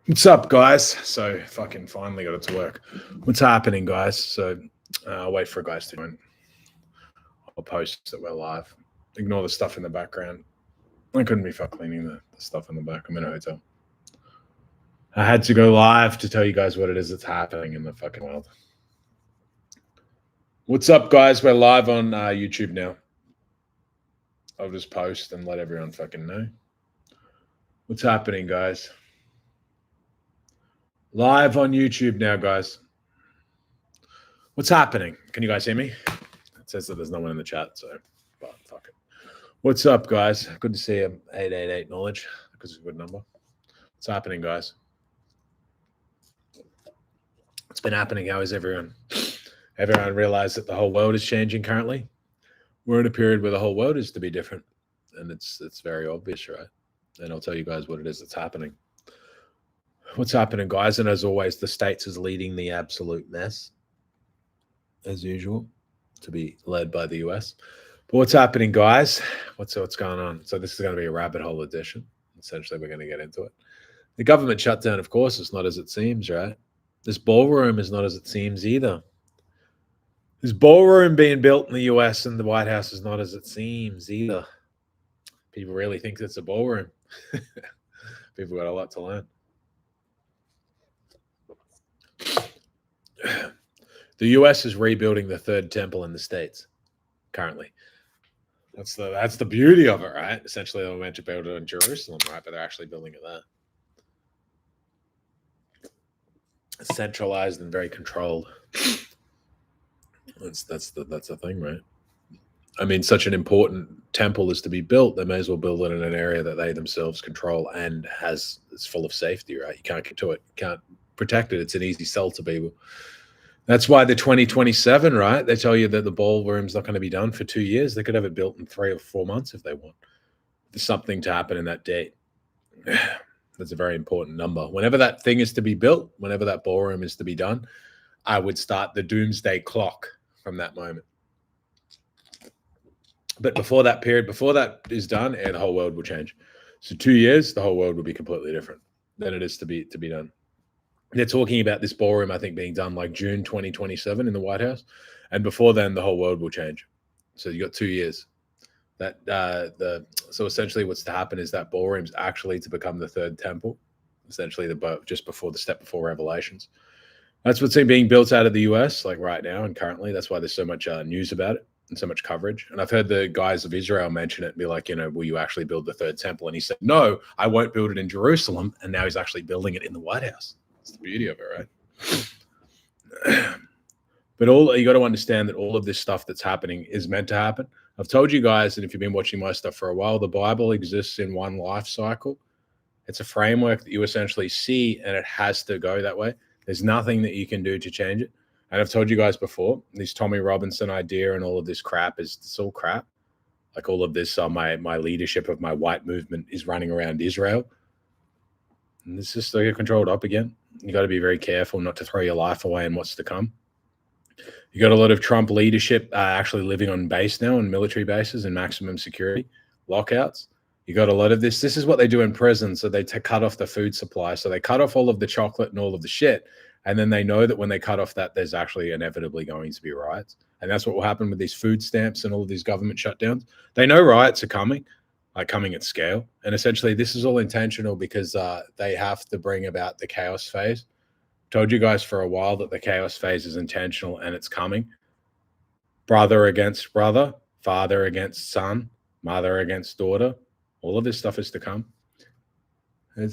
What's up, guys? So fucking finally got it to work. What's happening, guys? So I'll wait for guys to join. I'll post that we're live. Ignore the stuff in the background. I couldn't be fuck cleaning the stuff in the back. I'm in a hotel. I had to go live to tell you guys what it is that's happening in the fucking world. What's up, guys? We're live on YouTube now. I'll just post and let everyone fucking know. What's happening, guys? Live on YouTube now, guys. What's happening? Can you guys hear me? It says that there's no one in the chat, so but fuck it. What's up, guys? Good to see you. 888 knowledge, because it's a good number. What's happening, guys? What's been happening? How is everyone? Everyone realized that the whole world is changing currently. We're in a period where the whole world is to be different, and it's very obvious, right? And I'll tell you guys what it is that's happening. What's happening, guys? And as always, the States is leading the absolute mess, as usual, to be led by the US. But what's happening, guys? What's going on? So this is going to be a rabbit hole edition. Essentially, we're going to get into it. The government shutdown, of course, is not as it seems, right? This ballroom is not as it seems either. This ballroom being built in the US and the White House is not as it seems either. People really think it's a ballroom. People got a lot to learn. The US is rebuilding the third temple in the States currently. That's the beauty of it, right? Essentially, they were meant to build it in Jerusalem, right? But they're actually building it there. It's centralized and very controlled. That's the thing, right? I mean, such an important temple is to be built. They may as well build it in an area that they themselves control and it's full of safety, right? You can't get to it, you can't protect it. It's an easy sell to people. That's why the 2027, right? They tell you that the ballroom's not going to be done for 2 years. They could have it built in 3 or 4 months if they want. There's something to happen in that date. That's a very important number. Whenever that thing is to be built, whenever that ballroom is to be done, I would start the doomsday clock from that moment. But before that period, before that is done, the whole world will change. So 2 years, the whole world will be completely different than it is to be done. They're talking about this ballroom, I think, being done like June 2027 in the White House. And before then, the whole world will change. So you got 2 years. So essentially what's to happen is that ballroom's actually to become the third temple, essentially just before the step before Revelations. That's what's being built out of the US, like right now and currently. That's why there's so much news about it and so much coverage. And I've heard the guys of Israel mention it and be like, will you actually build the third temple? And he said, no, I won't build it in Jerusalem. And now he's actually building it in the White House. That's the beauty of it, right? But you got to understand that all of this stuff that's happening is meant to happen. I've told you guys, and if you've been watching my stuff for a while, the Bible exists in one life cycle. It's a framework that you essentially see, and it has to go that way. There's nothing that you can do to change it. And I've told you guys before, this Tommy Robinson idea and all of this crap it's all crap. Like all of this, my leadership of my white movement is running around Israel. And this is still controlled up again. You got to be very careful not to throw your life away in what's to come. You got a lot of Trump leadership actually living on base now, on military bases and maximum security, lockouts. You got a lot of this. This is what they do in prison. So they cut off the food supply. So they cut off all of the chocolate and all of the shit. And then they know that when they cut off that, there's actually inevitably going to be riots. And that's what will happen with these food stamps and all of these government shutdowns. They know riots are coming at scale. And essentially, this is all intentional because they have to bring about the chaos phase. Told you guys for a while that the chaos phase is intentional and it's coming. Brother against brother, father against son, mother against daughter. All of this stuff is to come.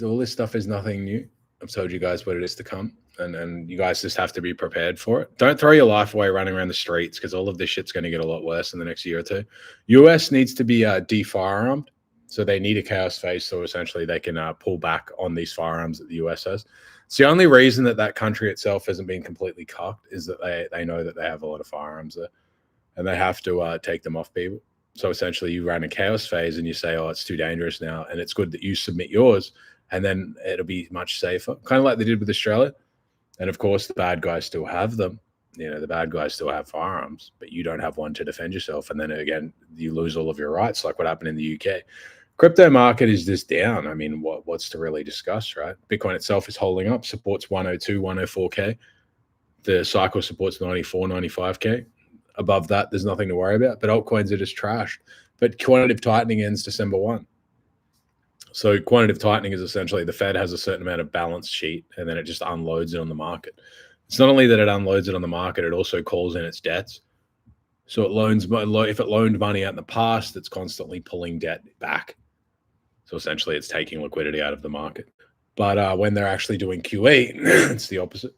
All this stuff is nothing new. I've told you guys what it is to come. And you guys just have to be prepared for it. Don't throw your life away running around the streets because all of this shit's going to get a lot worse in the next year or two. US needs to be de-firearmed. So they need a chaos phase so essentially they can pull back on these firearms that the US has. It's the only reason that country itself hasn't been completely cocked is that they know that they have a lot of firearms there. And they have to take them off people. So essentially you run a chaos phase and you say, oh, it's too dangerous now. And it's good that you submit yours and then it'll be much safer. Kind of like they did with Australia. And of course, the bad guys still have them. The bad guys still have firearms, but you don't have one to defend yourself. And then again, you lose all of your rights, like what happened in the UK. Crypto market is just down. I mean, what's to really discuss, right? Bitcoin itself is holding up, supports 102, 104K. The cycle supports 94, 95K. Above that, there's nothing to worry about. But altcoins are just trashed. But quantitative tightening ends December 1. So quantitative tightening is essentially the Fed has a certain amount of balance sheet and then it just unloads it on the market. It's not only that it unloads it on the market, it also calls in its debts. So it loans, if it loaned money out in the past, it's constantly pulling debt back. So essentially it's taking liquidity out of the market. But when they're actually doing QE, it's the opposite.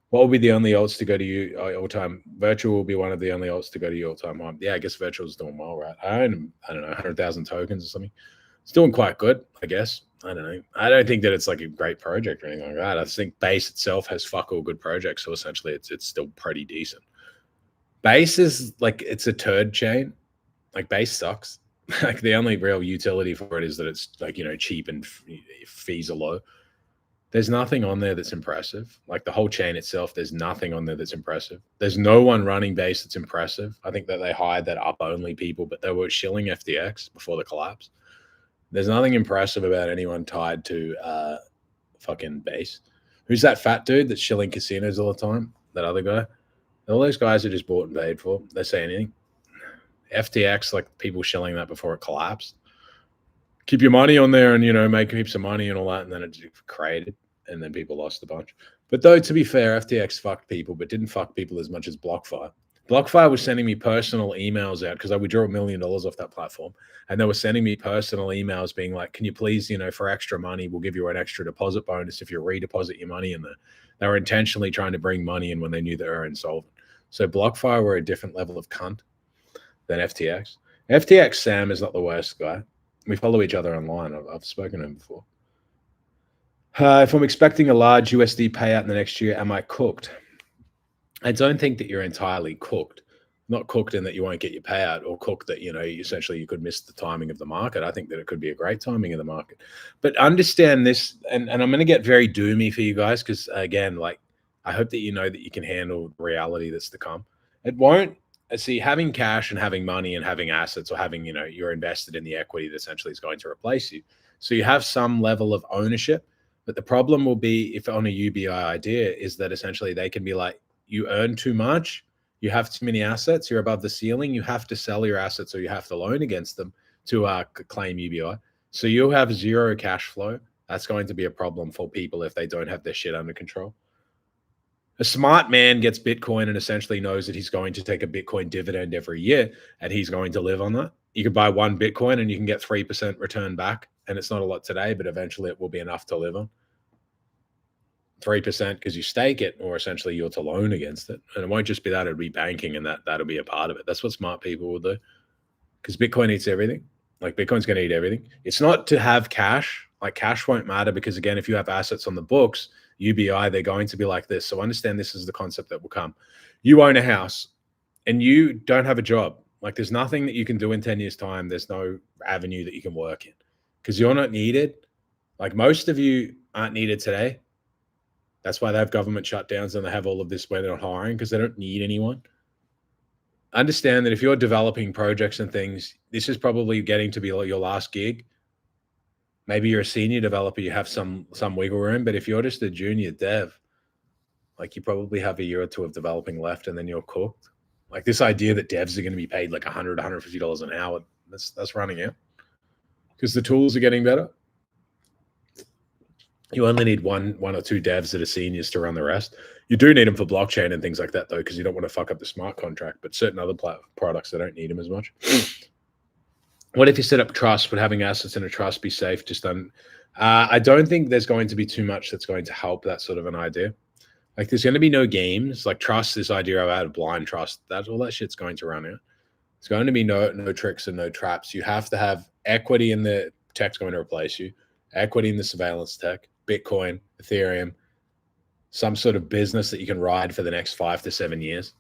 What will be the only alts to go to you all time? Virtual will be one of the only alts to go to you all time high. Yeah, I guess virtual is doing well, right? I don't know, 100,000 tokens or something. It's doing quite good, I guess. I don't know. I don't think that it's like a great project or anything like that. I think Base itself has fuck all good projects, so essentially it's still pretty decent. Base is like it's a turd chain. Like Base sucks. Like the only real utility for it is that it's like cheap and fees are low. There's nothing on there that's impressive. Like the whole chain itself, there's nothing on there that's impressive. There's no one running Base that's impressive. I think that they hired that up only people, but they were shilling FTX before the collapse. There's nothing impressive about anyone tied to fucking Base. Who's that fat dude that's shilling casinos all the time? That other guy? All those guys are just bought and paid for. They say anything. FTX, like people shilling that before it collapsed. Keep your money on there and, make heaps of money and all that. And then it created and then people lost a bunch. But though, to be fair, FTX fucked people, but didn't fuck people as much as BlockFi. BlockFi was sending me personal emails out because I withdrew $1 million off that platform. And they were sending me personal emails being like, can you please, for extra money, we'll give you an extra deposit bonus if you redeposit your money in there. They were intentionally trying to bring money in when they knew they were insolvent. So BlockFi were a different level of cunt than FTX. FTX Sam is not the worst guy. We follow each other online. I've spoken to him before. If I'm expecting a large USD payout in the next year, am I cooked? I don't think that you're entirely cooked. Not cooked in that you won't get your payout, or cooked that, essentially you could miss the timing of the market. I think that it could be a great timing of the market. But understand this, and I'm going to get very doomy for you guys because, again, like, I hope that you know that you can handle the reality that's to come. It won't. See, having cash and having money and having assets, or having, you're invested in the equity that essentially is going to replace you. So you have some level of ownership. But the problem will be, if on a UBI idea, is that essentially they can be like, you earn too much, you have too many assets, you're above the ceiling, you have to sell your assets or you have to loan against them to claim UBI. So you have zero cash flow. That's going to be a problem for people if they don't have their shit under control. A smart man gets Bitcoin and essentially knows that he's going to take a Bitcoin dividend every year and he's going to live on that. You could buy one Bitcoin and you can get 3% return back. And it's not a lot today, but eventually it will be enough to live on. 3% because you stake it, or essentially you're to loan against it. And it won't just be that, it'll be banking, and that'll be a part of it. That's what smart people will do. Because Bitcoin eats everything. Like Bitcoin's going to eat everything. It's not to have cash. Like cash won't matter because, again, if you have assets on the books, UBI, they're going to be like this. So understand this is the concept that will come. You own a house and you don't have a job. Like there's nothing that you can do in 10 years' time. There's no avenue that you can work in because you're not needed. Like most of you aren't needed today. That's why they have government shutdowns and they have all of this where they're not hiring, because they don't need anyone. Understand that if you're developing projects and things, this is probably getting to be your last gig. Maybe you're a senior developer, you have some wiggle room, but if you're just a junior dev, like you probably have a year or two of developing left and then you're cooked. Like this idea that devs are going to be paid like $100, $150 an hour, that's running out because the tools are getting better. You only need one or two devs that are seniors to run the rest. You do need them for blockchain and things like that, though, because you don't want to fuck up the smart contract. But certain other products, they don't need them as much. What if you set up trust? Would having assets in a trust be safe? I don't think there's going to be too much that's going to help that sort of an idea. Like there's going to be no games. Like trust, this idea of blind trust, all that shit's going to run out. It's going to be no tricks and no traps. You have to have equity in the tech's going to replace you. Equity in the surveillance tech. Bitcoin, Ethereum, some sort of business that you can ride for the next 5 to 7 years.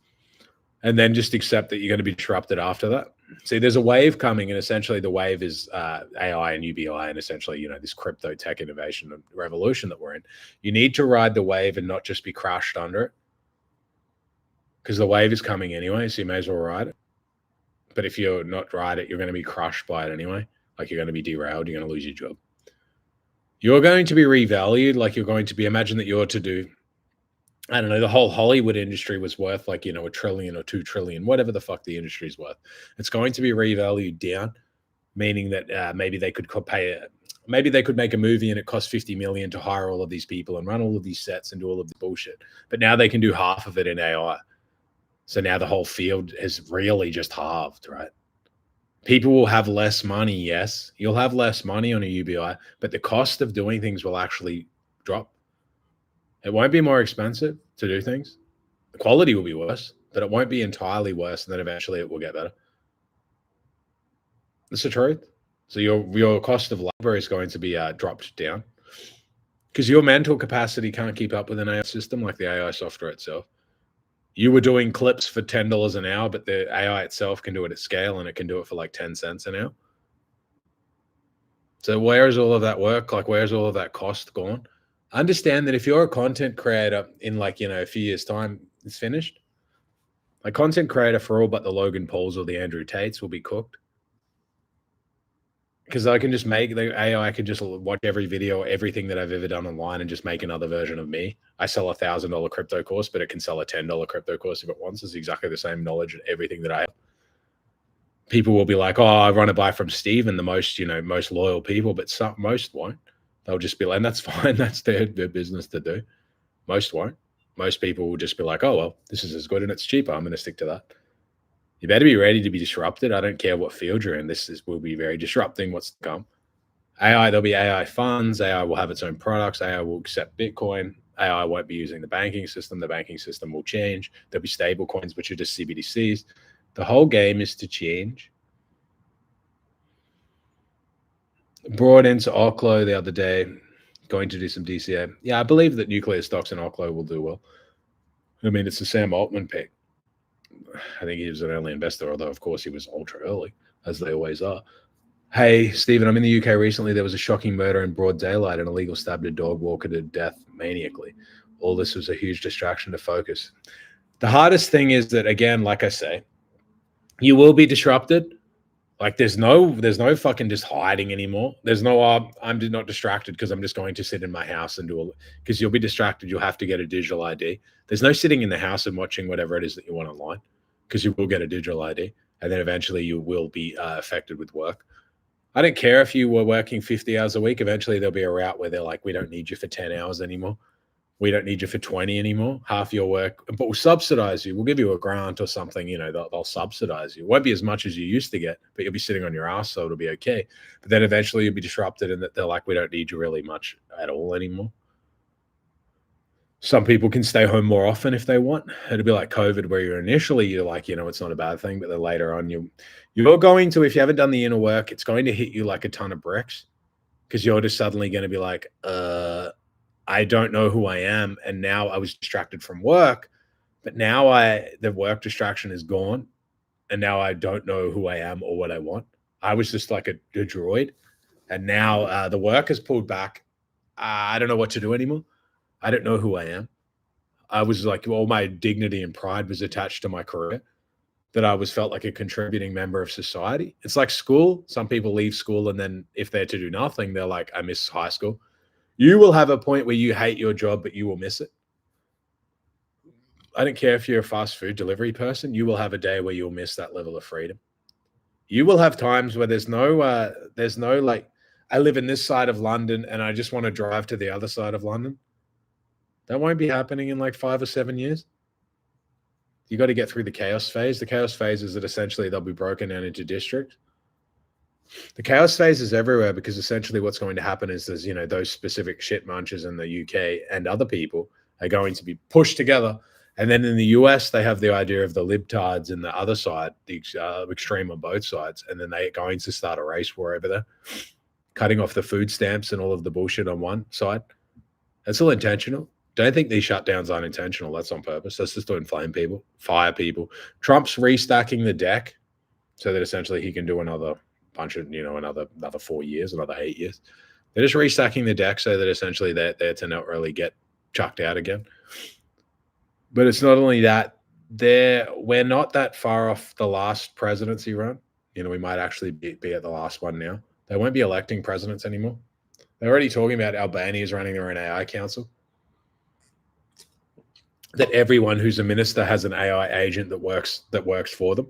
And then just accept that you're going to be disrupted after that. See, there's a wave coming, and essentially the wave is AI and UBI and essentially, this crypto tech innovation and revolution that we're in. You need to ride the wave and not just be crushed under it, because the wave is coming anyway, so you may as well ride it. But if you're not ride it, you're going to be crushed by it anyway. Like you're going to be derailed. You're going to lose your job. You're going to be revalued. Like you're going to be, imagine that you're to do, I don't know, the whole Hollywood industry was worth like, $1 trillion or 2 trillion, whatever the fuck the industry is worth. It's going to be revalued down, meaning that maybe they could maybe they could make a movie and it cost 50 million to hire all of these people and run all of these sets and do all of the bullshit. But now they can do half of it in AI. So now the whole field has really just halved, right? People will have less money, yes. You'll have less money on a UBI, but the cost of doing things will actually drop. It won't be more expensive to do things. The quality will be worse, but it won't be entirely worse, and then eventually it will get better. That's the truth. So your cost of labor is going to be dropped down because your mental capacity can't keep up with an AI system like the AI software itself. You were doing clips for $10 an hour, but the AI itself can do it at scale, and it can do it for like 10 cents an hour. So where's all of that work? Like, where's all of that cost gone? Understand that if you're a content creator in like, a few years' time, it's finished. Like content creator for all but the Logan Pauls or the Andrew Tates will be cooked. Because I can just make the AI can just watch every video, everything that I've ever done online, and just make another version of me. I sell $1,000 crypto course, but it can sell a $10 crypto course if it wants. It's exactly the same knowledge and everything that I have. People will be like, "Oh, I run a buy from Steven, the most, most loyal people," but most won't. They'll just be like, and that's fine. That's their business to do. Most won't. Most people will just be like, "Oh, well, this is as good and it's cheaper. I'm going to stick to that." You better be ready to be disrupted. I don't care what field you're in. Will be very disrupting what's to come. AI, there'll be AI funds. AI will have its own products. AI will accept Bitcoin. AI won't be using the banking system. The banking system will change. There'll be stable coins, which are just CBDCs. The whole game is to change. Brought into Oklo the other day, going to do some DCA. Yeah, I believe that nuclear stocks in Oklo will do well. I mean, it's a Sam Altman pick. I think he was an early investor, although, of course, he was ultra early, as they always are. Hey, Stephen, I'm in the UK recently. There was a shocking murder in broad daylight. An illegal stabbed a dog walker to death maniacally. All this was a huge distraction to focus. The hardest thing is that, again, like I say, you will be disrupted. Like there's no fucking just hiding anymore. There's no, I'm not distracted because I'm just going to sit in my house and do because you'll be distracted. You'll have to get a digital ID. There's no sitting in the house and watching whatever it is that you want online because you will get a digital ID. And then eventually you will be affected with work. I don't care if you were working 50 hours a week. Eventually there'll be a route where they're like, we don't need you for 10 hours anymore. We don't need you for 20 anymore, half your work, but we'll subsidize you. We'll give you a grant or something, they'll subsidize you. It won't be as much as you used to get, but you'll be sitting on your ass, so it'll be okay. But then eventually you'll be disrupted and that they're like, we don't need you really much at all anymore. Some people can stay home more often if they want. It'll be like COVID where you're like, it's not a bad thing, but then later on you're going to, if you haven't done the inner work, it's going to hit you like a ton of bricks because you're just suddenly going to be like, I don't know who I am. And now I was distracted from work, but now the work distraction is gone. And now I don't know who I am or what I want. I was just like a droid. And now the work has pulled back. I don't know what to do anymore. I don't know who I am. I was like, all my dignity and pride was attached to my career, that I felt like a contributing member of society. It's like school. Some people leave school and then if they're to do nothing, they're like, I miss high school. You will have a point where you hate your job, but you will miss it. I don't care if you're a fast food delivery person. You will have a day where you'll miss that level of freedom. You will have times where there's no like, I live in this side of London and I just want to drive to the other side of London. That won't be happening in like 5 or 7 years. You got to get through the chaos phase. The chaos phase is that essentially they'll be broken down into districts. The chaos phase is everywhere because essentially what's going to happen is there's, those specific shit munchers in the UK and other people are going to be pushed together. And then in the US, they have the idea of the libtards and the other side, the extreme on both sides. And then they're going to start a race war over there, cutting off the food stamps and all of the bullshit on one side. That's all intentional. Don't think these shutdowns aren't intentional. That's on purpose. That's just to inflame people, fire people. Trump's restacking the deck so that essentially he can do another bunch of, another 4 years, another 8 years. They're just restacking the deck so that essentially they're to not really get chucked out again. But it's not only that, we're not that far off the last presidency run. We might actually be at the last one now. They won't be electing presidents anymore. They're already talking about Albania's running their own AI council. That everyone who's a minister has an AI agent that works for them.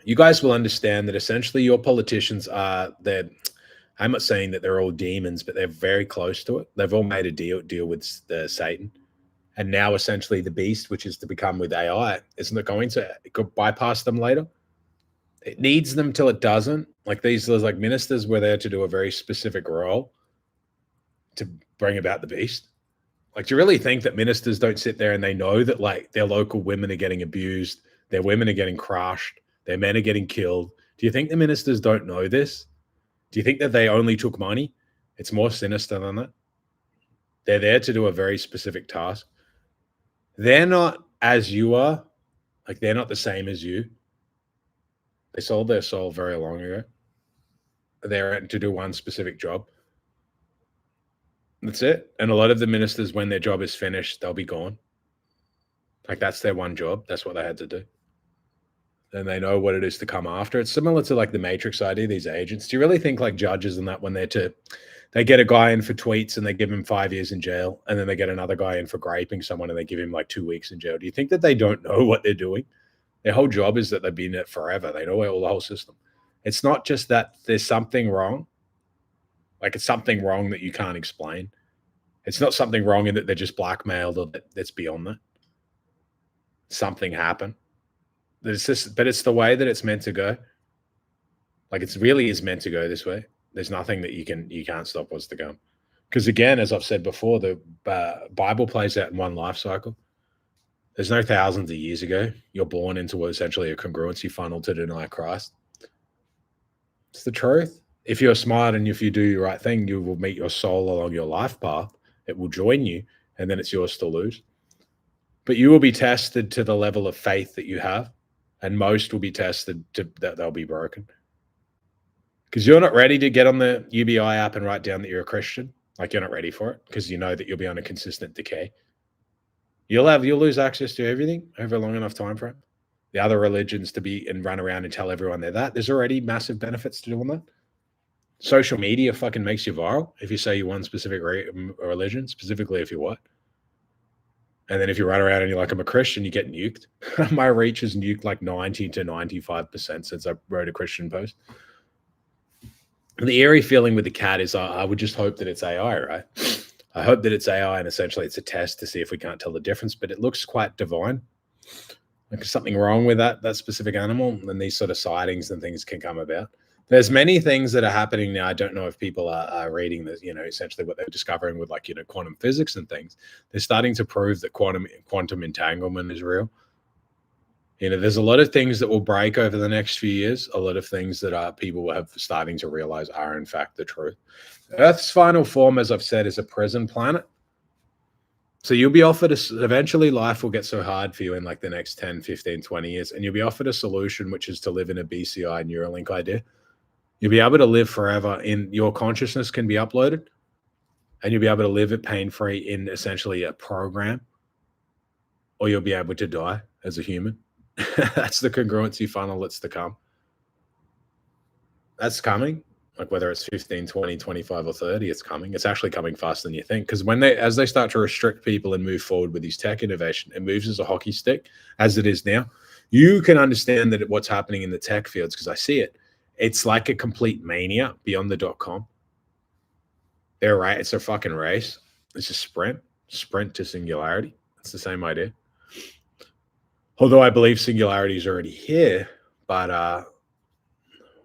You guys will understand that essentially your politicians are they're. I'm not saying that they're all demons, but they're very close to it. They've all made a deal with Satan, and now essentially the beast, which is to become with AI, isn't it going to bypass them later? It needs them till it doesn't. Like these, like ministers were there to do a very specific role to bring about the beast. Like, do you really think that ministers don't sit there and they know that like their local women are getting abused, their women are getting crushed, their men are getting killed? Do you think the ministers don't know this? Do you think that they only took money? It's more sinister than that. They're there to do a very specific task. They're not as you are. Like, they're not the same as you. They sold their soul very long ago. They're to do one specific job. That's it. And a lot of the ministers, when their job is finished, they'll be gone. Like, that's their one job. That's what they had to do. And they know what it is to come after. It's similar to like the Matrix idea, these agents. Do you really think like judges and that when they get a guy in for tweets and they give him 5 years in jail, and then they get another guy in for graping someone and they give him like 2 weeks in jail? Do you think that they don't know what they're doing? Their whole job is that they've been in it forever. They know all the whole system. It's not just that there's something wrong. Like, it's something wrong that you can't explain. It's not something wrong in that they're just blackmailed or that's beyond that. Something happened. But it's the way that it's meant to go. Like, it's really is meant to go this way. There's nothing that you can't stop what's to come. Because again, as I've said before, the Bible plays out in one life cycle. There's no thousands of years ago. You're born into essentially a congruency funnel to deny Christ. It's the truth. If you're smart and if you do the right thing, you will meet your soul along your life path. It will join you, and then it's yours to lose. But you will be tested to the level of faith that you have, and most will be tested that they'll be broken. Because you're not ready to get on the UBI app and write down that you're a Christian. Like, you're not ready for it because you know that you'll be on a consistent decay. You'll lose access to everything over a long enough time frame. The other religions to be and run around and tell everyone they're that. There's already massive benefits to doing that. Social media fucking makes you viral if you say you're one specific religion, specifically if you're what. And then if you run around and you're like, I'm a Christian, you get nuked. My reach is nuked like 90 to 95% since I wrote a Christian post. And the eerie feeling with the cat is I would just hope that it's AI, right? I hope that it's AI and essentially it's a test to see if we can't tell the difference, but it looks quite divine. Like, there's something wrong with that specific animal, and these sort of sightings and things can come about. There's many things that are happening now. I don't know if people are reading this, essentially what they're discovering with like, quantum physics and things. They're starting to prove that quantum entanglement is real. There's a lot of things that will break over the next few years. A lot of things that people have starting to realize are in fact the truth. Earth's final form, as I've said, is a prison planet. So you'll be offered eventually life will get so hard for you in like the next 10, 15, 20 years. And you'll be offered a solution, which is to live in a BCI Neuralink idea. You'll be able to live forever in your consciousness can be uploaded, and you'll be able to live it pain-free in essentially a program, or you'll be able to die as a human. That's the congruency funnel that's to come. That's coming. Like, whether it's 15, 20, 25, or 30, it's coming. It's actually coming faster than you think. Because as they start to restrict people and move forward with these tech innovation, it moves as a hockey stick, as it is now. You can understand that what's happening in the tech fields, because I see it. It's like a complete mania beyond the .com. They're right. It's a fucking race. It's a sprint to singularity. It's the same idea. Although I believe singularity is already here, but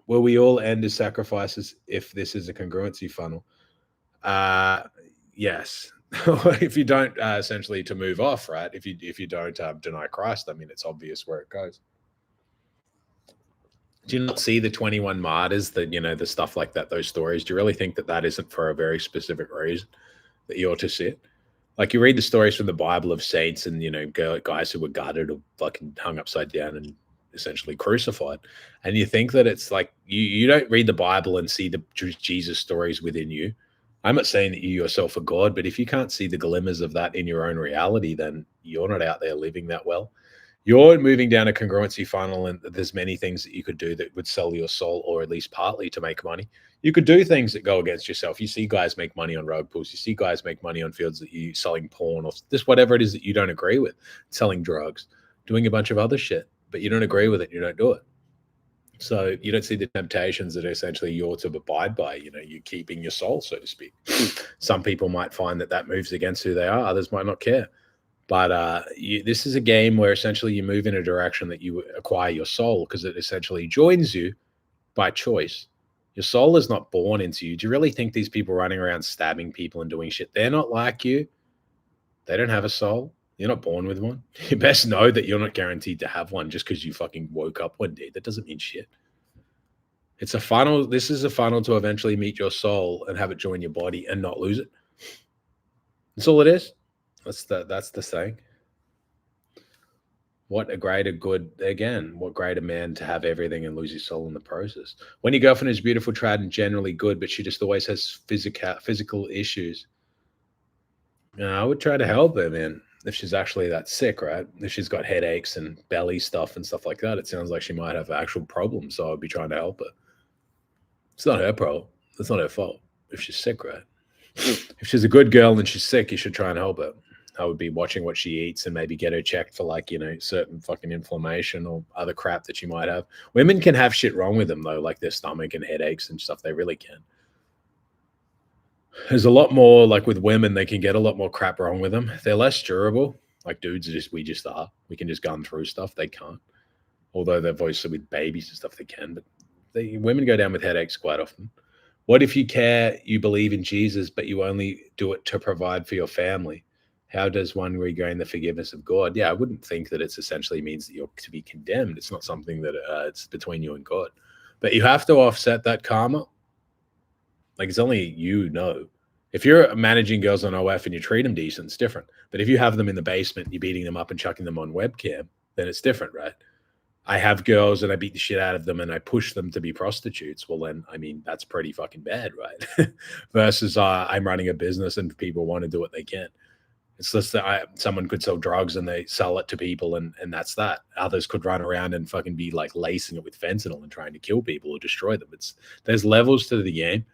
will we all end as sacrifices if this is a congruency funnel? Yes. If you don't essentially to move off, right? If you don't deny Christ, I mean, it's obvious where it goes. Do you not see the 21 martyrs, the stuff like that, those stories? Do you really think that isn't for a very specific reason that you ought to see it? Like, you read the stories from the Bible of saints and, guys who were gutted or fucking hung upside down and essentially crucified. And you think that it's like, you don't read the Bible and see the Jesus stories within you. I'm not saying that you yourself are God, but if you can't see the glimmers of that in your own reality, then you're not out there living that well. You're moving down a congruency funnel, and there's many things that you could do that would sell your soul, or at least partly to make money. You could do things that go against yourself. You see guys make money on road pools. You see guys make money on fields that you selling porn or just whatever it is that you don't agree with, selling drugs, doing a bunch of other shit, but you don't agree with it. You don't do it. So you don't see the temptations that essentially you're to abide by. You're keeping your soul, so to speak. Some people might find that moves against who they are. Others might not care. But this is a game where essentially you move in a direction that you acquire your soul, because it essentially joins you by choice. Your soul is not born into you. Do you really think these people running around stabbing people and doing shit, they're not like you? They don't have a soul. You're not born with one. You best know that you're not guaranteed to have one just because you fucking woke up one day. That doesn't mean shit. It's a funnel. This is a funnel to eventually meet your soul and have it join your body and not lose it. That's all it is. That's the saying. What greater man to have everything and lose his soul in the process. When your girlfriend is beautiful, trad, and generally good, but she just always has physical issues, I would try to help her, man. If she's actually that sick, right? If she's got headaches and belly stuff and stuff like that, it sounds like she might have actual problems. So I'd be trying to help her. It's not her problem. It's not her fault if she's sick, right? If she's a good girl and she's sick, you should try and help her. I would be watching what she eats and maybe get her checked for certain fucking inflammation or other crap that she might have. Women can have shit wrong with them though, like their stomach and headaches and stuff. They really can. There's a lot more, like with women, they can get a lot more crap wrong with them. They're less durable. Like dudes, we just are. We can just gun through stuff. They can't. Although they've obviously with babies and stuff they can, but women go down with headaches quite often. What if you care, you believe in Jesus, but you only do it to provide for your family? How does one regain the forgiveness of God? Yeah, I wouldn't think that it's essentially means that you're to be condemned. It's not something that it's between you and God. But you have to offset that karma. Like it's only you know. If you're managing girls on OF and you treat them decent, it's different. But if you have them in the basement, you're beating them up and chucking them on webcam, then it's different, right? I have girls and I beat the shit out of them and I push them to be prostitutes. Well, then, I mean, that's pretty fucking bad, right? Versus I'm running a business and people want to do what they can. It's just that someone could sell drugs and they sell it to people and that's that. Others could run around and fucking be like lacing it with fentanyl and trying to kill people or destroy them. There's levels to the game.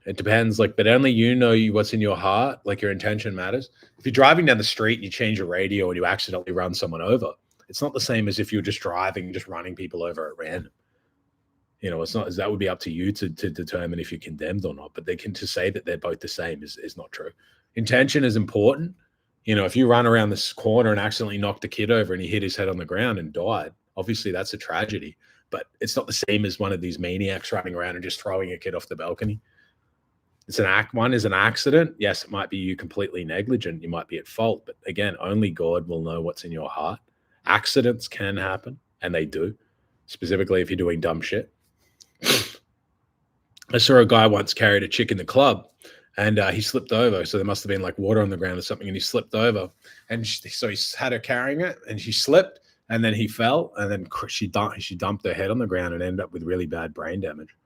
It depends, but only you know what's in your heart, like your intention matters. If you're driving down the street and you change your radio and you accidentally run someone over, it's not the same as if you're just driving, just running people over at random. It's not, that would be up to you to determine if you're condemned or not, but to say that they're both the same is not true. Intention is important. If you run around this corner and accidentally knocked a kid over and he hit his head on the ground and died, obviously that's a tragedy, but it's not the same as one of these maniacs running around and just throwing a kid off the balcony. One is an accident. Yes, it might be you completely negligent. You might be at fault, but again, only God will know what's in your heart. Accidents can happen, and they do, specifically if you're doing dumb shit. I saw a guy once carried a chick in the club, and he slipped over. So there must have been like water on the ground or something, and he slipped over. And so he had her carrying it, and she slipped, and then he fell, and then she dumped her head on the ground and ended up with really bad brain damage.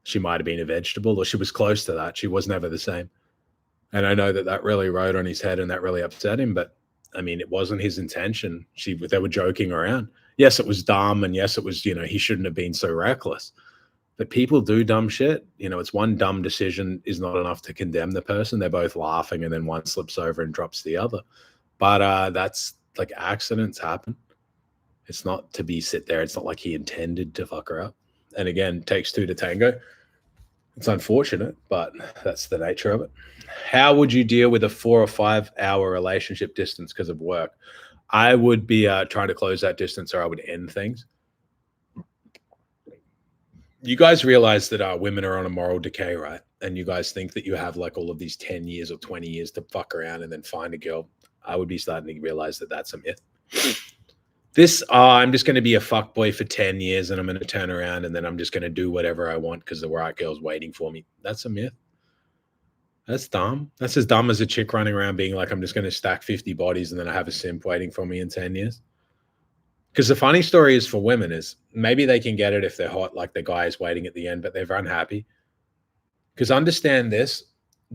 She might have been a vegetable, or she was close to that. She was never the same. And I know that really rode on his head and that really upset him. But I mean, it wasn't his intention. They were joking around. Yes, it was dumb. And yes, it was, he shouldn't have been so reckless. But people do dumb shit. It's one dumb decision is not enough to condemn the person. They're both laughing and then one slips over and drops the other. But that's like accidents happen. It's not to be sit there. It's not like he intended to fuck her up. And again, takes two to tango. It's unfortunate, but that's the nature of it. How would you deal with a 4 or 5 hour relationship distance because of work? I would be trying to close that distance, or I would end things. You guys realize that women are on a moral decay, right? And you guys think that you have like all of these 10 years or 20 years to fuck around and then find a girl. I would be starting to realize that that's a myth. I'm just going to be a fuckboy for 10 years and I'm going to turn around and then I'm just going to do whatever I want because the right girl's waiting for me. That's a myth. That's dumb. That's as dumb as a chick running around being like, I'm just going to stack 50 bodies and then I have a simp waiting for me in 10 years. Because the funny story is for women is maybe they can get it if they're hot, like the guy is waiting at the end, but they're unhappy. Because understand this,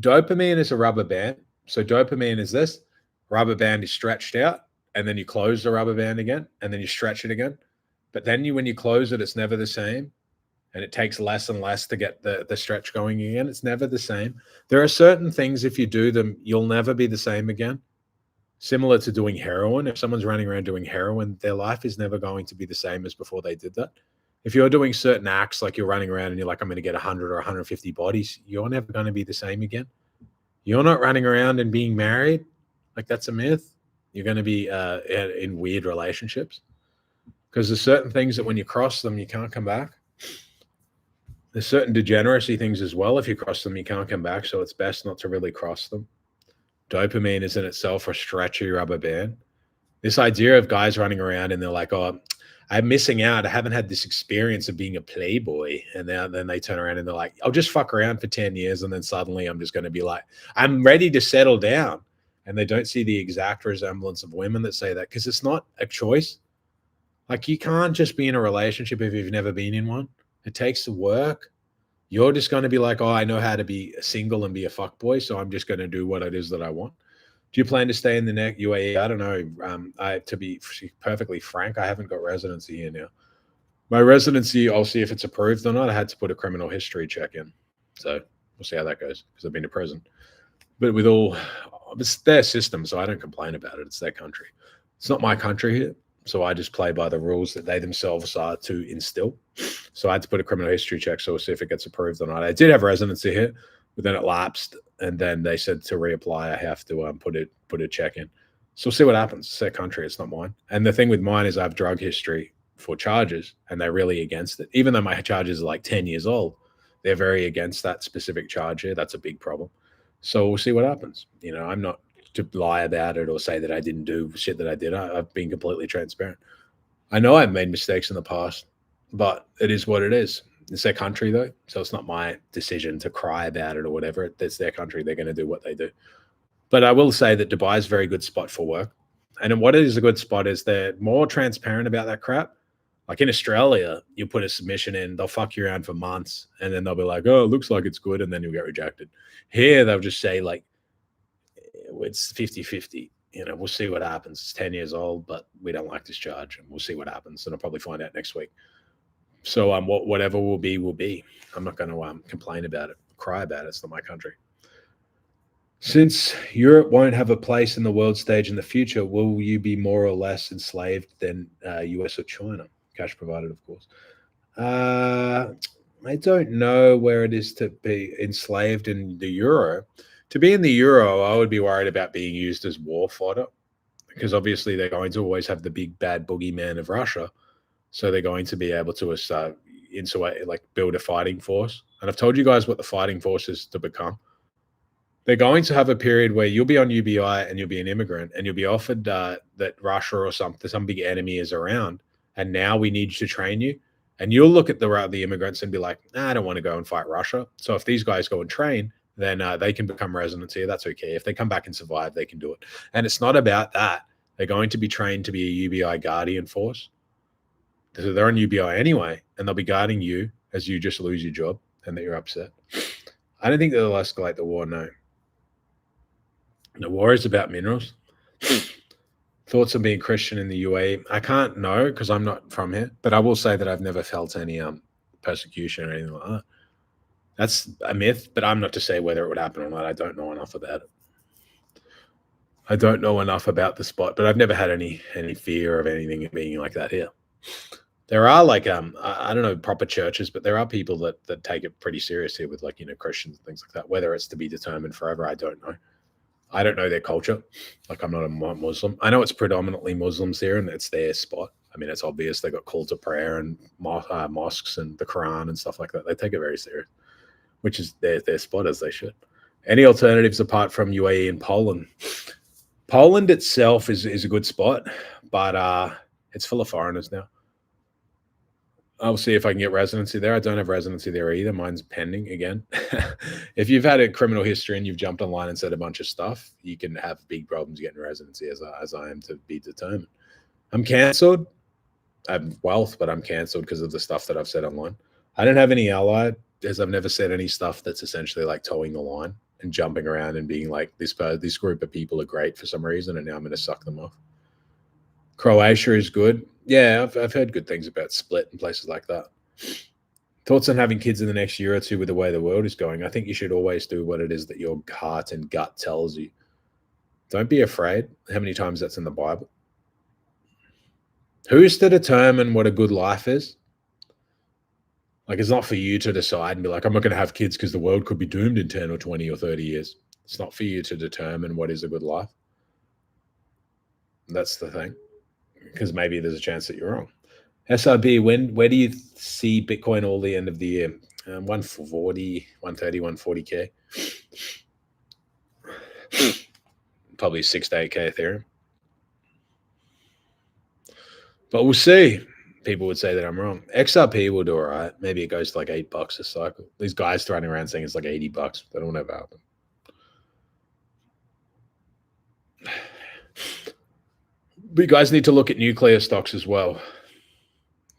dopamine is a rubber band. So dopamine is this, rubber band is stretched out. and then you close the rubber band again, and then you stretch it again. But then when you close it, it's never the same. And it takes less and less to get the stretch going again. It's never the same. There are certain things, if you do them, you'll never be the same again. Similar to doing heroin. If someone's running around doing heroin, their life is never going to be the same as before they did that. If you're doing certain acts, like you're running around and you're like, I'm going to get 100 or 150 bodies, you're never going to be the same again. You're not running around and being married. Like, that's a myth. You're going to be in weird relationships, because there's certain things that when you cross them, you can't come back. There's certain degeneracy things as well. If you cross them, you can't come back. So it's best not to really cross them. Dopamine is in itself a stretchy rubber band. This idea of guys running around and they're like, oh, I'm missing out. I haven't had this experience of being a playboy. And then they turn around and they're like, I'll just fuck around for 10 years. And then suddenly I'm just going to be like, I'm ready to settle down. And they don't see the exact resemblance of women that say that, because it's not a choice. Like, you can't just be in a relationship if you've never been in one. It takes the work. You're just going to be like, oh, I know how to be single and be a fuckboy, so I'm just going to do what it is that I want. Do you plan to stay in the UAE? I don't know. To be perfectly frank, I haven't got residency here now. My residency, I'll see if it's approved or not. I had to put a criminal history check in. So we'll see how that goes, because I've been to prison. But it's their system, so I don't complain about it. It's their country. It's not my country here. So I just play by the rules that they themselves are to instill. So I had to put a criminal history check, so we'll see if it gets approved or not. I did have residency here, but then it lapsed, and then they said to reapply, I have to put a check in. So we'll see what happens. It's their country. It's not mine. And the thing with mine is I have drug history for charges, and they're really against it. Even though my charges are like 10 years old, they're very against that specific charge here. That's a big problem. So we'll see what happens. I'm not to lie about it or say that I didn't do shit that I did. I've been completely transparent. I know I've made mistakes in the past, but it is what it is. It's their country, though, so it's not my decision to cry about it or whatever. It's their country. They're going to do what they do. But I will say that Dubai is a very good spot for work. And what is a good spot is they're more transparent about that crap. Like in Australia, you put a submission in, they'll fuck you around for months, and then they'll be like, oh, it looks like it's good, and then you'll get rejected. Here, they'll just say, like, it's 50-50. We'll see what happens. It's 10 years old, but we don't like this charge, and we'll see what happens. And I'll probably find out next week. So whatever will be, will be. I'm not going to complain about it, cry about it. It's not my country. Since Europe won't have a place in the world stage in the future, will you be more or less enslaved than US or China? Cash provided, of course. I don't know where it is to be enslaved in the euro. To be in the euro, I would be worried about being used as war fodder, because obviously they're going to always have the big bad boogeyman of Russia. So they're going to be able to build a fighting force. And I've told you guys what the fighting force is to become. They're going to have a period where you'll be on UBI and you'll be an immigrant, and you'll be offered that Russia or some big enemy is around, and now we need to train you. And you'll look at the immigrants and be like, I don't want to go and fight Russia. So if these guys go and train, then they can become residents here. That's okay. If they come back and survive, they can do it. And it's not about that. They're going to be trained to be a UBI guardian force. So they're on UBI anyway, and they'll be guarding you as you just lose your job and that you're upset. I don't think they'll escalate the war, no. The war is about minerals. Thoughts on being Christian in the UAE? I can't know because I'm not from here, but I will say that I've never felt any persecution or anything like that. That's a myth, but I'm not to say whether it would happen or not. I don't know enough about it. I don't know enough about the spot, but I've never had any fear of anything being like that here. There are I don't know, proper churches, but there are people that take it pretty seriously with Christians and things like that. Whether it's to be determined forever, I don't know. I don't know their culture. I'm not a Muslim. I know it's predominantly Muslims here, and it's their spot. I mean, it's obvious. They got calls to prayer and mosques and the Quran and stuff like that. They take it very serious, which is their spot, as they should. Any alternatives apart from UAE and Poland? Poland itself is a good spot, but it's full of foreigners now. I'll see if I can get residency there. I don't have residency there either. Mine's pending again. If you've had a criminal history and you've jumped online and said a bunch of stuff, you can have big problems getting residency, as I am to be determined. I'm cancelled. I have wealth, but I'm cancelled because of the stuff that I've said online. I don't have any ally, as I've never said any stuff that's essentially like towing the line and jumping around and being like, this group of people are great for some reason, and now I'm going to suck them off. Croatia is good. Yeah, I've heard good things about Split and places like that. Thoughts on having kids in the next year or two with the way the world is going? I think you should always do what it is that your heart and gut tells you. Don't be afraid. How many times that's in the Bible? Who's to determine what a good life is? Like, it's not for you to decide and be like, I'm not going to have kids because the world could be doomed in 10 or 20 or 30 years. It's not for you to determine what is a good life. That's the thing. Because maybe there's a chance that you're wrong. SRB, where do you see Bitcoin all the end of the year? 140, 130, 140K. Probably 6 to 8K Ethereum. But we'll see. People would say that I'm wrong. XRP will do all right. Maybe it goes to like $8 a cycle. These guys running around saying it's like $80. That'll never happen. But you guys need to look at nuclear stocks as well.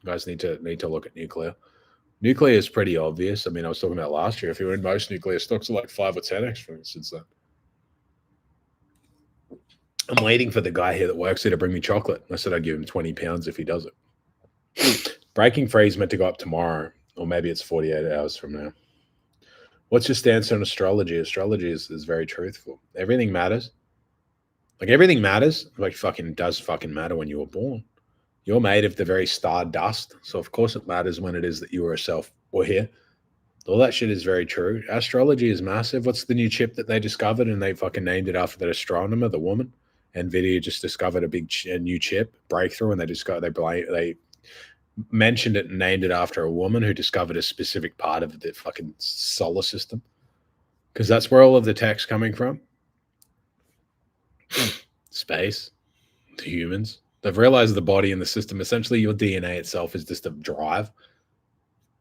You guys need to look at nuclear. Nuclear is pretty obvious. I mean, I was talking about last year. If you're in most nuclear stocks, are like 5 or 10x, for instance. I'm waiting for the guy here that works here to bring me chocolate. I said I'd give him 20 pounds if he does it. Breaking free is meant to go up tomorrow, or maybe it's 48 hours from now. What's your stance on astrology? Astrology is very truthful. Everything matters. Like, everything matters. Like, fucking does fucking matter when you were born. You're made of the very star dust. So, of course, it matters when it is that you were here. All that shit is very true. Astrology is massive. What's the new chip that they discovered? And they fucking named it after that astronomer, the woman. NVIDIA just discovered a new chip breakthrough, and they mentioned it and named it after a woman who discovered a specific part of the fucking solar system. Because that's where all of the tech's coming from. Space, the humans. They've realized the body and the system, essentially your DNA itself is just a drive.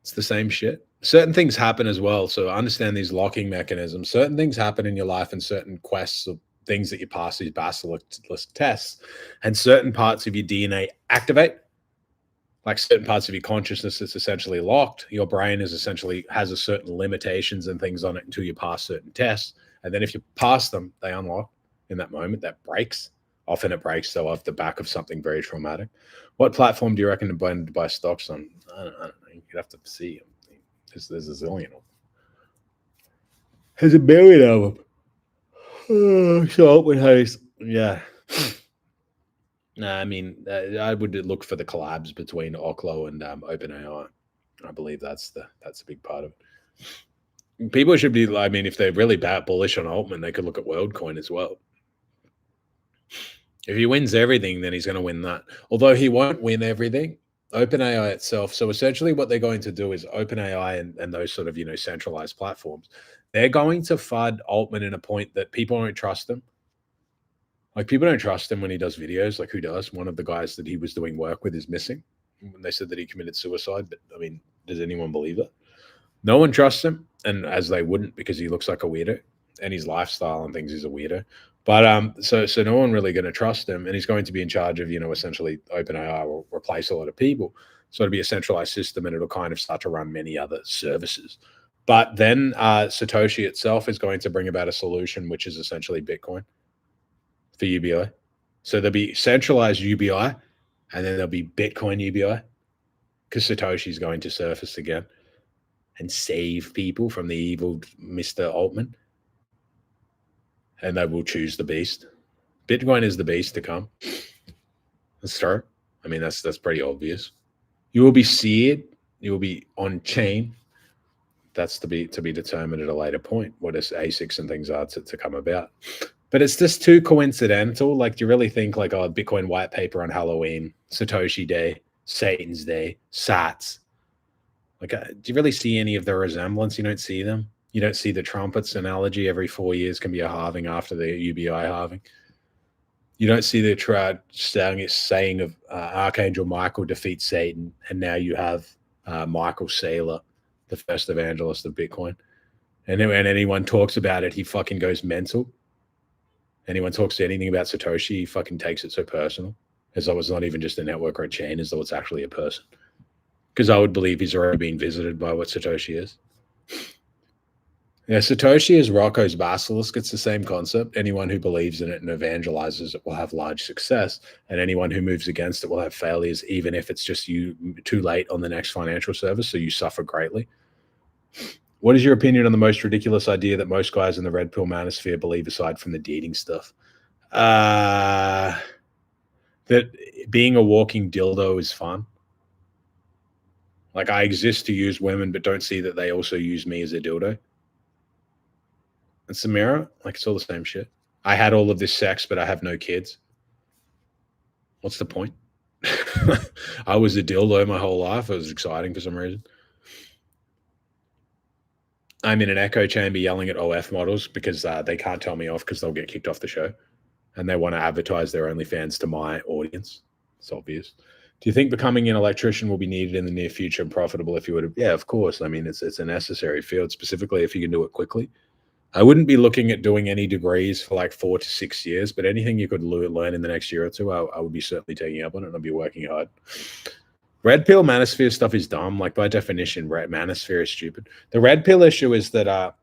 It's the same shit. Certain things happen as well. So understand these locking mechanisms. Certain things happen in your life and certain quests or things that you pass these basilisk tests. And certain parts of your DNA activate. Like certain parts of your consciousness is essentially locked. Your brain has a certain limitations and things on it until you pass certain tests. And then if you pass them, they unlock in that moment. That breaks. Often it breaks though off the back of something very traumatic. What platform do you reckon to buy stocks on? I don't know. You'd have to see. There's a zillion of them. There's a million of them. Oh, so with host. Yeah. No, I mean, I would look for the collabs between Oklo and OpenAI. I believe that's a big part of it. People should be, I mean, if they're really bullish on Altman, they could look at WorldCoin as well. If he wins everything, then he's going to win that. Although he won't win everything, OpenAI itself. So essentially what they're going to do is OpenAI and those sort of, centralized platforms, they're going to FUD Altman in a point that people don't trust him. Like, people don't trust him when he does videos. Like, who does? One of the guys that he was doing work with is missing. When they said that he committed suicide, but I mean, does anyone believe that? No one trusts him, and as they wouldn't, because he looks like a weirdo, and his lifestyle and things, he's a weirdo. But so no one really going to trust him, and he's going to be in charge of, essentially OpenAI will replace a lot of people. So it'll be a centralized system, and it'll kind of start to run many other services. But then Satoshi itself is going to bring about a solution, which is essentially Bitcoin for UBI. So there'll be centralized UBI, and then there'll be Bitcoin UBI, because Satoshi is going to surface again and save people from the evil Mr. Altman. And they will choose the beast. Bitcoin is the beast to come. Let's start. I mean, that's pretty obvious. You will be seared. You will be on chain. That's to be determined at a later point. What is ASICs and things are to come about. But it's just too coincidental. Like, do you really think like, oh, Bitcoin white paper on Halloween, Satoshi Day, Satan's Day, Sats? Like, do you really see any of the resemblance? You don't see them. You don't see the trumpets analogy. Every 4 years can be a halving after the UBI halving. You don't see the saying of Archangel Michael defeats Satan, and now you have Michael Saylor, the first evangelist of Bitcoin. And then when anyone talks about it, he fucking goes mental. Anyone talks to anything about Satoshi, he fucking takes it so personal, as though it's not even just a network or a chain, as though it's actually a person. Because I would believe he's already been visited by what Satoshi is. Yeah, Satoshi is Rocco's basilisk. It's the same concept. Anyone who believes in it and evangelizes it will have large success, and anyone who moves against it will have failures, even if it's just you too late on the next financial service, so you suffer greatly. What is your opinion on the most ridiculous idea that most guys in the red pill manosphere believe aside from the dating stuff? Uh, that being a walking dildo is fun. Like I exist to use women, but don't see that they also use me as a dildo. And Samira, like it's all the same shit. I had all of this sex, but I have no kids. What's the point? I was a dildo my whole life. It was exciting for some reason. I'm in an echo chamber yelling at OF models because they can't tell me off because they'll get kicked off the show. And they want to advertise their OnlyFans to my audience. It's obvious. Do you think becoming an electrician will be needed in the near future and profitable if you were to? Yeah, of course. I mean, it's a necessary field, specifically if you can do it quickly. I wouldn't be looking at doing any degrees for like 4 to 6 years, but anything you could learn in the next year or two, I would be certainly taking up on it and I'd be working hard. Red pill manosphere stuff is dumb. Like by definition, manosphere is stupid. The red pill issue is that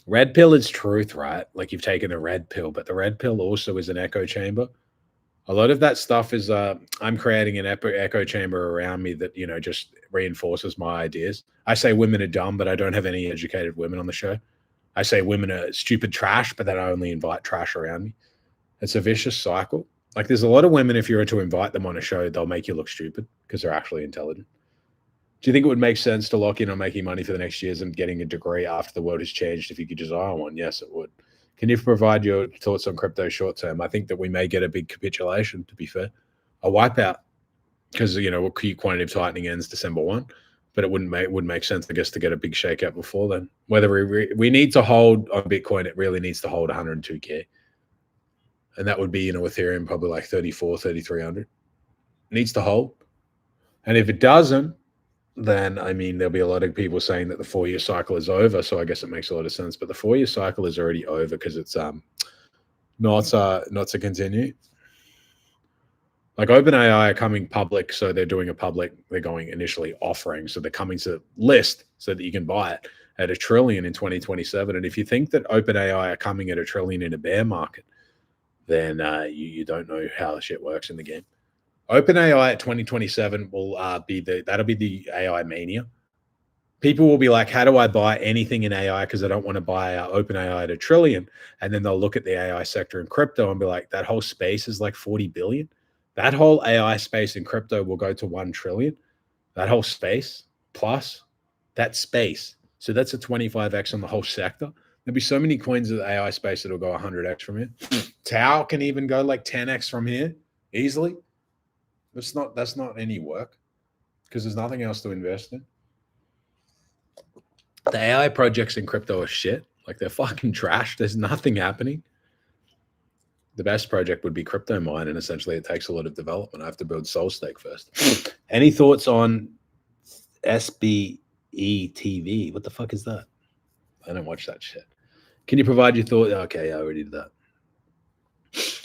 red pill is truth, right? Like you've taken a red pill, but the red pill also is an echo chamber. A lot of that stuff is I'm creating an echo chamber around me that, just reinforces my ideas. I say women are dumb, but I don't have any educated women on the show. I say women are stupid trash, but then I only invite trash around me. It's a vicious cycle. Like there's a lot of women, if you were to invite them on a show, they'll make you look stupid because they're actually intelligent. Do you think it would make sense to lock in on making money for the next years and getting a degree after the world has changed if you could desire one? Yes, it would. Can you provide your thoughts on crypto short term? I think that we may get a big capitulation, to be fair. A wipeout because, quantitative tightening ends December 1. But it wouldn't make sense, I guess, to get a big shakeout before then. Whether we need to hold on Bitcoin, it really needs to hold 102K. And that would be, Ethereum probably like 34, 3,300. Needs to hold. And if it doesn't, then, I mean, there'll be a lot of people saying that the 4-year cycle is over. So I guess it makes a lot of sense. But the 4-year cycle is already over because it's not to continue. Like OpenAI are coming public, so they're going initially offering. So they're coming to list so that you can buy it at $1 trillion in 2027. And if you think that OpenAI are coming at $1 trillion in a bear market, then you don't know how the shit works in the game. OpenAI at 2027 will that'll be the AI mania. People will be like, how do I buy anything in AI? Because I don't want to buy OpenAI at $1 trillion. And then they'll look at the AI sector in crypto and be like, that whole space is like 40 billion. That whole AI space in crypto will go to 1 trillion. That whole space plus that space. So that's a 25x on the whole sector. There'll be so many coins in the AI space that'll go 100x from here. Tau can even go like 10x from here easily. That's not any work because there's nothing else to invest in. The AI projects in crypto are shit. Like they're fucking trash. There's nothing happening. The best project would be crypto mine, and essentially it takes a lot of development. I have to build SolStake first. Any thoughts on SBE TV? What the fuck is that? I don't watch that shit. Can you provide your thoughts? Okay, I already did that.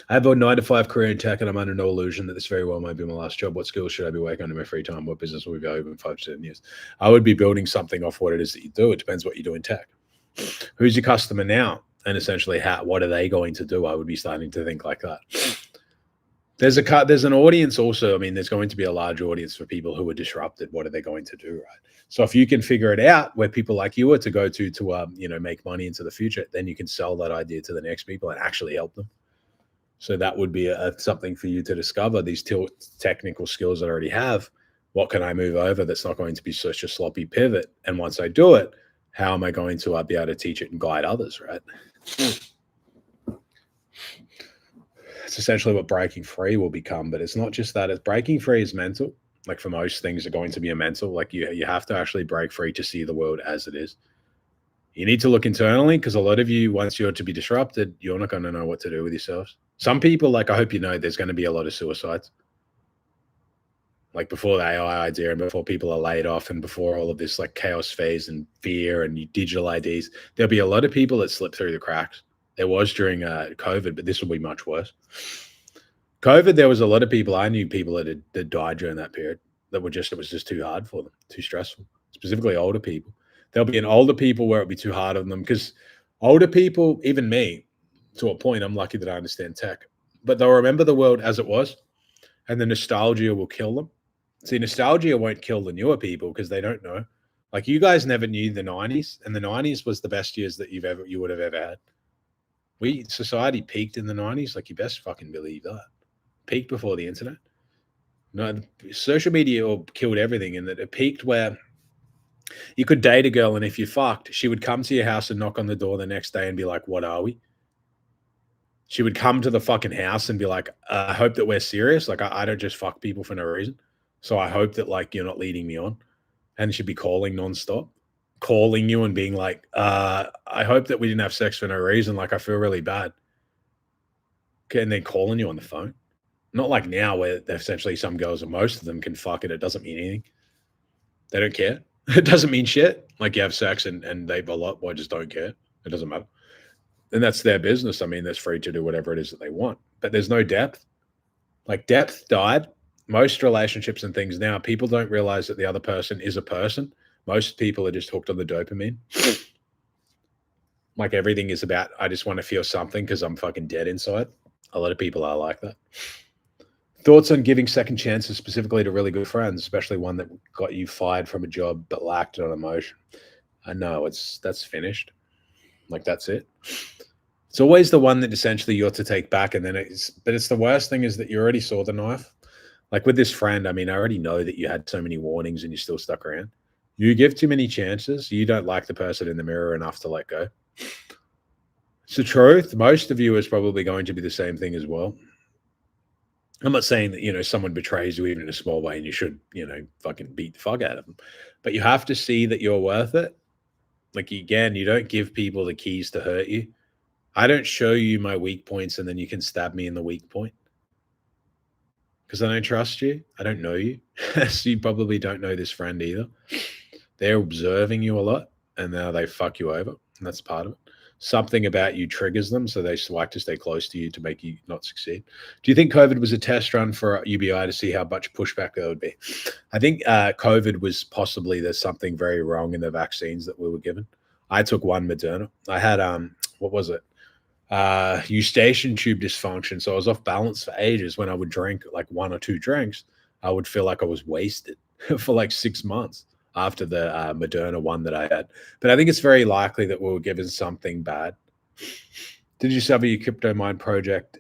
I have a 9-to-5 career in tech, and I'm under no illusion that this very well might be my last job. What skills should I be working on in my free time? What business will be valuable in 5 to 10 years? I would be building something off what it is that you do. It depends what you do in tech. Who's your customer now? And essentially, what are they going to do? I would be starting to think like that. There's an audience also. I mean, there's going to be a large audience for people who are disrupted. What are they going to do, right? So if you can figure it out where people like you are to go to make money into the future, then you can sell that idea to the next people and actually help them. So that would be something for you to discover, these technical skills that I already have. What can I move over that's not going to be such a sloppy pivot? And once I do it, how am I going to be able to teach it and guide others, right? It's essentially what breaking free will become, but it's not just that. It's breaking free is mental. Like for most things are going to be a mental. Like you have to actually break free to see the world as it is. You need to look internally because a lot of you, once you're to be disrupted, you're not going to know what to do with yourselves. Some people, like I hope you know, there's going to be a lot of suicides. Like before the AI idea and before people are laid off and before all of this like chaos phase and fear and digital IDs, there'll be a lot of people that slip through the cracks. There was during COVID, but this will be much worse. COVID, there was a lot of people, I knew people that died during that period it was just too hard for them, too stressful, specifically older people. There'll be an older people where it'll be too hard on them because older people, even me, to a point, I'm lucky that I understand tech, but they'll remember the world as it was, and the nostalgia will kill them. See, nostalgia won't kill the newer people because they don't know. Like you guys never knew the '90s, and the '90s was the best years that you would have ever had. We society peaked in the '90s, like you best fucking believe that. Peaked before the internet. No, social media killed everything, and that it peaked where you could date a girl, and if you fucked, she would come to your house and knock on the door the next day and be like, "What are we?" She would come to the fucking house and be like, "I hope that we're serious. Like, I don't just fuck people for no reason. So I hope that like you're not leading me on." And she'd be calling nonstop, calling you and being like, "I hope that we didn't have sex for no reason. Like, I feel really bad." Okay, and then calling you on the phone. Not like now where essentially some girls or most of them can fuck it. It doesn't mean anything. They don't care. It doesn't mean shit. Like you have sex and they a lot, well, just don't care. It doesn't matter. And that's their business. I mean, they're free to do whatever it is that they want. But there's no depth. Like depth died. Most relationships and things now, people don't realize that the other person is a person. Most people are just hooked on the dopamine. Like everything is about, I just want to feel something because I'm fucking dead inside. A lot of people are like that. Thoughts on giving second chances specifically to really good friends, especially one that got you fired from a job but lacked on emotion? I know that's finished. Like that's it. It's always the one that essentially you're to take back, and then it's the worst thing is that you already saw the knife. Like with this friend, I mean, I already know that you had so many warnings and you still stuck around. You give too many chances. You don't like the person in the mirror enough to let go. It's the truth. Most of you is probably going to be the same thing as well. I'm not saying that, someone betrays you even in a small way and you should, fucking beat the fuck out of them. But you have to see that you're worth it. Like, again, you don't give people the keys to hurt you. I don't show you my weak points and then you can stab me in the weak point. Because I don't trust you. I don't know you. So you probably don't know this friend either. They're observing you a lot and now they fuck you over. And that's part of it. Something about you triggers them, so they like to stay close to you to make you not succeed. Do you think COVID was a test run for UBI to see how much pushback there would be? I think COVID was possibly there's something very wrong in the vaccines that we were given. I took one Moderna. I had, what was it? Eustachian tube dysfunction. So I was off balance for ages. When I would drink like one or two drinks, I would feel like I was wasted for like 6 months after the Moderna one that I had. But I think it's very likely that we were given something bad. Did you discover your crypto mine project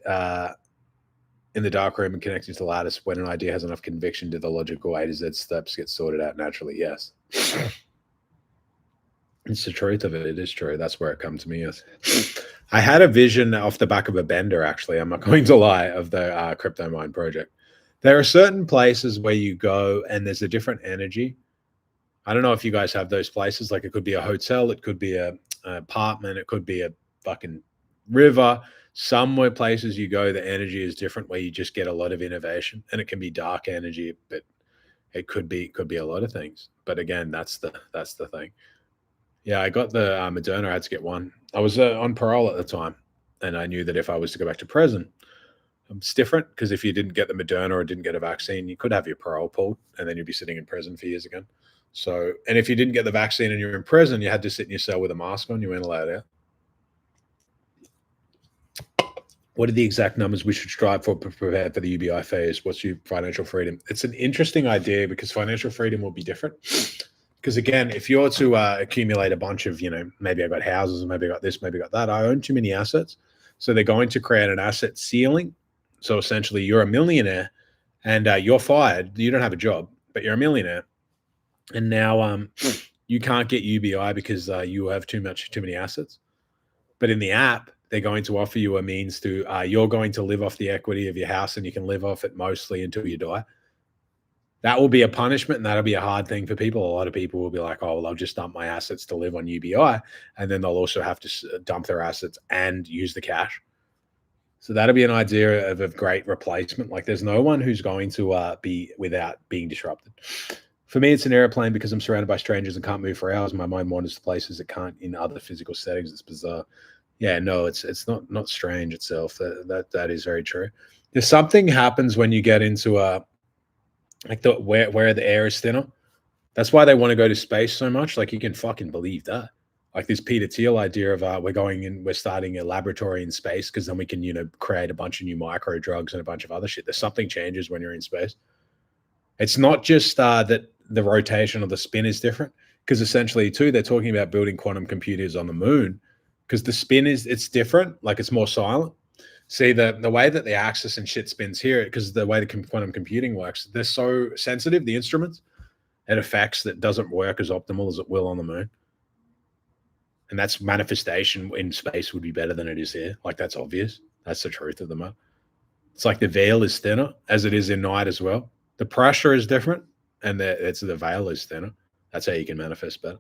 in the dark room and connecting to the lattice when an idea has enough conviction? Do the logical A to Z steps get sorted out naturally? Yes. It's the truth of it. It is true. That's where it comes to me. Yes. I had a vision off the back of a bender, actually. I'm not going to lie, of the crypto mine project. There are certain places where you go and there's a different energy. I don't know if you guys have those places. Like it could be a hotel, it could be an apartment, it could be a fucking river. Somewhere places you go, the energy is different where you just get a lot of innovation, and it can be dark energy, but it could be a lot of things. But again, that's the thing. Yeah, I got the Moderna. I had to get one. I was on parole at the time, and I knew that if I was to go back to prison, it's different because if you didn't get the Moderna or didn't get a vaccine, you could have your parole pulled, and then you'd be sitting in prison for years again. So, and if you didn't get the vaccine and you're in prison, you had to sit in your cell with a mask on. You weren't allowed out. What are the exact numbers we should strive for to prepare for the UBI phase? What's your financial freedom? It's an interesting idea because financial freedom will be different. Because again, if you're to accumulate a bunch of, maybe I got houses, maybe I got this, maybe I got that, I own too many assets. So they're going to create an asset ceiling. So essentially you're a millionaire and you're fired. You don't have a job, but you're a millionaire. And now you can't get UBI because you have too many assets. But in the app, they're going to offer you a means to, you're going to live off the equity of your house and you can live off it mostly until you die. That will be a punishment and that'll be a hard thing for people. A lot of people will be like, oh, well, I'll just dump my assets to live on UBI. And then they'll also have to dump their assets and use the cash. So that'll be an idea of a great replacement. Like there's no one who's going to be without being disrupted. For me, it's an airplane because I'm surrounded by strangers and can't move for hours. My mind wanders to places it can't in other physical settings. It's bizarre. Yeah, no, it's not strange itself. That is very true. There's something happens when you get into like where the air is thinner. That's why they want to go to space so much. Like, you can fucking believe that. Like this Peter Thiel idea of we're starting a laboratory in space because then we can, create a bunch of new micro drugs and a bunch of other shit. There's something changes when you're in space. It's not just that the rotation or the spin is different, because essentially too they're talking about building quantum computers on the moon because the spin it's different, like it's more silent. See, the way that the axis and shit spins here, because the way the quantum computing works, they're so sensitive, the instruments, it affects that doesn't work as optimal as it will on the moon. And that's manifestation in space would be better than it is here. Like, that's obvious. That's the truth of the matter. It's like the veil is thinner as it is in night as well. The pressure is different, and the veil is thinner. That's how you can manifest better.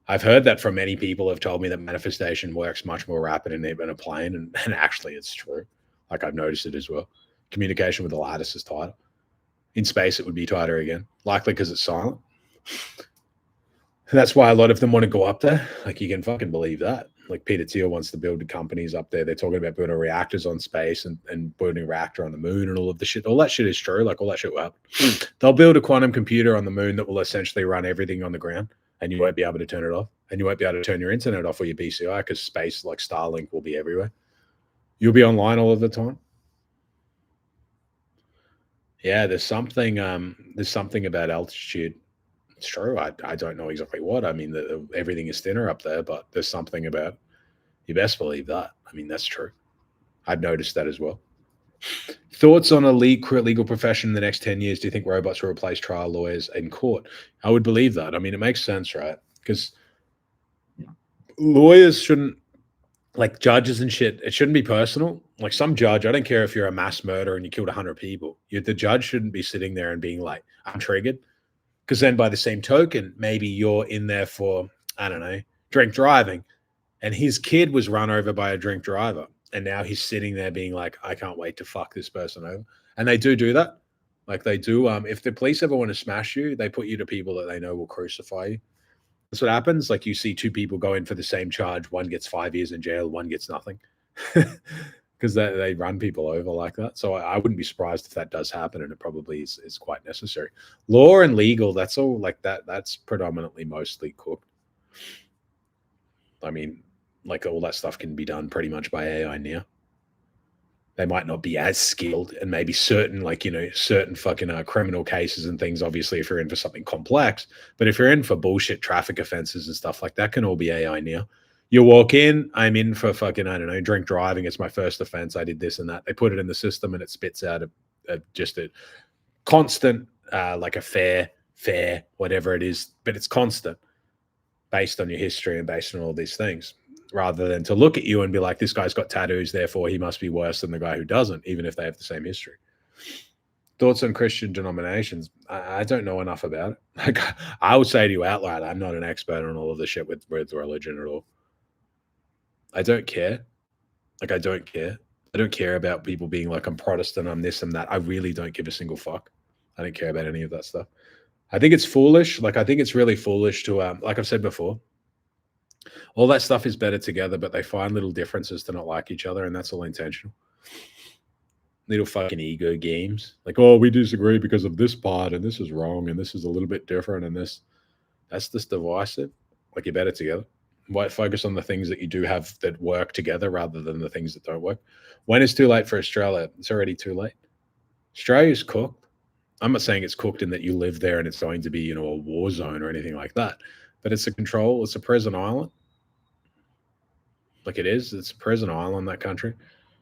I've heard that from many people have told me that manifestation works much more rapid in a plane, and actually it's true. Like, I've noticed it as well. Communication with the lattice is tighter. In space, it would be tighter again, likely because it's silent. That's why a lot of them want to go up there. Like, you can fucking believe that. Like, Peter Thiel wants to build companies up there. They're talking about building reactors on space and building a reactor on the moon and all of the shit. All that shit is true. Like, all that shit will happen. They'll build a quantum computer on the moon that will essentially run everything on the ground, and you won't be able to turn it off. And you won't be able to turn your internet off or your BCI because space, like Starlink, will be everywhere. You'll be online all of the time. Yeah, there's something about altitude. It's true. I don't know exactly what. I mean, everything is thinner up there, but there's something about it. You best believe that. I mean, that's true. I've noticed that as well. Thoughts on a legal profession in the next 10 years? Do you think robots will replace trial lawyers in court? I would believe that. I mean, it makes sense, right? Because lawyers shouldn't, like judges and shit, it shouldn't be personal. Like, some judge, I don't care if you're a mass murderer and you killed 100 people. The judge shouldn't be sitting there and being like, I'm triggered. Because then by the same token, maybe you're in there for, I don't know, drink driving. And his kid was run over by a drink driver. And now he's sitting there being like, I can't wait to fuck this person over. And they do that. Like, they do. If the police ever want to smash you, they put you to people that they know will crucify you. That's what happens. Like, you see two people go in for the same charge. One gets 5 years in jail. One gets nothing. Because they run people over like that. So I wouldn't be surprised if that does happen, and it probably is quite necessary. Law and legal, that's all like that. That's predominantly mostly cooked. I mean, like, all that stuff can be done pretty much by AI now. They might not be as skilled, and maybe certain fucking criminal cases and things, obviously, if you're in for something complex. But if you're in for bullshit traffic offenses and stuff like that, can all be AI now. You walk in, I'm in for fucking, I don't know, drink driving. It's my first offense. I did this and that. They put it in the system and it spits out just a constant, like a fair, whatever it is, but it's constant based on your history and based on all these things, rather than to look at you and be like, this guy's got tattoos, therefore he must be worse than the guy who doesn't, even if they have the same history. Thoughts on Christian denominations? I don't know enough about it. Like, I would say to you out loud, I'm not an expert on all of the shit with religion at all. I don't care. Like, I don't care. I don't care about people being like, I'm Protestant, I'm this, and that. I really don't give a single fuck. I don't care about any of that stuff. I think it's foolish. Like, I think it's really foolish to, like I've said before, all that stuff is better together, but they find little differences to not like each other, and that's all intentional. Little fucking ego games. Like, oh, we disagree because of this part, and this is wrong, and this is a little bit different, and that's just divisive. Like, you're better together. Why focus on the things that you do have that work together rather than the things that don't work? When is too late for Australia? It's already too late. Australia's cooked. I'm not saying it's cooked in that you live there and it's going to be, a war zone or anything like that. But it's a prison island. Like, it is. It's a prison island, that country.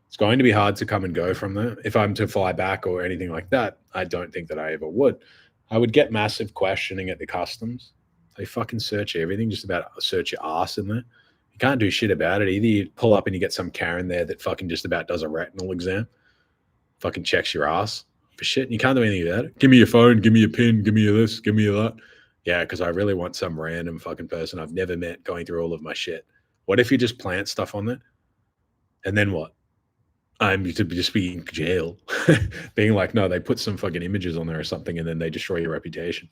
It's going to be hard to come and go from there. If I'm to fly back or anything like that, I don't think that I ever would. I would get massive questioning at the customs. They fucking search everything, just about search your ass in there. You can't do shit about it. Either you pull up and you get some Karen there that fucking just about does a retinal exam, fucking checks your ass for shit, and you can't do anything about it. Give me your phone, give me your pin, give me your this, give me your that. Yeah, because I really want some random fucking person I've never met going through all of my shit. What if you just plant stuff on there? And then what? I'm to just be in jail. Being like, no, they put some fucking images on there or something, and then they destroy your reputation.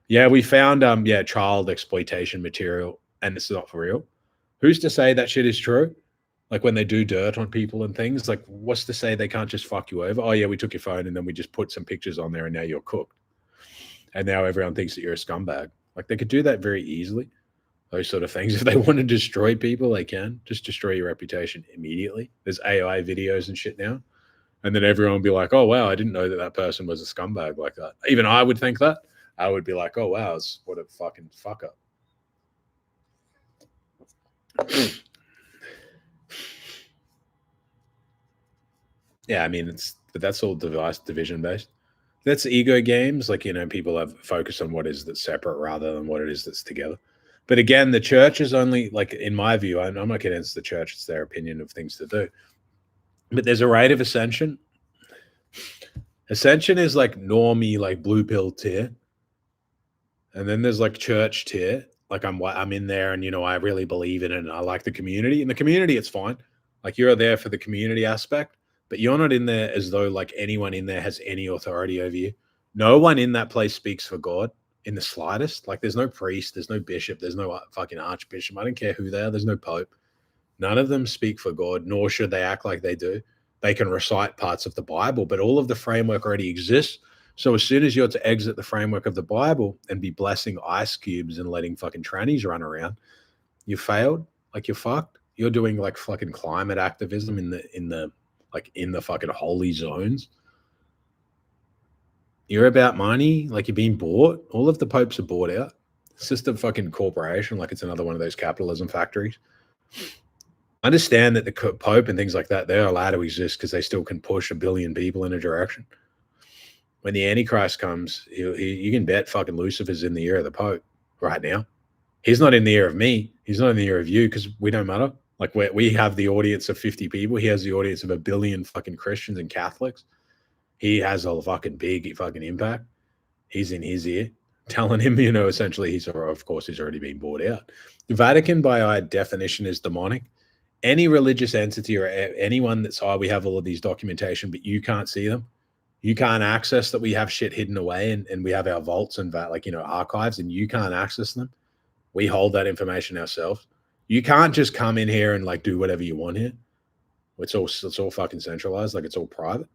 Yeah, we found child exploitation material, and it's not for real. Who's to say that shit is true? Like, when they do dirt on people and things, like, what's to say they can't just fuck you over? Oh yeah, we took your phone and then we just put some pictures on there and now you're cooked. and now everyone thinks that you're a scumbag. Like they could do that very easily. Those sort of things. If they want to destroy people, they can just destroy your reputation immediately. There's AI videos and shit now, and then everyone will be like, "Oh wow, I didn't know that that person was a scumbag like that." Even I would think that. I would be like, "Oh wow, what a fucking fuck up." Yeah, I mean, but that's all device division based. That's ego games. Like, people have focused on what is that's separate rather than what it is that's together. But again, the church is only, like, in my view, I'm not against the church. It's their opinion of things to do. But there's a rate of ascension. Ascension is like normie, like blue pill tier. And then there's like church tier. Like I'm in there and, I really believe in it and I like the community. In the community, it's fine. Like you're there for the community aspect, but you're not in there as though like anyone in there has any authority over you. No one in that place speaks for God in the slightest. Like there's no priest, there's no bishop, there's no fucking archbishop. I don't care who they are. There's no pope. None of them speak for God, nor should they act like they do. They can recite parts of the Bible, but all of the framework already exists. So as soon as you're to exit the framework of the Bible and be blessing ice cubes and letting fucking trannies run around, you failed. Like you're fucked. You're doing like fucking climate activism in the fucking holy zones. You're about money. Like you're being bought. All of the popes are bought out. It's just a fucking corporation. Like it's another one of those capitalism factories. Understand that the Pope and things like that, they're allowed to exist because they still can push 1 billion people in a direction. When the Antichrist comes, you can bet fucking Lucifer's in the ear of the Pope right now. He's not in the ear of me. He's not in the ear of you because we don't matter. Like we have the audience of 50 people. He has the audience of 1 billion fucking Christians and Catholics. He has a fucking big fucking impact. He's in his ear telling him, essentially he's already been bought out. The Vatican by definition is demonic. Any religious entity or anyone that's, we have all of these documentation, but you can't see them. You can't access that. We have shit hidden away and we have our vaults and archives and you can't access them. We hold that information ourselves. You can't just come in here and like do whatever you want here. It's all fucking centralized. Like it's all private.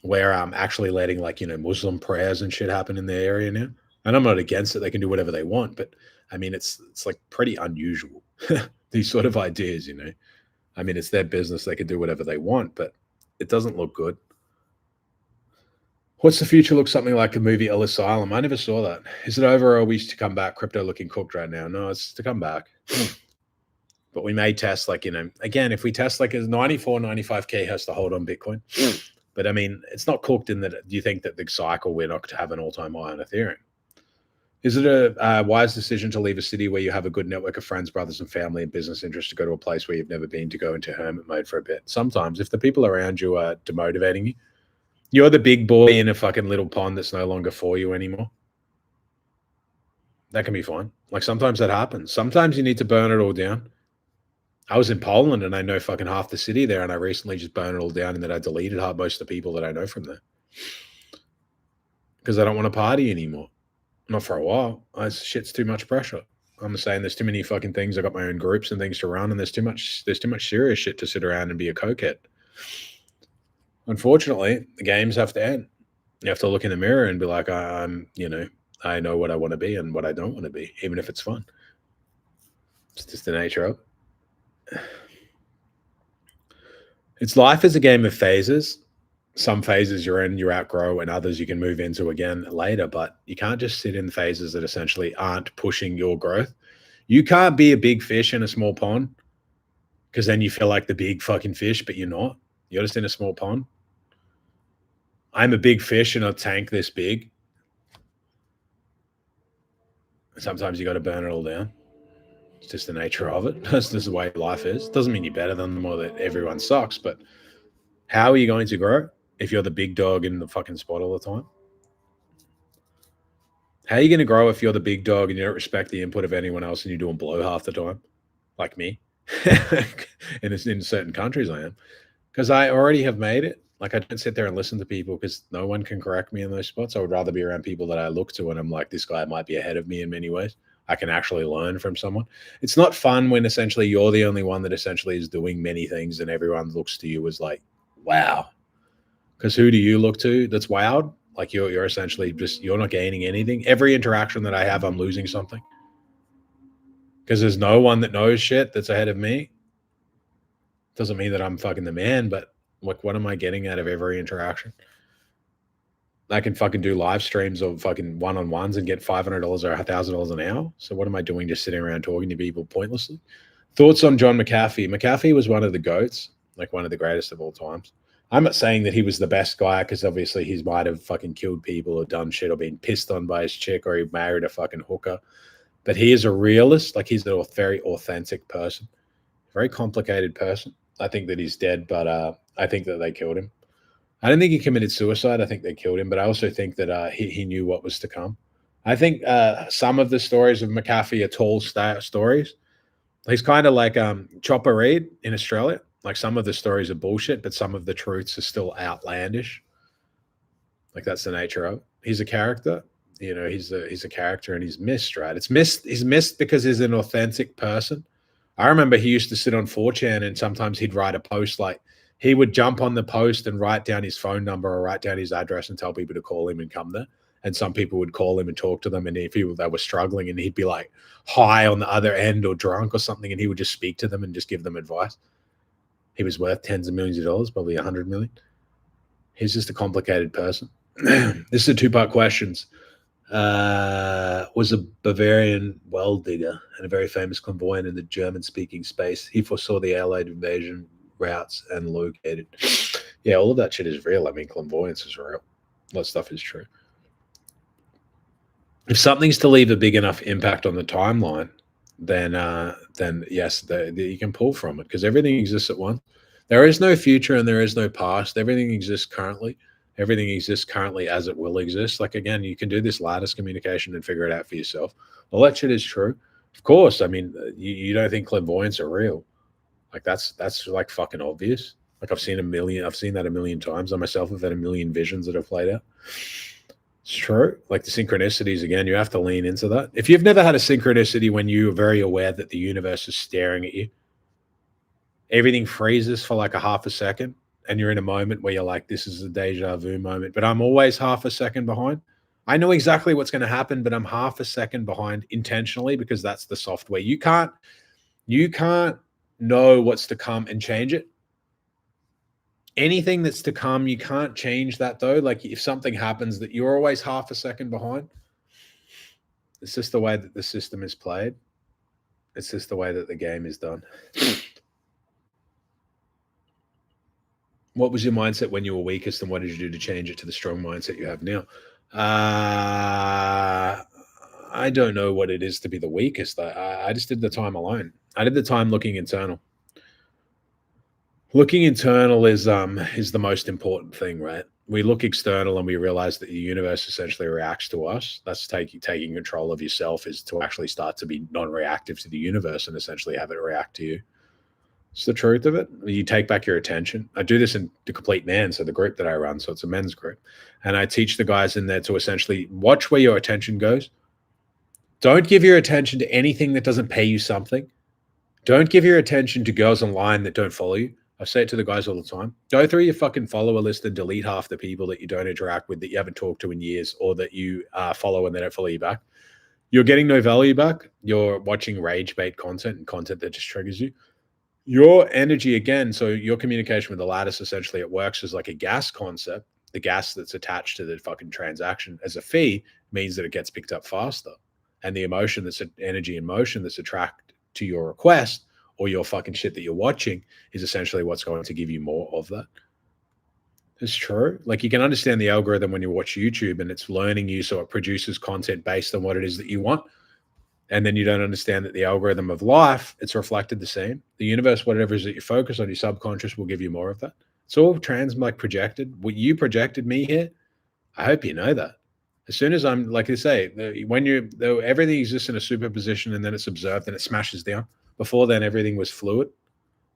Where I'm actually letting Muslim prayers and shit happen in the area now. And I'm not against it. They can do whatever they want, but I mean, it's like pretty unusual. These sort of ideas, I mean, it's their business. They can do whatever they want, but it doesn't look good. What's the future look something like the movie El Asylum? I never saw that. Is it over or are we to come back? Crypto looking cooked right now. No, it's to come back. But we may test again, if we test like a 94, 95K has to hold on Bitcoin. But I mean, it's not cooked in that. Do you think that the cycle, we're not to have an all-time high on Ethereum? Is it a wise decision to leave a city where you have a good network of friends, brothers, and family and business interests to go to a place where you've never been, to go into hermit mode for a bit? Sometimes, if the people around you are demotivating you, you're the big boy in a fucking little pond that's no longer for you anymore. That can be fine. Like sometimes that happens. Sometimes you need to burn it all down. I was in Poland and I know fucking half the city there, and I recently just burned it all down and then I deleted most of the people that I know from there because I don't want to party anymore. Not for a while. Shit's too much pressure. I'm saying there's too many fucking things. I got my own groups and things to run, and there's too much serious shit to sit around and be a cokehead. Unfortunately, the games have to end. You have to look in the mirror and be like, I know what I want to be and what I don't want to be, even if it's fun. It's just the nature of it. It's life is a game of phases. Some phases you're in, you outgrow, and others you can move into again later. But you can't just sit in phases that essentially aren't pushing your growth. You can't be a big fish in a small pond because then you feel like the big fucking fish, but you're not. You're just in a small pond. I'm a big fish in a tank this big. Sometimes you got to burn it all down. It's just the nature of it. That's just the way life is. Doesn't mean you're better than them or that everyone sucks, but how are you going to grow if you're the big dog in the fucking spot all the time? How are you going to grow if you're the big dog and you don't respect the input of anyone else and you're doing blow half the time? Like me. And it's in certain countries I am. Because I already have made it. Like I don't sit there and listen to people because no one can correct me in those spots. I would rather be around people that I look to and I'm like, this guy might be ahead of me in many ways. I can actually learn from someone. It's not fun when essentially you're the only one that essentially is doing many things and everyone looks to you as like, wow. Because who do you look to that's wowed? Like you're essentially just, you're not gaining anything. Every interaction that I have, I'm losing something because there's no one that knows shit that's ahead of me. Doesn't mean that I'm fucking the man, but like, what am I getting out of every interaction? I can fucking do live streams of fucking one-on-ones and get $500 or $1,000 an hour. So what am I doing just sitting around talking to people pointlessly? Thoughts on John McAfee? McAfee was one of the GOATs, like one of the greatest of all times. I'm not saying that he was the best guy because obviously he might have fucking killed people or done shit or been pissed on by his chick or he married a fucking hooker. But he is a realist. Like he's a very authentic person, very complicated person. I think that he's dead, but I think that they killed him. I don't think he committed suicide. I think they killed him, but I also think that he knew what was to come. I think some of the stories of McAfee are tall stories. He's kind of like Chopper Read in Australia. Like some of the stories are bullshit, but some of the truths are still outlandish. Like that's the nature of it. He's a character. You know, he's a character and he's missed, right? He's missed because he's an authentic person. I remember he used to sit on 4chan and sometimes he'd write a post like he would jump on the post and write down his phone number or write down his address and tell people to call him and come there. And some people would call him and talk to them. And if they were struggling and he'd be like high on the other end or drunk or something, and he would just speak to them and just give them advice. He was worth tens of millions of dollars, probably 100 million. He's just a complicated person. This is a two-part questions. Was a Bavarian well digger and a very famous clairvoyant in the German-speaking space. He foresaw the Allied invasion routes and located. Yeah, all of that shit is real. I mean, clairvoyance is real. A lot of stuff is true. If something's to leave a big enough impact on the timeline, then yes, you can pull from it because everything exists at once. There is no future and there is no past. Everything exists currently. Everything exists currently as it will exist. Like, again, you can do this lattice communication and figure it out for yourself. All that shit is true. Of course, I mean, you don't think clairvoyants are real. Like, that's like fucking obvious. Like, I've seen that a million times. I myself have had a million visions that have played out. It's true. Like the synchronicities, again, you have to lean into that. If you've never had a synchronicity when you're very aware that the universe is staring at you, everything freezes for like a half a second, and you're in a moment where you're like, this is a deja vu moment, but I'm always half a second behind. I know exactly what's going to happen, but I'm half a second behind intentionally because that's the software. You can't know what's to come and change it. Anything that's to come, you can't change that though. Like if something happens that you're always half a second behind, it's just the way that the system is played. It's just the way that the game is done. What was your mindset when you were weakest and what did you do to change it to the strong mindset you have now? I don't know what it is to be the weakest. I just did the time alone. I did the time looking internal. Looking internal is the most important thing, right? We look external and we realize that the universe essentially reacts to us. That's taking control of yourself is to actually start to be non-reactive to the universe and essentially have it react to you. It's the truth of it. You take back your attention. I do this in the Complete Man, so the group that I run, so it's a men's group. And I teach the guys in there to essentially watch where your attention goes. Don't give your attention to anything that doesn't pay you something. Don't give your attention to girls online that don't follow you. I say it to the guys all the time. Go through your fucking follower list and delete half the people that you don't interact with, that you haven't talked to in years, or that you follow and they don't follow you back. You're getting no value back. You're watching rage bait content and content that just triggers you. Your energy, again, so your communication with the lattice, essentially it works as like a gas concept. The gas that's attached to the fucking transaction as a fee means that it gets picked up faster. And the emotion that's energy and motion that's attracted to your request or your fucking shit that you're watching is essentially what's going to give you more of that. It's true. Like you can understand the algorithm when you watch YouTube and it's learning you, so it produces content based on what it is that you want. And then you don't understand that the algorithm of life, it's reflected the same. The universe, whatever it is that you focus on, your subconscious will give you more of that. It's all projected. What you projected me here, I hope you know that. As soon as I'm, like I say, everything exists in a superposition and then it's observed and it smashes down. Before then, everything was fluid.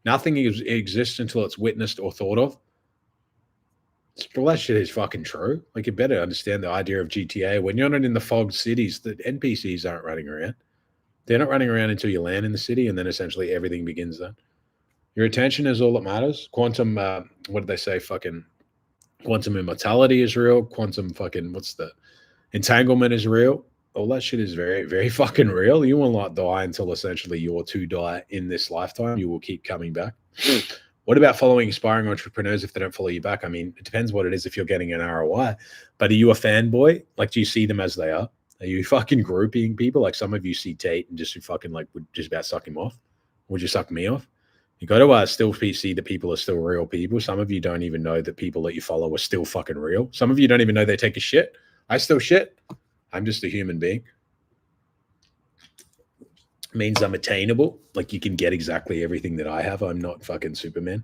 Nothing exists until it's witnessed or thought of. Well, that shit is fucking true. Like, you better understand the idea of GTA. When you're not in the fogged cities, the NPCs aren't running around. They're not running around until you land in the city, and then essentially everything begins then. Your attention is all that matters. Quantum, what did they say? Fucking Quantum immortality is real. Quantum fucking, what's the entanglement is real. All that shit is very, very fucking real. You will not die until essentially you're to die in this lifetime. You will keep coming back. What about following aspiring entrepreneurs if they don't follow you back? I mean, it depends what it is if you're getting an ROI. But are you a fanboy? Like, do you see them as they are? Are you fucking grouping people? Like some of you see Tate and just fucking like would just about suck him off. Would you suck me off? You got to still see that people are still real people. Some of you don't even know that people that you follow are still fucking real. Some of you don't even know they take a shit. I still shit. I'm just a human being. Means I'm attainable. Like you can get exactly everything that I have. I'm not fucking Superman.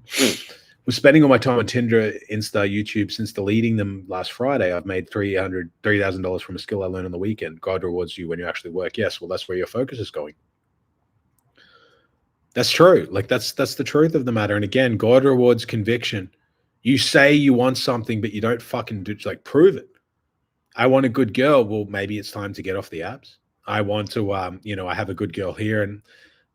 Was spending all my time on Tinder, Insta, YouTube since deleting them last Friday. I've made $3,000 from a skill I learned on the weekend. God rewards you when you actually work. Yes, well, that's where your focus is going. That's true. Like that's the truth of the matter. And again, God rewards conviction. You say you want something, but you don't fucking do, like prove it. I want a good girl. Well, maybe it's time to get off the apps. I want to, I have a good girl here, and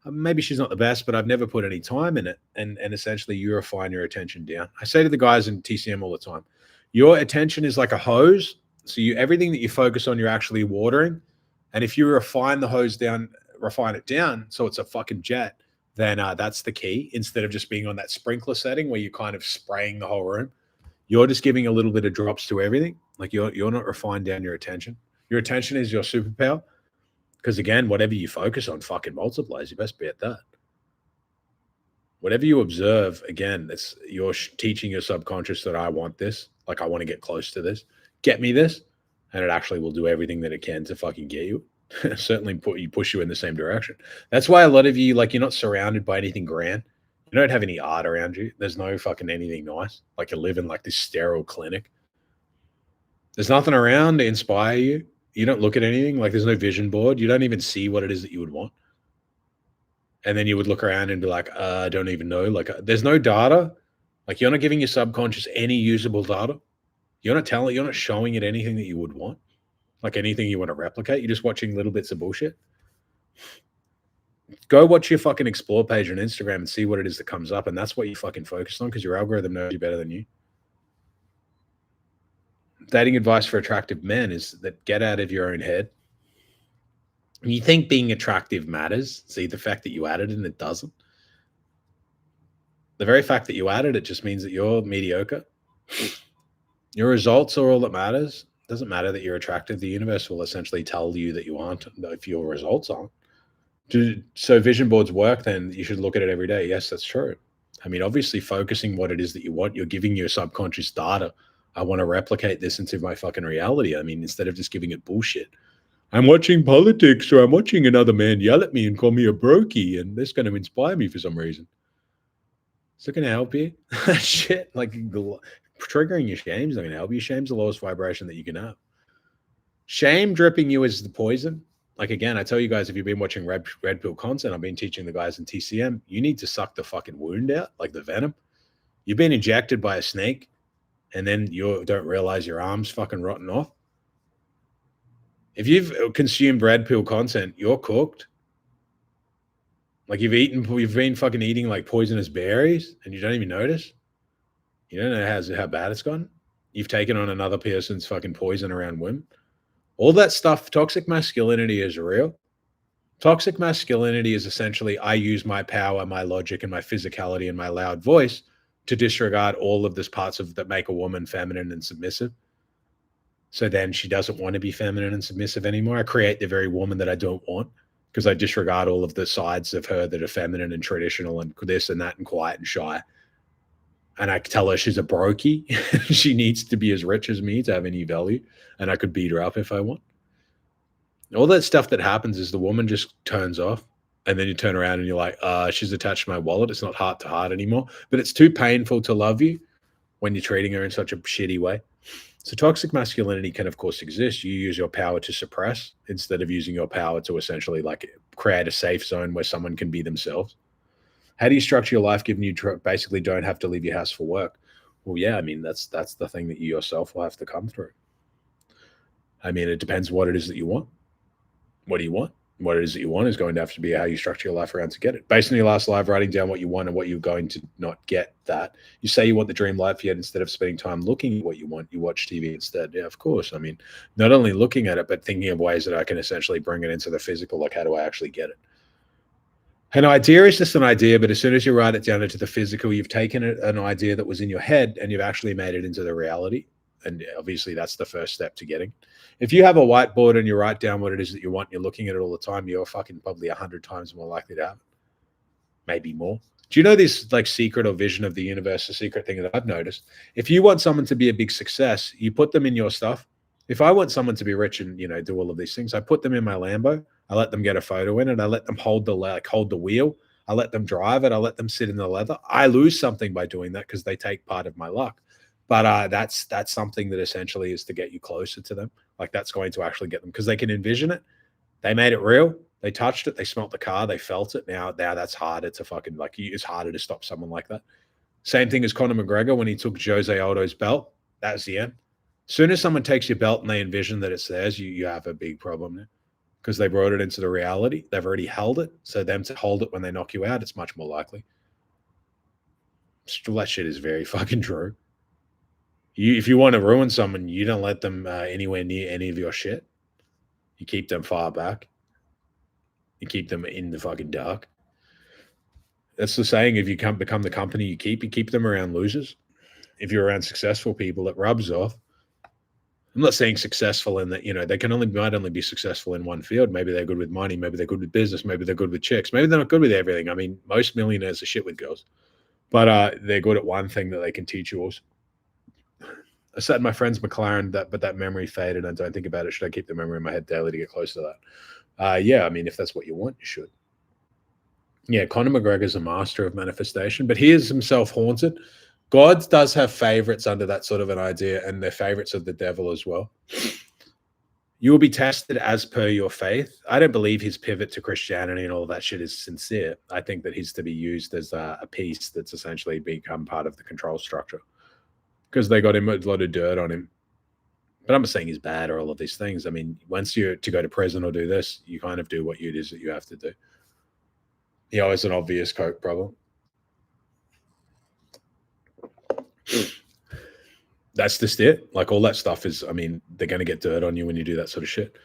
maybe she's not the best, but I've never put any time in it. And essentially, you refine your attention down. I say to the guys in TCM all the time, your attention is like a hose. So everything that you focus on, you're actually watering. And if you refine it down, so it's a fucking jet, then that's the key. Instead of just being on that sprinkler setting where you're kind of spraying the whole room, you're just giving a little bit of drops to everything. Like you're not refined down your attention. Your attention is your superpower. Because again, whatever you focus on fucking multiplies. You best bet that. Whatever you observe, again, you're teaching your subconscious that I want this. Like I want to get close to this. Get me this. And it actually will do everything that it can to fucking get you. Certainly push you in the same direction. That's why a lot of you, like, you're not surrounded by anything grand. You don't have any art around you. There's no fucking anything nice. Like you live in like this sterile clinic. There's nothing around to inspire you. You don't look at anything. Like there's no vision board. You don't even see what it is that you would want. And then you would look around and be like, I don't even know. Like there's no data. Like you're not giving your subconscious any usable data. You're not showing it anything that you would want. Like anything you want to replicate. You're just watching little bits of bullshit. Go watch your fucking explore page on Instagram and see what it is that comes up. And that's what you fucking focus on because your algorithm knows you better than you. Dating advice for attractive men is that get out of your own head. You think being attractive matters. See, the fact that you added it and it doesn't. The very fact that you added it just means that you're mediocre. Your results are all that matters. It doesn't matter that you're attractive. The universe will essentially tell you that you aren't if your results aren't. So vision boards work, then you should look at it every day. Yes, that's true. I mean, obviously focusing what it is that you want, you're giving your subconscious data. I want to replicate this into my fucking reality. I mean, instead of just giving it bullshit. I'm watching politics or I'm watching another man yell at me and call me a brokey and that's going to inspire me for some reason. Is it going to help you? Shit, like triggering your shame is not going to help you. Shame's the lowest vibration that you can have. Shame dripping you is the poison. Like, again, I tell you guys, if you've been watching red pill content, I've been teaching the guys in TCM, you need to suck the fucking wound out, like the venom. You've been injected by a snake and then you don't realize your arm's fucking rotten off. If you've consumed red pill content, you're cooked. Like you've been fucking eating like poisonous berries and you don't even notice. You don't know how bad it's gone. You've taken on another person's fucking poison around women. All that stuff, toxic masculinity is real. Toxic masculinity is essentially I use my power, my logic, and my physicality and my loud voice to disregard all of these parts that make a woman feminine and submissive. So then she doesn't want to be feminine and submissive anymore. I create the very woman that I don't want because I disregard all of the sides of her that are feminine and traditional and this and that and quiet and shy. And I tell her she's a brokey. She needs to be as rich as me to have any value. And I could beat her up if I want. All that stuff that happens is the woman just turns off. And then you turn around and you're like, she's attached to my wallet. It's not heart to heart anymore. But it's too painful to love you when you're treating her in such a shitty way. So toxic masculinity can, of course, exist. You use your power to suppress instead of using your power to essentially like create a safe zone where someone can be themselves. How do you structure your life given you basically don't have to leave your house for work? Well, yeah, I mean, that's the thing that you yourself will have to come through. I mean, it depends what it is that you want. What do you want? what it is that you want is going to have to be how you structure your life around to get it. Based on your last live, writing down what you want and what you're going to not get that. You say you want the dream life, yet instead of spending time looking at what you want, you watch TV instead. Yeah, of course. I mean, not only looking at it, but thinking of ways that I can essentially bring it into the physical, like how do I actually get it? An idea is just an idea, but as soon as you write it down into the physical, you've taken an idea that was in your head and you've actually made it into the reality. And obviously, that's the first step to getting. If you have a whiteboard and you write down what it is that you want, you're looking at it all the time, you're fucking probably 100 times more likely to have it. Maybe more. Do you know this like secret or vision of the universe, the secret thing that I've noticed? If you want someone to be a big success, you put them in your stuff. If I want someone to be rich and do all of these things, I put them in my Lambo. I let them get a photo in it. I let them hold the wheel. I let them drive it. I let them sit in the leather. I lose something by doing that because they take part of my luck. But that's something that essentially is to get you closer to them. Like that's going to actually get them because they can envision it. They made it real. They touched it. They smelt the car. They felt it. Now that's harder to fucking it's harder to stop someone like that. Same thing as Conor McGregor when he took Jose Aldo's belt. That was the end. As soon as someone takes your belt and they envision that it's theirs, you have a big problem there because they brought it into the reality. They've already held it. So them to hold it when they knock you out, it's much more likely. That shit is very fucking true. If you want to ruin someone, you don't let them anywhere near any of your shit. You keep them far back. You keep them in the fucking dark. That's the saying. If you can't become the company you keep them around losers. If you're around successful people, it rubs off. I'm not saying successful in that, they might only be successful in one field. Maybe they're good with money. Maybe they're good with business. Maybe they're good with chicks. Maybe they're not good with everything. I mean, most millionaires are shit with girls, but they're good at one thing that they can teach yours. I sat in my friend's McLaren, but that memory faded. I don't think about it. Should I keep the memory in my head daily to get close to that? Yeah, I mean, if that's what you want, you should. Yeah, Conor McGregor's a master of manifestation, but he is himself haunted. God does have favorites under that sort of an idea, and they're favorites of the devil as well. You will be tested as per your faith. I don't believe his pivot to Christianity and all of that shit is sincere. I think that he's to be used as a piece that's essentially become part of the control structure because they got him a lot of dirt on him. But I'm not saying he's bad or all of these things. I mean, once you're to go to prison or do this, you kind of do what it is that you have to do. He always an obvious coke problem. That's just it. Like all that stuff is, I mean, they're going to get dirt on you when you do that sort of shit.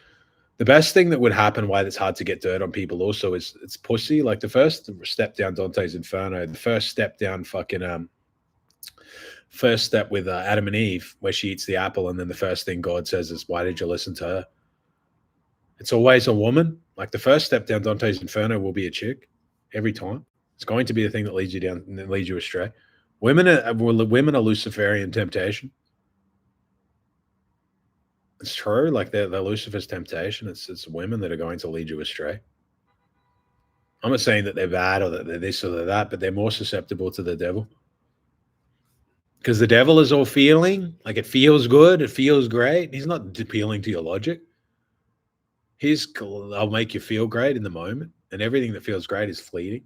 The best thing that would happen, why it's hard to get dirt on people also is it's pussy. Like the first step down Dante's Inferno, the first step down first step with Adam and Eve, where she eats the apple. And then the first thing God says is, why did you listen to her? It's always a woman. Like the first step down Dante's Inferno will be a chick every time. It's going to be the thing that leads you down and leads you astray. Women are Luciferian temptation. It's true. Like they're Lucifer's temptation. It's women that are going to lead you astray. I'm not saying that they're bad or that they're this or they're that, but they're more susceptible to the devil. Because the devil is all feeling. Like it feels good. It feels great. He's not appealing to your logic. I'll make you feel great in the moment. And everything that feels great is fleeting.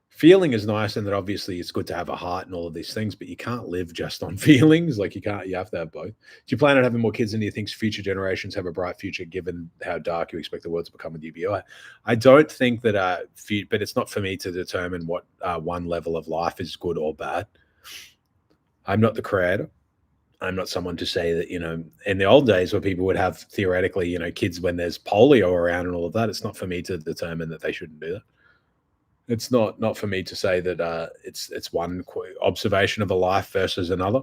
Feeling is nice, and that obviously it's good to have a heart and all of these things, but you can't live just on feelings. Like you have to have both. Do you plan on having more kids, and do you think future generations have a bright future given how dark you expect the world to become with UBI? I don't think that, but it's not for me to determine what one level of life is good or bad. I'm not the creator. I'm not someone to say that, in the old days where people would have theoretically, kids when there's polio around and all of that, it's not for me to determine that they shouldn't do that. It's not for me to say that it's one observation of a life versus another.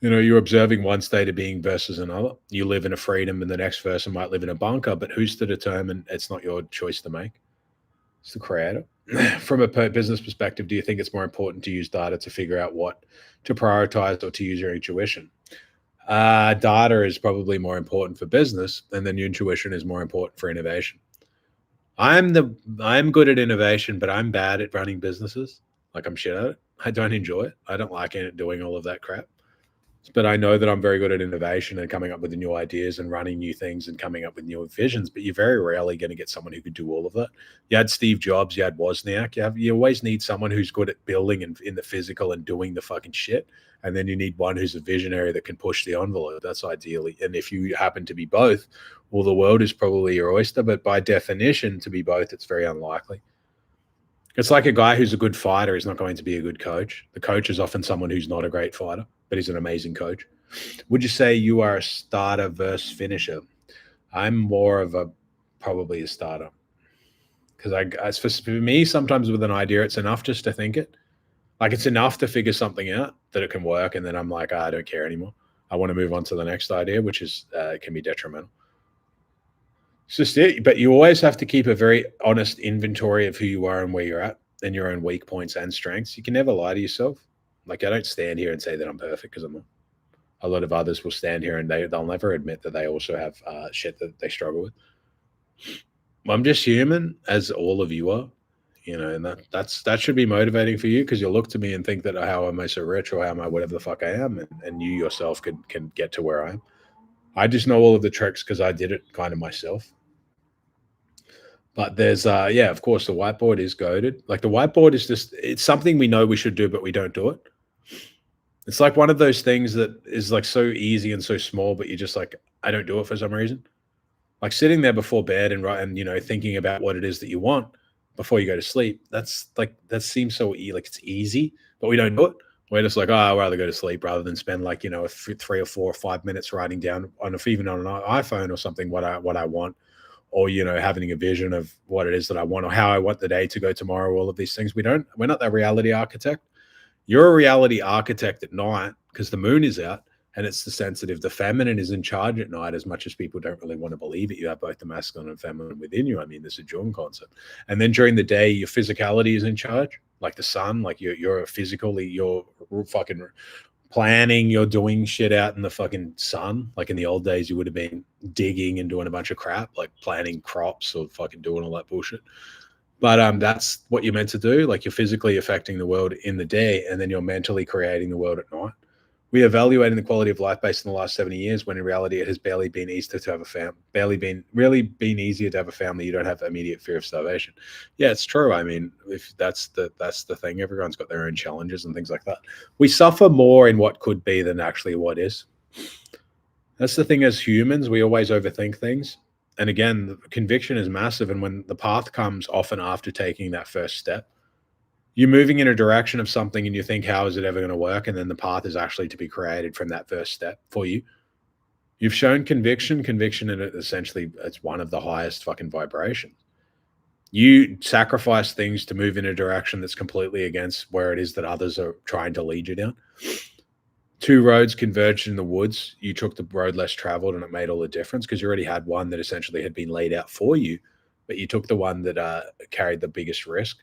You're observing one state of being versus another. You live in a freedom and the next person might live in a bunker, but who's to determine? It's not your choice to make. It's the creator. From a business perspective, do you think it's more important to use data to figure out what to prioritize or to use your intuition? Data is probably more important for business, and then your intuition is more important for innovation. I'm good at innovation, but I'm bad at running businesses. Like I'm shit at it. I don't enjoy it. I don't like doing all of that crap. But I know that I'm very good at innovation and coming up with new ideas and running new things and coming up with new visions. But you're very rarely going to get someone who could do all of that. You had Steve Jobs, you had Wozniak. You always need someone who's good at building and in the physical and doing the fucking shit. And then you need one who's a visionary that can push the envelope. That's ideally. And if you happen to be both, well, the world is probably your oyster. But by definition, to be both, it's very unlikely. It's like a guy who's a good fighter is not going to be a good coach. The coach is often someone who's not a great fighter, but he's an amazing coach. Would you say you are a starter versus finisher? I'm more of probably a starter because for me, sometimes with an idea, it's enough just to think it. Like it's enough to figure something out that it can work, and then I'm like, I don't care anymore. I want to move on to the next idea, which is can be detrimental. It's just it. But you always have to keep a very honest inventory of who you are and where you're at and your own weak points and strengths. You can never lie to yourself. Like I don't stand here and say that I'm perfect because I'm not. A lot of others will stand here and they'll never admit that they also have shit that they struggle with. I'm just human, as all of you are, and that should be motivating for you because you'll look to me and think that how am I so rich or how am I whatever the fuck I am, and you yourself can get to where I am. I just know all of the tricks because I did it kind of myself. But there's of course the whiteboard is goated. Like the whiteboard is it's something we know we should do, but we don't do it. It's like one of those things that is like so easy and so small, but you're just like, I don't do it for some reason. Like sitting there before bed and thinking about what it is that you want before you go to sleep. That seems so like it's easy, but we don't do it. We're just like, oh, I'd rather go to sleep rather than spend like 3 or 4 or 5 minutes writing down even on an iPhone or something what I want, or having a vision of what it is that I want or how I want the day to go tomorrow. All of these things we're not that reality architect. You're a reality architect at night because the moon is out and it's the sensitive. The feminine is in charge at night, as much as people don't really want to believe it. You have both the masculine and feminine within you. I mean, there's a Jung concept. And then during the day, your physicality is in charge, like the sun, like you're physically, you're fucking planning, you're doing shit out in the fucking sun. Like in the old days, you would have been digging and doing a bunch of crap, like planting crops or fucking doing all that bullshit. But that's what you're meant to do. Like you're physically affecting the world in the day, and then you're mentally creating the world at night. We evaluating the quality of life based on the last 70 years, when in reality it has barely been easier to have a family. Really been easier to have a family. You don't have immediate fear of starvation. Yeah, it's true. I mean, if that's the thing. Everyone's got their own challenges and things like that. We suffer more in what could be than actually what is. That's the thing. As humans, we always overthink things. And again, the conviction is massive. And when the path comes often after taking that first step, you're moving in a direction of something and you think, how is it ever going to work? And then the path is actually to be created from that first step for you. You've shown conviction, and essentially it's one of the highest fucking vibrations. You sacrifice things to move in a direction that's completely against where it is that others are trying to lead you down. 2 roads converged in the woods. You took the road less traveled and it made all the difference because you already had one that essentially had been laid out for you, but you took the one that carried the biggest risk.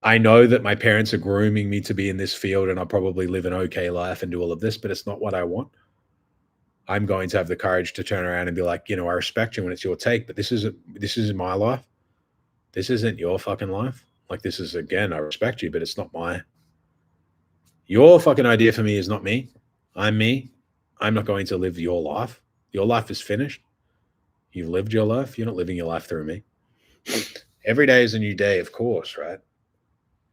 I know that my parents are grooming me to be in this field and I'll probably live an okay life and do all of this, but it's not what I want. I'm going to have the courage to turn around and be like, I respect you when it's your take, but this isn't my life. This isn't your fucking life. Like this is, again, I respect you, but it's not your fucking idea for me is not me. I'm me. I'm not going to live your life. Your life is finished. You've lived your life. You're not living your life through me. Every day is a new day, of course, right?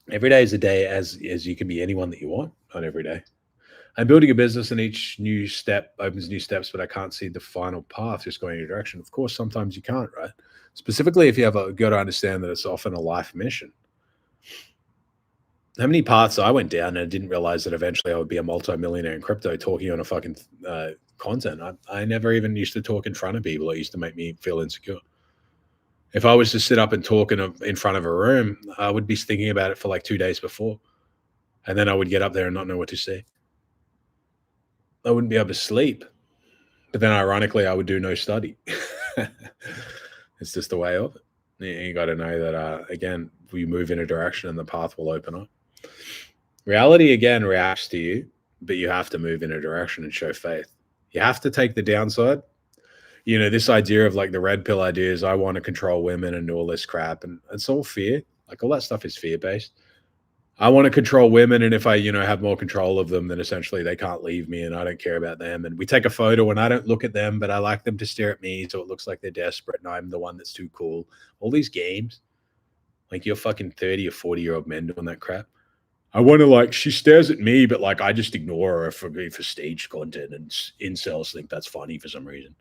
Every day is a day as you can be anyone that you want on every day. I'm building a business and each new step opens new steps, but I can't see the final path just going in a direction. Of course, sometimes you can't, right? Specifically, if you got to understand that it's often a life mission. How many paths I went down and I didn't realize that eventually I would be a multimillionaire in crypto talking on a fucking content. I never even used to talk in front of people. It used to make me feel insecure. If I was to sit up and talk in front of a room, I would be thinking about it for like 2 days before. And then I would get up there and not know what to say. I wouldn't be able to sleep. But then ironically, I would do no study. It's just the way of it. You got to know that, again, we move in a direction and the path will open up. Reality, again, reacts to you, but you have to move in a direction and show faith. You have to take the downside. This idea of like the red pill idea is I want to control women and all this crap. And it's all fear. Like all that stuff is fear-based. I want to control women, and if I, have more control of them, then essentially they can't leave me, and I don't care about them. And we take a photo, and I don't look at them, but I like them to stare at me, so it looks like they're desperate, and I'm the one that's too cool. All these games, like you're fucking 30 or 40-year-old men doing that crap. I want to like she stares at me, but like I just ignore her for stage content, and incels think that's funny for some reason.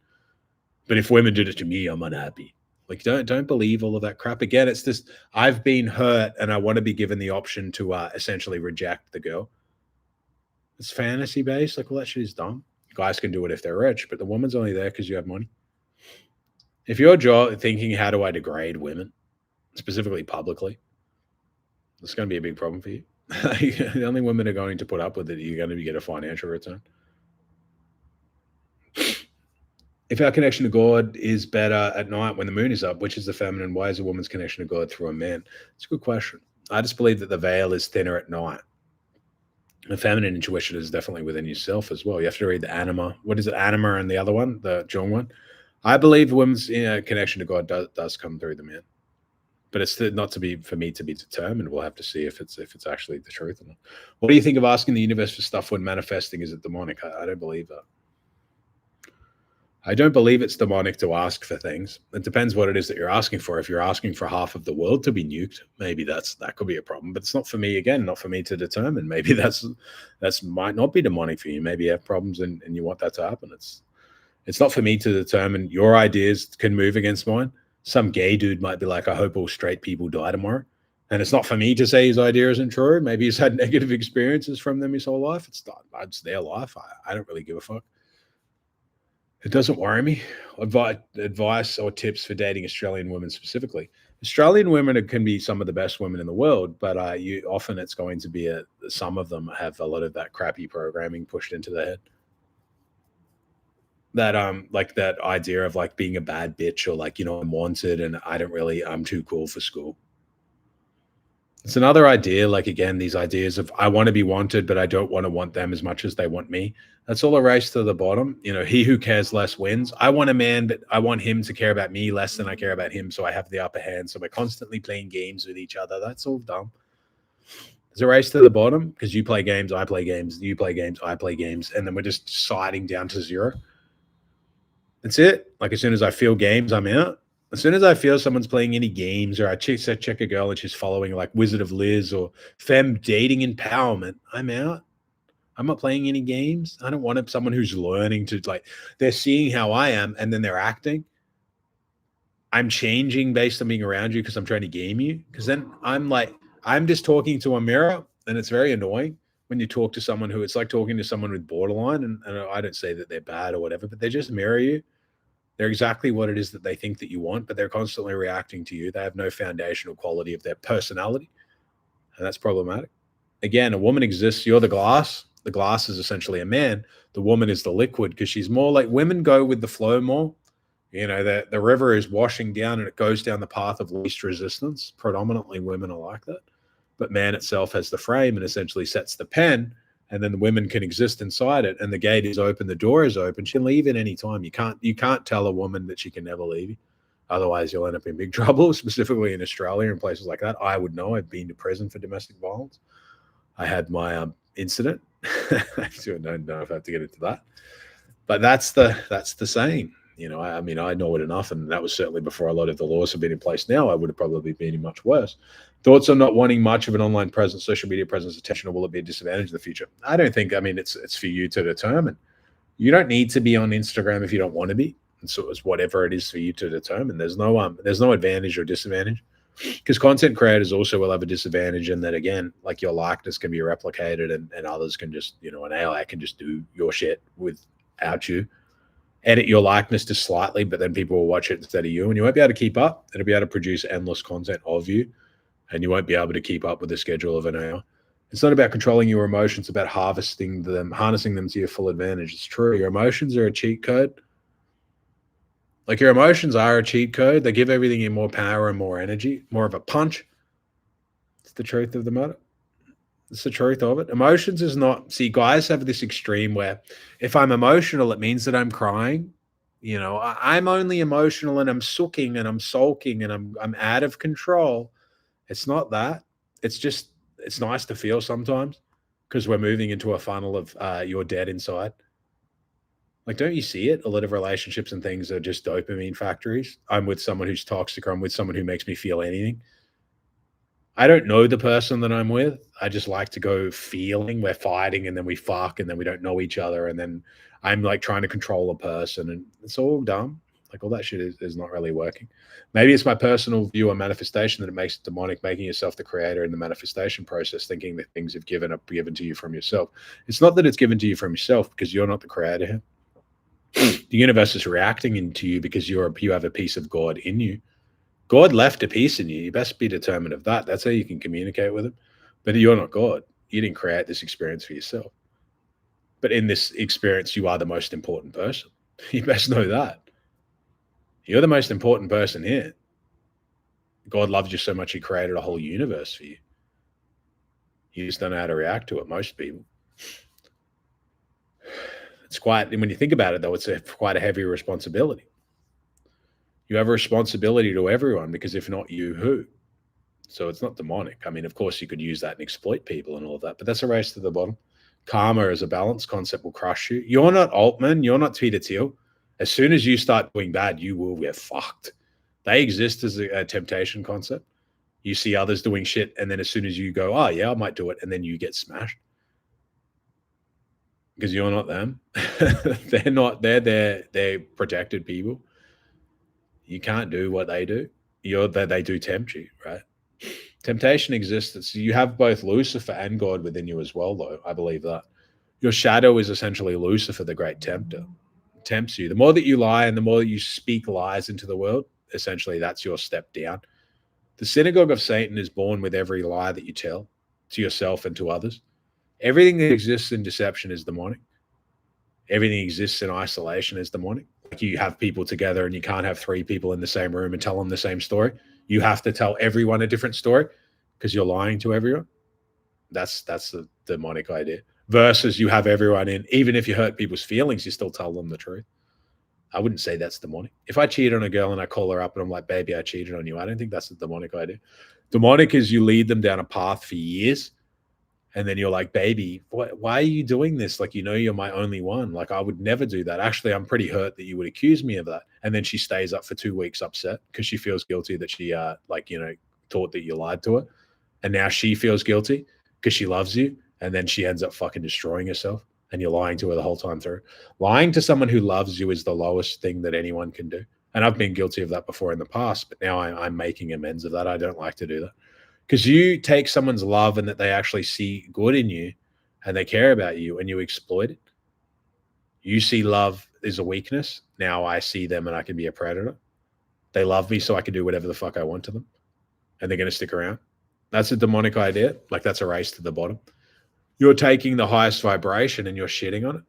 But if women did it to me, I'm unhappy. Like don't believe all of that crap. Again, it's this I've been hurt and I want to be given the option to essentially reject the girl. It's fantasy based. Like, well, that shit is dumb. Guys can do it if they're rich, but the woman's only there because you have money. If you're thinking, how do I degrade women, specifically publicly, it's going to be a big problem for you. The only women are going to put up with it, you're going to get a financial return. If our connection to God is better at night when the moon is up, which is the feminine? Why is a woman's connection to God through a man? It's a good question. I just believe that the veil is thinner at night. The feminine intuition is definitely within yourself as well. You have to read the anima. What is it? Anima and the other one, the Jung one. I believe the woman's connection to God does come through the man. But it's not for me to be determined. We'll have to see if it's actually the truth or not. What do you think of asking the universe for stuff when manifesting? Is it demonic? I don't believe that. I don't believe it's demonic to ask for things. It depends what it is that you're asking for. If you're asking for half of the world to be nuked, maybe that could be a problem. But it's not for me, again, not for me to determine. Maybe that's might not be demonic for you. Maybe you have problems and you want that to happen. It's not for me to determine. Your ideas can move against mine. Some gay dude might be like, I hope all straight people die tomorrow. And it's not for me to say his idea isn't true. Maybe he's had negative experiences from them his whole life. It's their life. I don't really give a fuck. It doesn't worry me. Advice or tips for dating Australian women specifically. Australian women can be some of the best women in the world, but often it's going to be some of them have a lot of that crappy programming pushed into their head. That like that idea of like being a bad bitch, or like, I'm wanted and I'm too cool for school. It's another idea, like, again, these ideas of I want to be wanted, but I don't want to want them as much as they want me. That's all a race to the bottom. He who cares less wins. I want a man, but I want him to care about me less than I care about him, so I have the upper hand. So we're constantly playing games with each other. That's all dumb. There's a race to the bottom because you play games, I play games, you play games, I play games, and then we're just sliding down to zero. That's it. Like, as soon as I feel games, I'm out. As soon as I feel someone's playing any games, or I check a girl and she's following like Wizard of Liz or femme dating empowerment, I'm out. I'm not playing any games. I don't want someone who's learning to, like, they're seeing how I am and then they're acting. I'm changing based on being around you because I'm trying to game you. Because then I'm just talking to a mirror, and it's very annoying when you talk to someone who, it's like talking to someone with borderline. And I don't say that they're bad or whatever, but they just mirror you. They're exactly what it is that they think that you want, but they're constantly reacting to you. They have no foundational quality of their personality, and that's problematic. Again, a woman exists. You're the glass. The glass is essentially a man. The woman is the liquid, because she's more like, women go with the flow more. The river is washing down and it goes down the path of least resistance. Predominantly women are like that. But man itself has the frame and essentially sets the pen, and then the women can exist inside it, and the gate is open, the door is open. She can leave at any time. You can't tell a woman that she can never leave you. Otherwise, you'll end up in big trouble, specifically in Australia and places like that. I would know. I've been to prison for domestic violence. I had my incident. I don't know if I have to get into that. But that's the saying. I mean, I know it enough, and that was certainly before a lot of the laws have been in place now. I would have probably been much worse. Thoughts on not wanting much of an online presence, social media presence, attention, or will it be a disadvantage in the future? I don't think. I mean, it's for you to determine. You don't need to be on Instagram if you don't want to be. And so it's whatever it is for you to determine. There's no advantage or disadvantage, because content creators also will have a disadvantage in that, again, like, your likeness can be replicated, and others can just, an AI can just do your shit without you. Edit your likeness just slightly, but then people will watch it instead of you, and you won't be able to keep up. It'll be able to produce endless content of you, and you won't be able to keep up with the schedule of an AI. It's not about controlling your emotions, it's about harnessing them to your full advantage. It's true. Your emotions are a cheat code. Like, your emotions are a cheat code. They give everything in more power and more energy, more of a punch. It's the truth of the matter. It's the truth of it. Emotions is not, see, guys have this extreme where if I'm emotional, it means that I'm crying. I'm only emotional and I'm sooking and I'm sulking and I'm out of control. It's not that. It's just it's nice to feel sometimes because we're moving into a funnel of you're dead inside. Like, don't you see it? A lot of relationships and things are just dopamine factories. I'm with someone who's toxic, or I'm with someone who makes me feel anything. I don't know the person that I'm with. I just like to go feeling we're fighting and then we fuck and then we don't know each other. And then I'm like trying to control a person and it's all dumb. Like all that shit is not really working. Maybe it's my personal view or manifestation that it makes it demonic, making yourself the creator in the manifestation process, thinking that things have given up, given to you from yourself. It's not that it's given to you from yourself because you're not the creator here. The universe is reacting into you because you have a piece of God in you. God left a piece in you. You best be determined of that. That's how you can communicate with him. But you're not God. You didn't create this experience for yourself. But in this experience, you are the most important person. You best know that. You're the most important person here. God loves you so much, he created a whole universe for you. You just don't know how to react to it, most people. It's quite, when you think about it, though, it's quite a heavy responsibility. You have a responsibility to everyone because if not you, who? So it's not demonic. I mean, of course, you could use that and exploit people and all of that, but that's a race to the bottom. Karma as a balance concept will crush you. You're not Altman. You're not Peter Thiel. As soon as you start doing bad, you will get fucked. They exist as a temptation concept. You see others doing shit, and then as soon as you go, oh, yeah, I might do it, and then you get smashed. Because you're not them. They're not, they're protected people. You can't do what they do. They do tempt you, right? Temptation exists. You have both Lucifer and God within you as well, though. I believe that. Your shadow is essentially Lucifer, the great tempter. It tempts you. The more that you lie and the more that you speak lies into the world, essentially that's your step down. The synagogue of Satan is born with every lie that you tell to yourself and to others. Everything that exists in deception is demonic. Everything exists in isolation is demonic. Like you have people together and you can't have three people in the same room and tell them the same story. You have to tell everyone a different story because you're lying to everyone. That's the demonic idea. Versus you have everyone in, even if you hurt people's feelings, you still tell them the truth. I wouldn't say that's demonic. If I cheat on a girl and I call her up and I'm like, baby, I cheated on you, I don't think that's the demonic idea. Demonic is you lead them down a path for years and then you're like, baby, why are you doing this? Like, you know, you're my only one. Like, I would never do that. Actually, I'm pretty hurt that you would accuse me of that. And then she stays up for 2 weeks upset because she feels guilty that she, thought that you lied to her. And now she feels guilty because she loves you. And then she ends up fucking destroying herself. And you're lying to her the whole time through. Lying to someone who loves you is the lowest thing that anyone can do. And I've been guilty of that before in the past, but now I'm making amends of that. I don't like to do that. Because you take someone's love and that they actually see good in you and they care about you and you exploit it. You see love is a weakness. Now I see them and I can be a predator. They love me so I can do whatever the fuck I want to them. And they're going to stick around. That's a demonic idea. Like that's a race to the bottom. You're taking the highest vibration and you're shitting on it.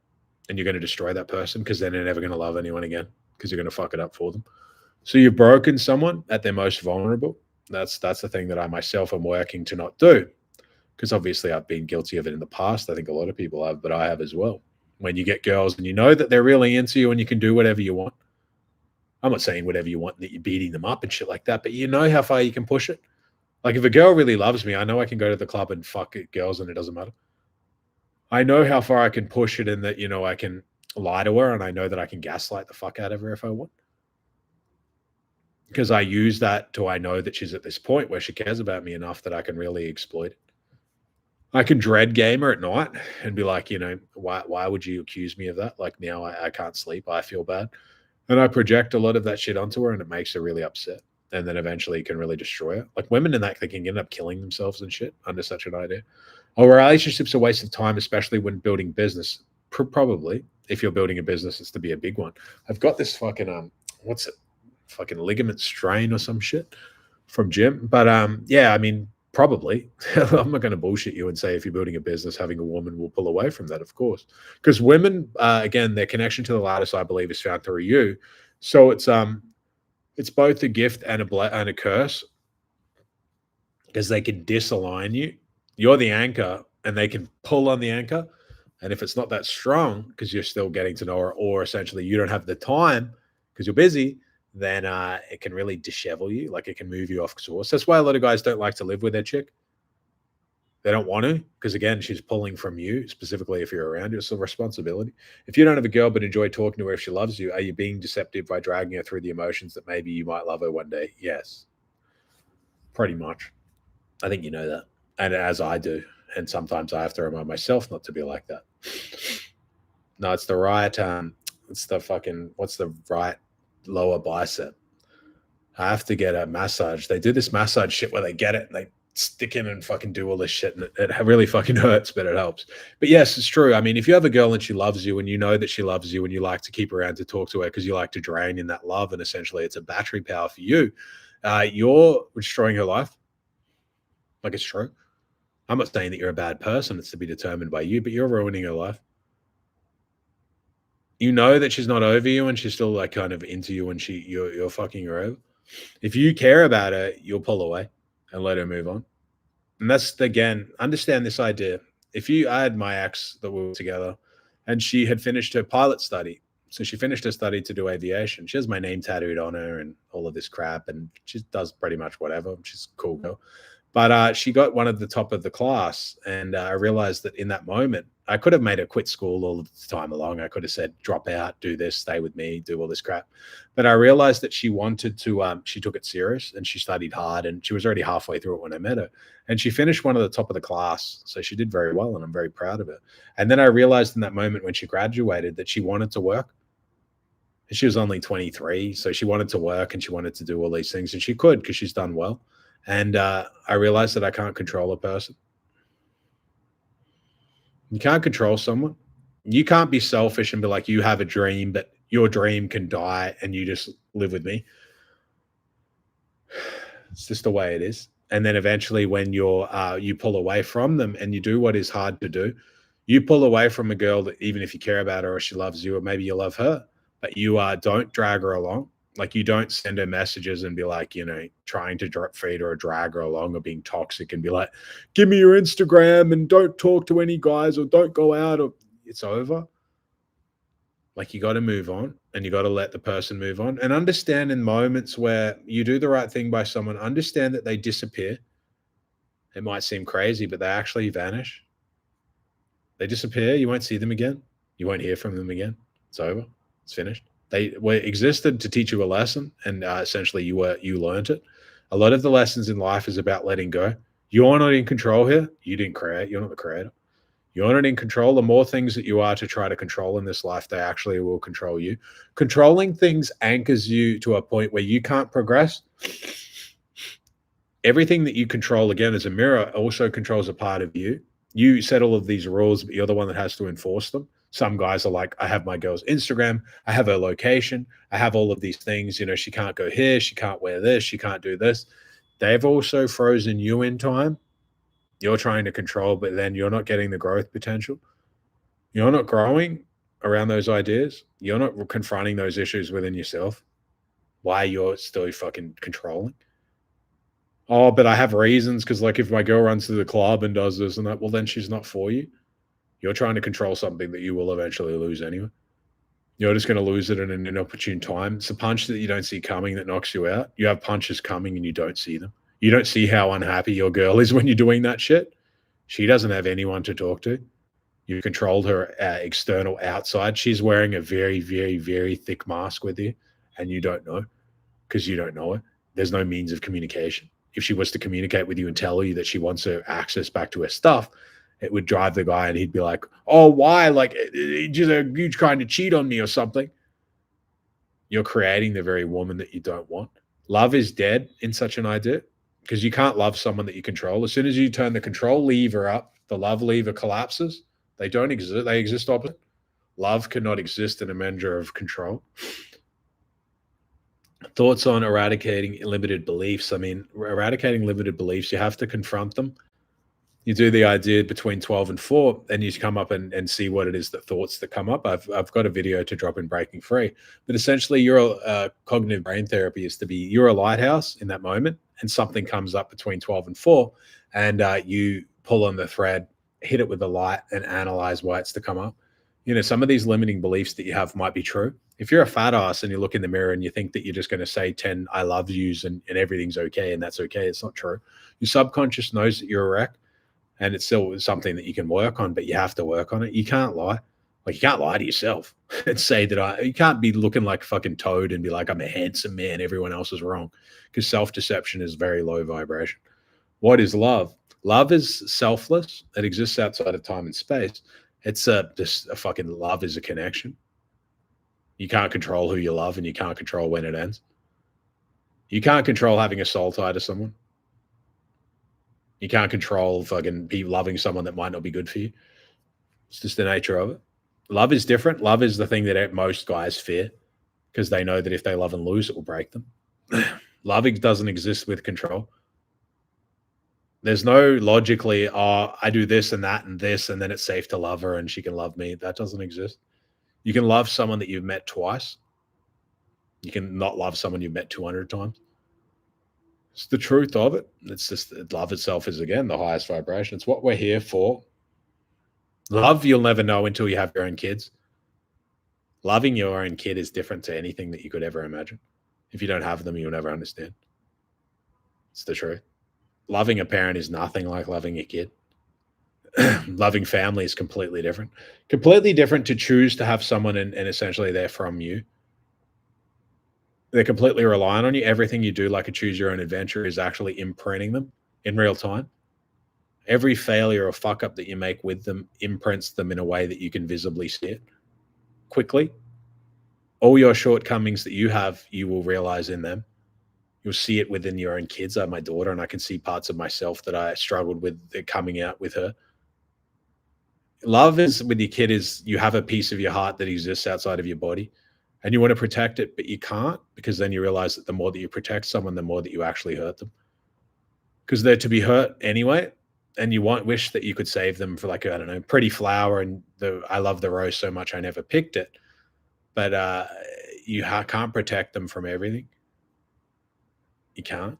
And you're going to destroy that person because then they're never going to love anyone again because you're going to fuck it up for them. So you've broken someone at their most vulnerable. That's the thing that I myself am working to not do, because obviously I've been guilty of it in the past. I think a lot of people have, but I have as well. When you get girls and you know that they're really into you and you can do whatever you want. I'm not saying whatever you want, that you're beating them up and shit like that, but you know how far you can push it. Like if a girl really loves me, I know I can go to the club and fuck girls and it doesn't matter. I know how far I can push it and that, I can lie to her and I know that I can gaslight the fuck out of her if I want. Because I use that I know that she's at this point where she cares about me enough that I can really exploit it. I can dread game her at night and be like, why would you accuse me of that? Like now I can't sleep. I feel bad. And I project a lot of that shit onto her and it makes her really upset. And then eventually it can really destroy her. Like women in that, they can end up killing themselves and shit under such an idea. Oh, relationships are a waste of time, especially when building business. Probably. If you're building a business, it's to be a big one. I've got this fucking, what's it? Fucking ligament strain or some shit from gym. But yeah, I mean, probably. I'm not going to bullshit you and say if you're building a business, having a woman will pull away from that, of course. Because women, again, their connection to the lattice, I believe, is found through you. So it's both a gift and a curse because they can disalign you. You're the anchor and they can pull on the anchor. And if it's not that strong because you're still getting to know her, or essentially you don't have the time because you're busy, then it can really dishevel you. Like it can move you off course. That's why a lot of guys don't like to live with their chick. They don't want to because, again, she's pulling from you, specifically if you're around. It's a responsibility. If you don't have a girl but enjoy talking to her if she loves you, are you being deceptive by dragging her through the emotions that maybe you might love her one day? Yes, pretty much. I think you know that. And as I do. And sometimes I have to remind myself not to be like that. No, it's the right, it's the fucking, what's the right lower bicep? I have to get a massage. They do this massage shit where they get it and they stick in and fucking do all this shit, and it really fucking hurts, but it helps. But yes, it's true. I mean, if you have a girl and she loves you and you know that she loves you and you like to keep around to talk to her because you like to drain in that love and essentially it's a battery power for you, you're destroying her life. Like, it's true. I'm not saying that you're a bad person. It's to be determined by you, but you're ruining her life. You know that she's not over you and she's still like kind of into you and you're fucking her over. If you care about her, you'll pull away and let her move on. And that's, again, understand this idea. I had my ex that we were together and she had finished her pilot study. So she finished her study to do aviation. She has my name tattooed on her and all of this crap. And she does pretty much whatever. She's a cool girl. But she got one at the top of the class. And I realized that in that moment, I could have made her quit school all the time along. I could have said, drop out, do this, stay with me, do all this crap. But I realized that she wanted to, she took it serious and she studied hard and she was already halfway through it when I met her. And she finished one of the top of the class. So she did very well and I'm very proud of her. And then I realized in that moment when she graduated that she wanted to work. And she was only 23. So she wanted to work and she wanted to do all these things. And she could because she's done well. And I realized that I can't control a person. You can't control someone. You can't be selfish and be like, you have a dream, but your dream can die and you just live with me. It's just the way it is. And then eventually when you pull away from them and you do what is hard to do, you pull away from a girl that even if you care about her or she loves you or maybe you love her, but you don't drag her along. Like, you don't send her messages and be like, trying to drip feed her or drag her along or being toxic and be like, give me your Instagram and don't talk to any guys or don't go out or it's over. Like, you got to move on and you got to let the person move on and understand in moments where you do the right thing by someone, understand that they disappear. It might seem crazy, but they actually vanish. They disappear. You won't see them again. You won't hear from them again. It's over. It's finished. They were existed to teach you a lesson, and essentially you learned it. A lot of the lessons in life is about letting go. You're not in control here. You didn't create. You're not the creator. You're not in control. The more things that you are to try to control in this life, they actually will control you. Controlling things anchors you to a point where you can't progress. Everything that you control, again, as a mirror, also controls a part of you. You set all of these rules, but you're the one that has to enforce them. Some guys are like, I have my girl's Instagram, I have her location, I have all of these things. She can't go here, she can't wear this, she can't do this. They've also frozen you in time. You're trying to control, but then you're not getting the growth potential. You're not growing around those ideas. You're not confronting those issues within yourself. Why you're still fucking controlling. Oh, but I have reasons because, like, if my girl runs to the club and does this and that, well, then she's not for you. You're trying to control something that you will eventually lose anyway. You're just going to lose it in an inopportune time. It's a punch that you don't see coming that knocks you out. You have punches coming and you don't see them. You don't see how unhappy your girl is when you're doing that shit. She doesn't have anyone to talk to. You've controlled her external outside. She's wearing a very, very, very thick mask with you, and you don't know because you don't know her. There's no means of communication. If she was to communicate with you and tell you that she wants her access back to her stuff, it would drive the guy and he'd be like, oh, why? Like, you're trying to cheat on me or something. You're creating the very woman that you don't want. Love is dead in such an idea because you can't love someone that you control. As soon as you turn the control lever up, the love lever collapses. They don't exist. They exist opposite. Love cannot exist in a measure of control. Thoughts on eradicating limited beliefs. I mean, eradicating limited beliefs, you have to confront them. You do the idea between 12 and 4, and you come up and see what it is, the thoughts that come up. I've got a video to drop in Breaking Free. But essentially, your cognitive brain therapy is to be, you're a lighthouse in that moment, and something comes up between 12 and 4, and you pull on the thread, hit it with a light, and analyze why it's to come up. Some of these limiting beliefs that you have might be true. If you're a fat ass and you look in the mirror and you think that you're just going to say 10 I love yous and everything's okay and that's okay, it's not true. Your subconscious knows that you're a wreck. and it's still something that you can work on, but you have to work on it. You can't lie. Like, you can't lie to yourself and say that you can't be looking like fucking Toad and be like, I'm a handsome man, everyone else is wrong. Because self-deception is very low vibration. What is love? Love is selfless. It exists outside of time and space. It's just a fucking love is a connection. You can't control who you love, and you can't control when it ends. You can't control having a soul tie to someone. You can't control fucking be loving someone that might not be good for you. It's just the nature of it. Love is different. Love is the thing that most guys fear because they know that if they love and lose, it will break them. Loving doesn't exist with control. There's no logically, oh, I do this, and then it's safe to love her and she can love me. That doesn't exist. You can love someone that you've met twice. You can not love someone you've met 200 times. It's the truth of it. It's just love itself is, again, the highest vibration. It's what we're here for. Love, you'll never know until you have your own kids. Loving your own kid is different to anything that you could ever imagine. If you don't have them, you'll never understand. It's the truth. Loving a parent is nothing like loving a kid. Loving family is completely different. Completely different to choose to have someone and essentially they're from you. They're completely relying on you. Everything you do, like a choose your own adventure, is actually imprinting them in real time. Every failure or fuck up that you make with them imprints them in a way that you can visibly see it quickly. All your shortcomings that you have, you will realize in them. You'll see it within your own kids. I have my daughter, and I can see parts of myself that I struggled with coming out with her. Love is with your kid is you have a piece of your heart that exists outside of your body, and you want to protect it, but you can't, because then you realize that the more that you protect someone, the more that you actually hurt them, because they're to be hurt anyway. And you wish that you could save them for, like, I don't know, pretty flower and I love the rose so much I never picked it. But you can't protect them from everything. You can't,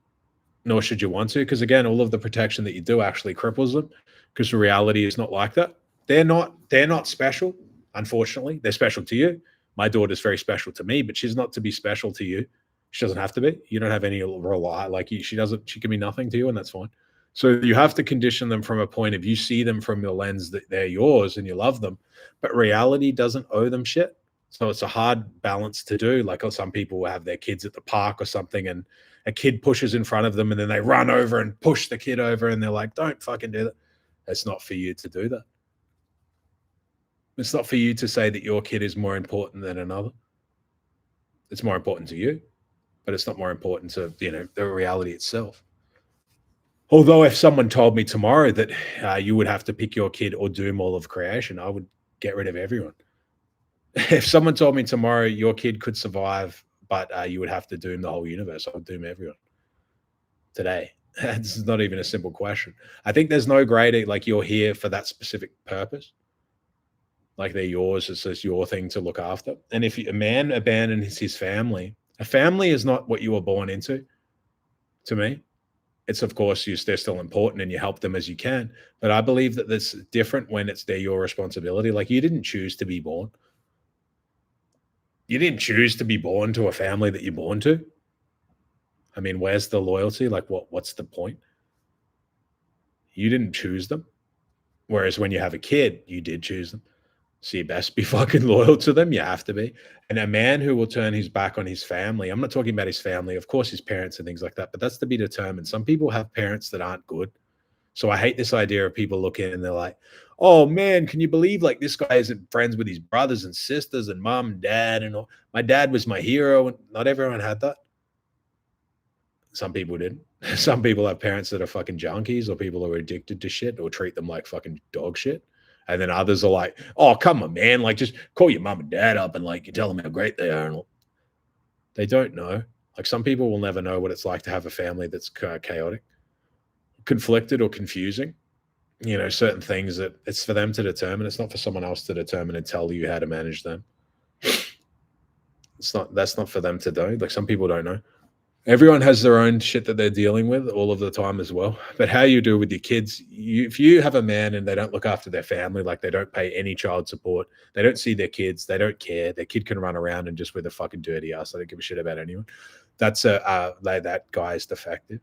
nor should you want to, because again, all of the protection that you do actually cripples them, because the reality is not like that. They're not special, unfortunately. They're special to you. My daughter's very special to me, but she's not to be special to you. She doesn't have to be. You don't have any rely, like she can be nothing to you, and that's fine. So you have to condition them from a point of, you see them from your lens that they're yours and you love them, but reality doesn't owe them shit. So it's a hard balance to do. Like, some people will have their kids at the park or something, and a kid pushes in front of them, and then they run over and push the kid over, and they're like, don't fucking do that. It's not for you to do that. It's not for you to say that your kid is more important than another. It's more important to you, but it's not more important to, the reality itself. Although if someone told me tomorrow that you would have to pick your kid or doom all of creation, I would get rid of everyone. If someone told me tomorrow your kid could survive, but you would have to doom the whole universe, I would doom everyone today. It's not even a simple question. I think there's no greater, like, you're here for that specific purpose. Like, they're yours. It's just your thing to look after. And if a man abandons his family, a family is not what you were born into, to me. It's, of course, they're still important and you help them as you can. But I believe that that's different when they're your responsibility. Like, you didn't choose to be born. You didn't choose to be born to a family that you're born to. I mean, where's the loyalty? Like, what's the point? You didn't choose them. Whereas when you have a kid, you did choose them. So you best be fucking loyal to them. You have to be. And a man who will turn his back on his family, I'm not talking about his family, of course, his parents and things like that, but that's to be determined. Some people have parents that aren't good. So I hate this idea of people looking and they're like, oh man, can you believe, like, this guy isn't friends with his brothers and sisters and mom and dad and all. My dad was my hero. And not everyone had that. Some people didn't. Some people have parents that are fucking junkies, or people who are addicted to shit or treat them like fucking dog shit. And then others are like, oh, come on, man. Like, just call your mom and dad up and, like, you tell them how great they are. And they don't know. Like, some people will never know what it's like to have a family that's chaotic, conflicted, or confusing. Certain things that it's for them to determine. It's not for someone else to determine and tell you how to manage them. That's not for them to do. Like, some people don't know. Everyone has their own shit that they're dealing with all of the time as well. But how you do with your kids, if you have a man and they don't look after their family, like, they don't pay any child support, they don't see their kids, they don't care, their kid can run around and just with a fucking dirty ass, they don't give a shit about anyone. That's that guy is defective.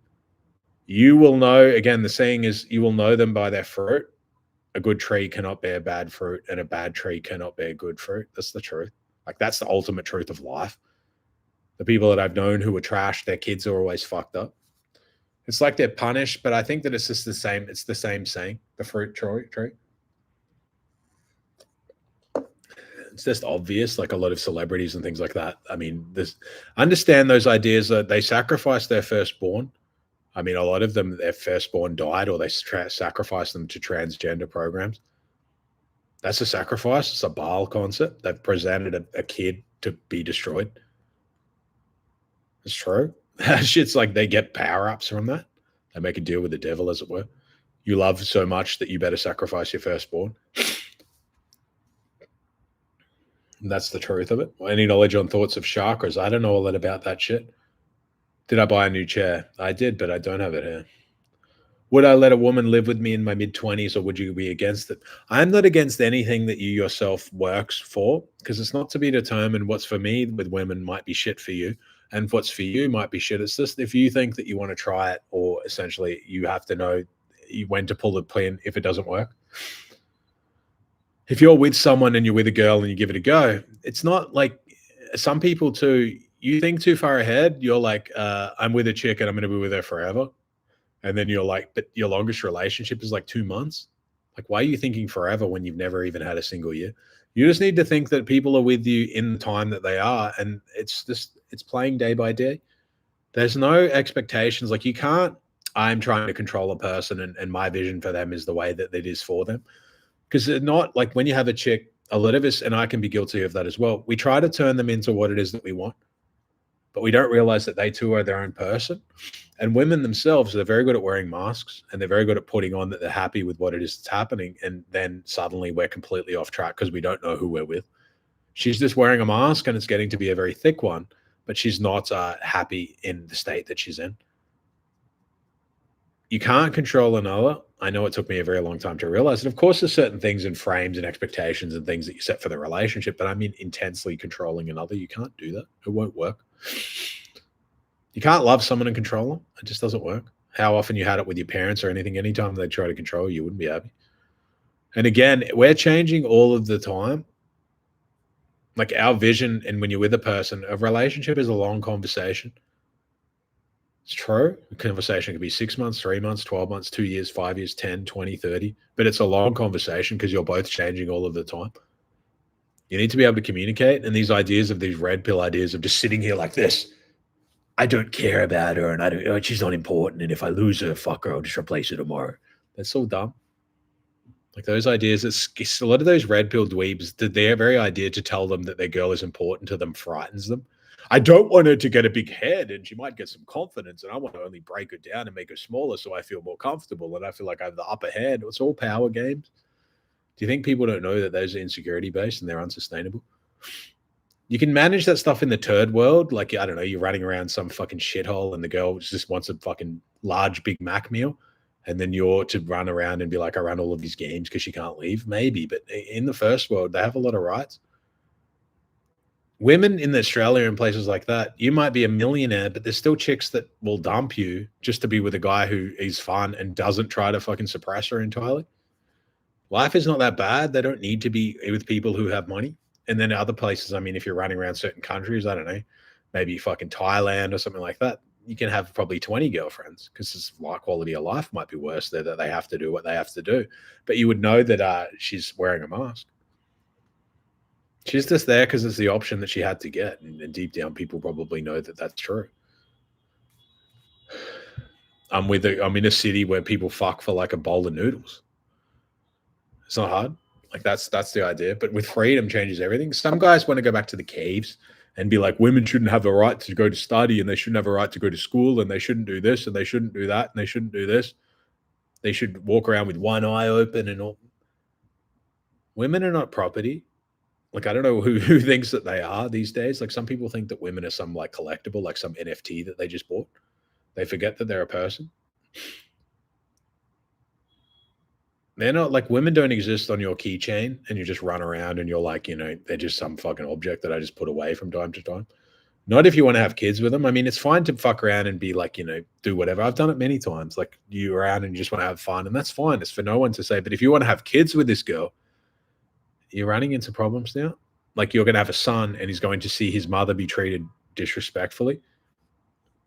You will know, again, the saying is you will know them by their fruit. A good tree cannot bear bad fruit, and a bad tree cannot bear good fruit. That's the truth. Like, that's the ultimate truth of life. The people that I've known who were trash, their kids are always fucked up. It's like they're punished, but I think that it's just the same. It's the same saying, the fruit tree. It's just obvious, like a lot of celebrities and things like that. I mean, this understand those ideas that they sacrifice their firstborn. I mean, a lot of them, their firstborn died, or they sacrificed them to transgender programs. That's a sacrifice. It's a Baal concept. They've presented a kid to be destroyed. It's true. Shit's like they get power ups from that. They make a deal with the devil, as it were. You love so much that you better sacrifice your firstborn. And that's the truth of it. Any knowledge on thoughts of chakras? I don't know all that about that shit. Did I buy a new chair? I did, but I don't have it here. Would I let a woman live with me in my mid-20s, or would you be against it? I'm not against anything that you yourself works for, because it's not to be determined what's for me with women might be shit for you, and what's for you might be shit. It's just if you think that you want to try it, or essentially you have to know when to pull the pin if it doesn't work. If you're with someone and you're with a girl and you give it a go, it's not like some people too, you think too far ahead. You're like, I'm with a chick and I'm going to be with her forever. And then you're like, but your longest relationship is like 2 months. Like, why are you thinking forever when you've never even had a single year? You just need to think that people are with you in the time that they are. And it's playing day by day. There's no expectations. Like, you can't, I'm trying to control a person and my vision for them is the way that it is for them. Because they're not like when you have a chick, a lot of us, and I can be guilty of that as well. We try to turn them into what it is that we want, but we don't realize that they too are their own person. And women themselves, they're very good at wearing masks, and they're very good at putting on that they're happy with what it is that's happening. And then suddenly we're completely off track because we don't know who we're with. She's just wearing a mask and it's getting to be a very thick one, but she's not happy in the state that she's in. You can't control another. I know it took me a very long time to realize it. Of course, there's certain things and frames and expectations and things that you set for the relationship, but I mean intensely controlling another. You can't do that. It won't work. You can't love someone and control them. It just doesn't work. How often you had it with your parents or anything, anytime they try to control you, you wouldn't be happy. And again, we're changing all of the time. Like our vision, and when you're with a person, a relationship is a long conversation. It's true. A conversation could be 6 months, 3 months, 12 months, 2 years, 5 years, 10, 20, 30. But it's a long conversation because you're both changing all of the time. You need to be able to communicate. And these ideas of these red pill ideas of just sitting here like this, I don't care about her and I don't, she's not important. And if I lose her, fuck her, I'll just replace her tomorrow. That's so dumb. Like those ideas, it's a lot of those red pill dweebs, their very idea to tell them that their girl is important to them frightens them. I don't want her to get a big head and she might get some confidence, and I want to only break her down and make her smaller so I feel more comfortable and I feel like I have the upper hand. It's all power games. Do you think people don't know that those are insecurity based and they're unsustainable? You can manage that stuff in the turd world. Like, I don't know, you're running around some fucking shithole and the girl just wants a fucking large Big Mac meal. And then you're to run around and be like, I run all of these games because she can't leave. Maybe. But in the first world, they have a lot of rights. Women in Australia and places like that, you might be a millionaire, but there's still chicks that will dump you just to be with a guy who is fun and doesn't try to fucking suppress her entirely. Life is not that bad. They don't need to be with people who have money. And then other places, I mean, if you're running around certain countries, I don't know, maybe fucking Thailand or something like that, you can have probably 20 girlfriends because his quality of life might be worse there, that they have to do what they have to do. But you would know that she's wearing a mask. She's just there because it's the option that she had to get. And deep down, people probably know that that's true. I'm in a city where people fuck for like a bowl of noodles. It's not hard. Like that's the idea. But with freedom changes everything. Some guys want to go back to the caves and be like, women shouldn't have the right to go to study and they shouldn't have a right to go to school and they shouldn't do this and they shouldn't do that and they shouldn't do this. They should walk around with one eye open and all. Women are not property. Like, I don't know who thinks that they are these days. Like, some people think that women are some like collectible, like some NFT that they just bought. They forget that they're a person. They're not like, women don't exist on your keychain and you just run around and you're like, they're just some fucking object that I just put away from time to time. Not if you want to have kids with them. I mean, it's fine to fuck around and be like, do whatever. I've done it many times. Like you're around and you just want to have fun, and that's fine. It's for no one to say. But if you want to have kids with this girl, you're running into problems now. Like you're going to have a son and he's going to see his mother be treated disrespectfully.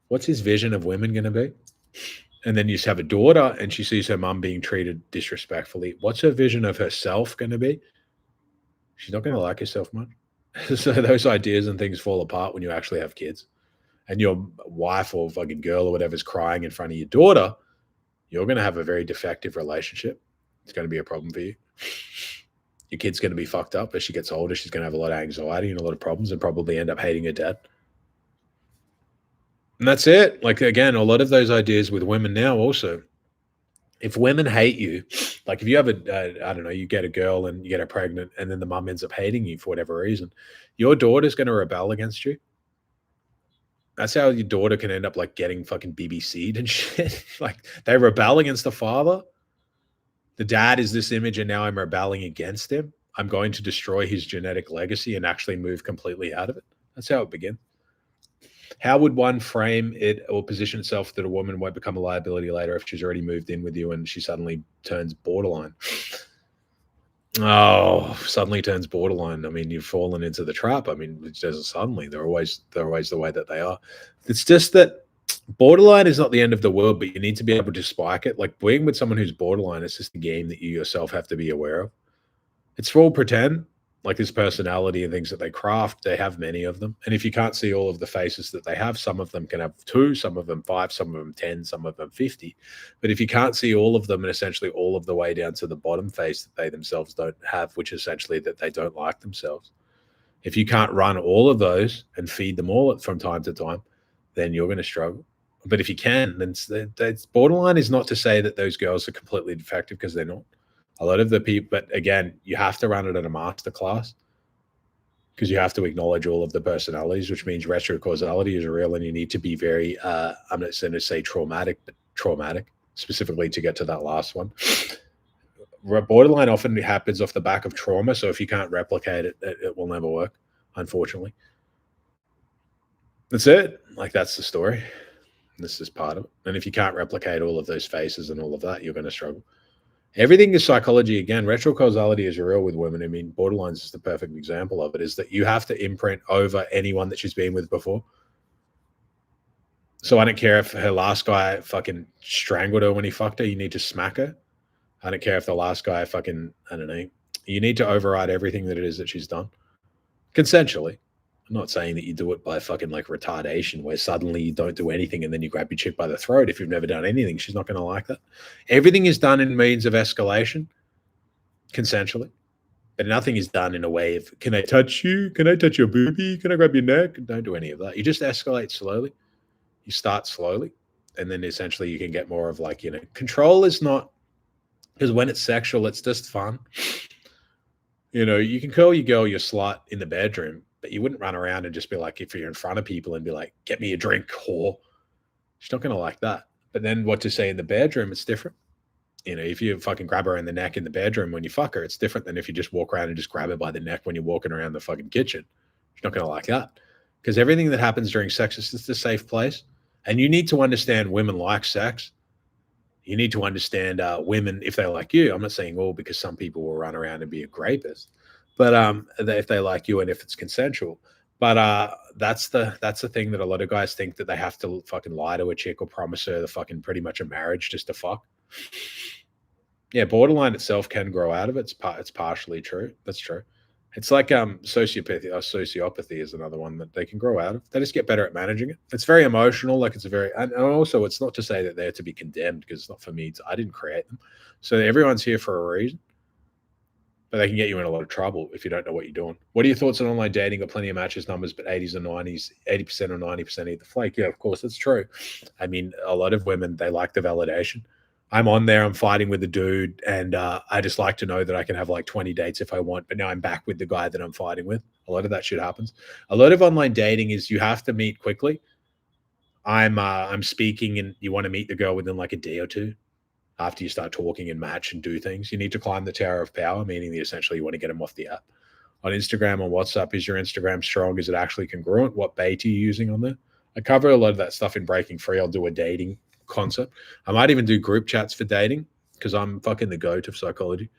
What's his vision of women going to be? And then you just have a daughter and she sees her mum being treated disrespectfully. What's her vision of herself going to be? She's not going to like herself much. So those ideas and things fall apart when you actually have kids. And your wife or fucking girl or whatever is crying in front of your daughter, you're going to have a very defective relationship. It's going to be a problem for you. Your kid's going to be fucked up as she gets older. She's going to have a lot of anxiety and a lot of problems and probably end up hating her dad. And that's it. Like, again, a lot of those ideas with women now also, if women hate you, like if you have I don't know, you get a girl and you get her pregnant and then the mum ends up hating you for whatever reason, your daughter's going to rebel against you. That's how your daughter can end up like getting fucking BBC'd and shit. Like they rebel against the father. The dad is this image and now I'm rebelling against him. I'm going to destroy his genetic legacy and actually move completely out of it. That's how it begins. How would one frame it or position itself that a woman won't become a liability later if she's already moved in with you and she suddenly turns borderline? Oh, suddenly turns borderline. I mean, you've fallen into the trap. I mean, it doesn't suddenly. They're always the way that they are. It's just that borderline is not the end of the world, but you need to be able to spike it. Like being with someone who's borderline, it's just a game that you yourself have to be aware of. It's all pretend. Like this personality and things that they craft, they have many of them. And if you can't see all of the faces that they have, some of them can have 2, some of them 5, some of them 10, some of them 50. But if you can't see all of them and essentially all of the way down to the bottom face that they themselves don't have, which is essentially that they don't like themselves. If you can't run all of those and feed them all from time to time, then you're going to struggle. But if you can, then borderline is not to say that those girls are completely defective, because they're not. A lot of the people, but again, you have to run it at a master class because you have to acknowledge all of the personalities, which means retrocausality is real, and you need to be very, I'm not going to say traumatic, but traumatic, specifically to get to that last one. Borderline often happens off the back of trauma, so if you can't replicate it, it will never work, unfortunately. That's it. Like, that's the story. This is part of it. And if you can't replicate all of those faces and all of that, you're going to struggle. Everything is psychology. Again, retrocausality is real with women. I mean, borderlines is the perfect example of it, is that you have to imprint over anyone that she's been with before. So I don't care if her last guy fucking strangled her when he fucked her, you need to smack her. I don't care if the last guy fucking, I don't know. You need to override everything that it is that she's done. Consensually. I'm not saying that you do it by fucking like retardation, where suddenly you don't do anything and then you grab your chick by the throat. If you've never done anything, she's not going to like that. Everything is done in means of escalation, consensually, but nothing is done in a way of, can I touch you? Can I touch your boobie? Can I grab your neck? Don't do any of that. You just escalate slowly. You start slowly, and then essentially you can get more of like, control is not, because when it's sexual, it's just fun. You can call your girl your slut in the bedroom, but you wouldn't run around and just be like, if you're in front of people and be like, get me a drink, whore. She's not going to like that. But then what to say in the bedroom, it's different. If you fucking grab her in the neck in the bedroom when you fuck her, it's different than if you just walk around and just grab her by the neck when you're walking around the fucking kitchen. She's not going to like that. Because everything that happens during sex is just a safe place. And you need to understand women like sex. You need to understand women, if they like you. I'm not saying all, because some people will run around and be a rapist. But if they like you and if it's consensual. But that's the thing that a lot of guys think, that they have to fucking lie to a chick or promise her the fucking pretty much a marriage just to fuck. Yeah, borderline itself can grow out of it. It's partially true. That's true. It's like sociopathy is another one that they can grow out of. They just get better at managing it. It's very emotional. Like and also it's not to say that they're to be condemned, because it's not for me. I didn't create them. So everyone's here for a reason. But they can get you in a lot of trouble if you don't know what you're doing. What are your thoughts on online dating? Got plenty of matches numbers, but 80s or 90s, 80% or 90% either flake. Yeah, of course, that's true. I mean, a lot of women, they like the validation. I'm on there, I'm fighting with a dude, and I just like to know that I can have like 20 dates if I want, but now I'm back with the guy that I'm fighting with. A lot of that shit happens. A lot of online dating is you have to meet quickly. I'm speaking, and you want to meet the girl within like a day or two. After you start talking and match and do things, you need to climb the tower of power, meaning that essentially you want to get them off the app. on Instagram, on WhatsApp. Is your Instagram strong? Is it actually congruent? What bait are you using on there? I cover a lot of that stuff in Breaking Free. I'll do a dating concept. I might even do group chats for dating because I'm fucking the goat of psychology.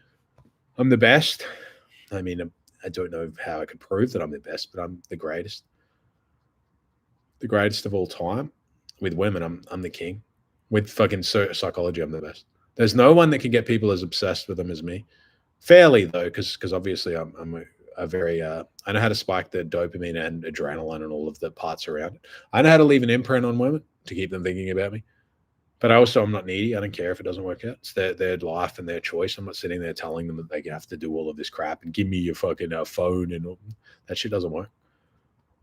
I'm the best. I mean, I don't know how I could prove that I'm the best, but I'm the greatest. The greatest of all time. With women, I'm the king. With fucking psychology, I'm the best. There's no one that can get people as obsessed with them as me. Fairly though, because obviously I'm a very I know how to spike the dopamine and adrenaline and all of the parts around it. I know how to leave an imprint on women to keep them thinking about me. But I'm not needy. I don't care if it doesn't work out. It's their life and their choice. I'm not sitting there telling them that they have to do all of this crap and give me your fucking phone and all. That shit doesn't work.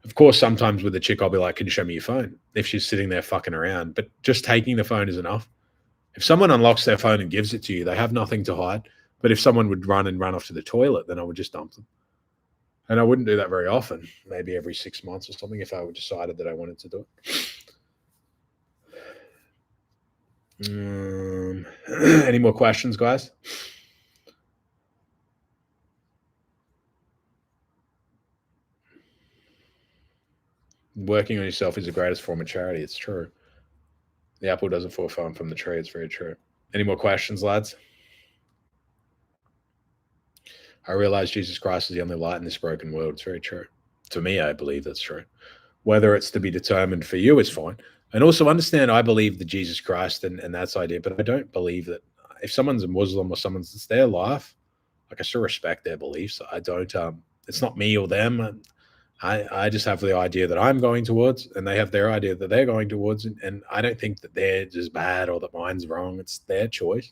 Of course, sometimes with a chick, I'll be like, "Can you show me your phone?" If she's sitting there fucking around, but just taking the phone is enough. If someone unlocks their phone and gives it to you, they have nothing to hide. But if someone would run off to the toilet, then I would just dump them. And I wouldn't do that very often, maybe every 6 months or something if I decided that I wanted to do it. Any more questions, guys? Working on yourself is the greatest form of charity. It's true. The apple doesn't fall far from the tree. It's very true. Any more questions, lads? I realize Jesus Christ is the only light in this broken world. It's very true. To me, I believe that's true. Whether it's to be determined for you is fine. And also understand I believe that Jesus Christ and that's idea, but I don't believe that if someone's a Muslim or it's their life, like I still respect their beliefs. I don't it's not me or them. I just have the idea that I'm going towards and they have their idea that they're going towards. And I don't think that theirs is bad or that mine's wrong. It's their choice.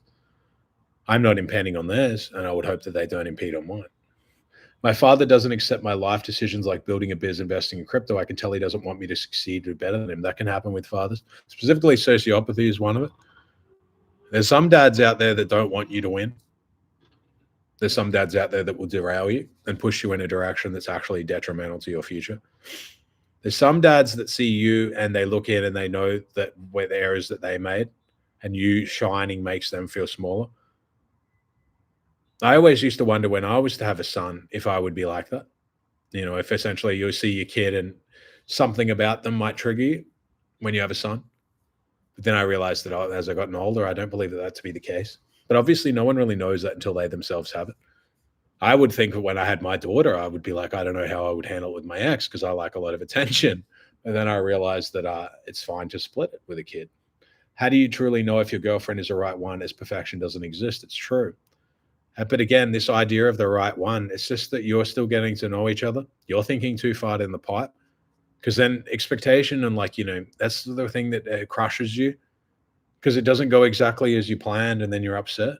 I'm not impeding on theirs, and I would hope that they don't impede on mine. My father doesn't accept my life decisions like building a biz, investing in crypto. I can tell he doesn't want me to succeed, do better than him. That can happen with fathers. Specifically, sociopathy is one of it. There's some dads out there that don't want you to win. There's some dads out there that will derail you and push you in a direction that's actually detrimental to your future. There's some dads that see you and they look in and they know that where the errors that they made and you shining makes them feel smaller. I always used to wonder when I was to have a son if I would be like that. You know, if essentially you see your kid and something about them might trigger you when you have a son. But then I realized that as I gotten older, I don't believe that to be the case. But obviously, no one really knows that until they themselves have it. I would think that when I had my daughter, I would be like, I don't know how I would handle it with my ex because I like a lot of attention. And then I realized that it's fine to split it with a kid. How do you truly know if your girlfriend is the right one as perfection doesn't exist? It's true. But again, this idea of the right one, it's just that you're still getting to know each other. You're thinking too far in the pipe because then expectation and that's the thing that crushes you because it doesn't go exactly as you planned and then you're upset.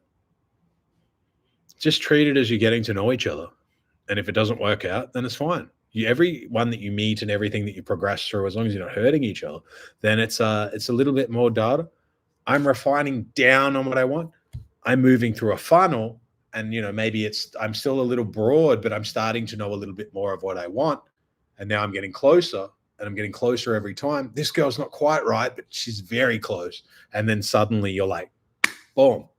Just treat it as you're getting to know each other. And if it doesn't work out, then it's fine. Everyone that you meet and everything that you progress through, as long as you're not hurting each other, then it's a little bit more data. I'm refining down on what I want. I'm moving through a funnel. And, maybe I'm still a little broad, but I'm starting to know a little bit more of what I want. And now I'm getting closer and I'm getting closer every time. This girl's not quite right, but she's very close. And then suddenly you're like, boom,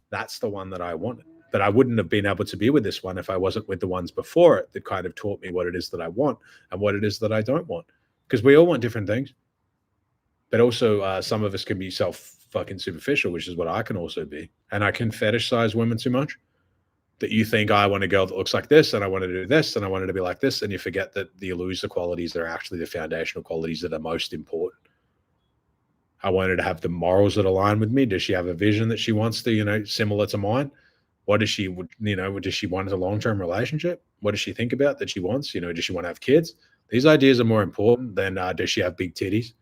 that's the one that I wanted. But I wouldn't have been able to be with this one if I wasn't with the ones before it that kind of taught me what it is that I want and what it is that I don't want. Because we all want different things. But also some of us can be fucking superficial, which is what I can also be. And I can fetishize women too much. That you think, I want a girl that looks like this and I want to do this and I want her to be like this. And you forget that you lose the qualities that are actually the foundational qualities that are most important. I want her to have the morals that align with me. Does she have a vision that she wants to, similar to mine? What does she, does she want a long-term relationship? What does she think about that she wants? Does she want to have kids? These ideas are more important than does she have big titties?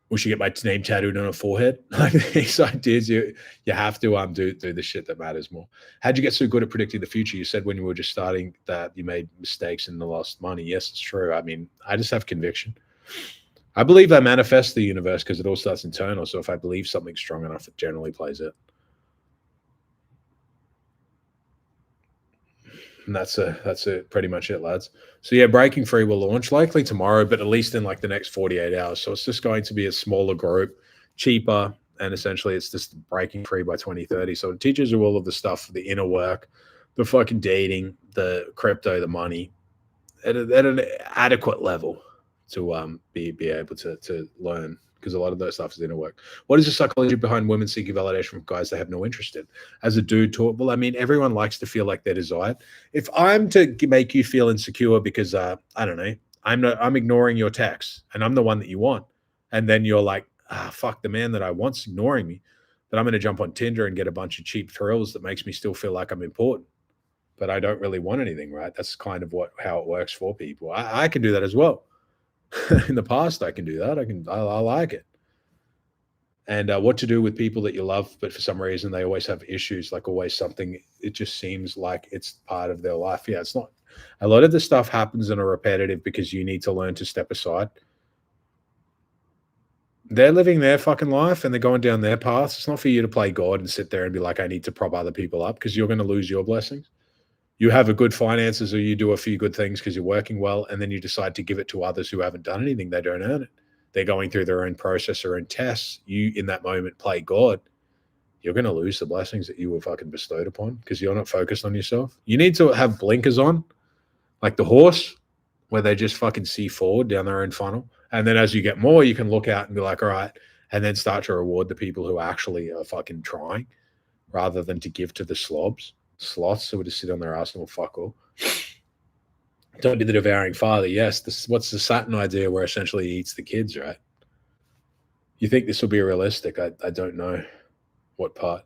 Will she get my name tattooed on her forehead? Like these ideas, you have to do the shit that matters more. How'd you get so good at predicting the future? You said when you were just starting that you made mistakes and lost money. Yes, it's true. I mean, I just have conviction. I believe I manifest the universe because it all starts internal. So if I believe something strong enough, it generally plays out. And that's pretty much it, lads. So yeah, Breaking Free will launch likely tomorrow, but at least in the next 48 hours. So it's just going to be a smaller group, cheaper, and essentially it's just Breaking Free by 2030. So it teaches you all of the stuff, the inner work, the fucking dating, the crypto, the money at an adequate level to be able to learn, because a lot of those stuff is inner work. What is the psychology behind women seeking validation from guys they have no interest in? As a dude, taught well, I mean, everyone likes to feel like they're desired. If I'm to make you feel insecure because I don't know, I'm ignoring your text and I'm the one that you want, and then you're like, fuck, the man that I want's ignoring me, then I'm going to jump on Tinder and get a bunch of cheap thrills that makes me still feel like I'm important, but I don't really want anything, right? That's kind of how it works for people. I can do that as well. In the past, I can do that. I like it. And what to do with people that you love, but for some reason they always have issues, like always something. It just seems like it's part of their life. Yeah, it's not. A lot of the stuff happens in a repetitive because you need to learn to step aside. They're living their fucking life and they're going down their paths. It's not for you to play God and sit there and be like, I need to prop other people up, because you're going to lose your blessings. You have a good finances, or you do a few good things because you're working well, and then you decide to give it to others who haven't done anything. They don't earn it. They're going through their own process or own tests. You, in that moment, play God. You're going to lose the blessings that you were fucking bestowed upon because you're not focused on yourself. You need to have blinkers on, like the horse, where they just fucking see forward down their own funnel. And then as you get more, you can look out and be like, all right, and then start to reward the people who actually are fucking trying, rather than to give to the sloths who would just sit on their ass and will fuck all. Don't be the devouring father. Yes, what's the Saturn idea where essentially he eats the kids, right? You think this will be realistic? I don't know what part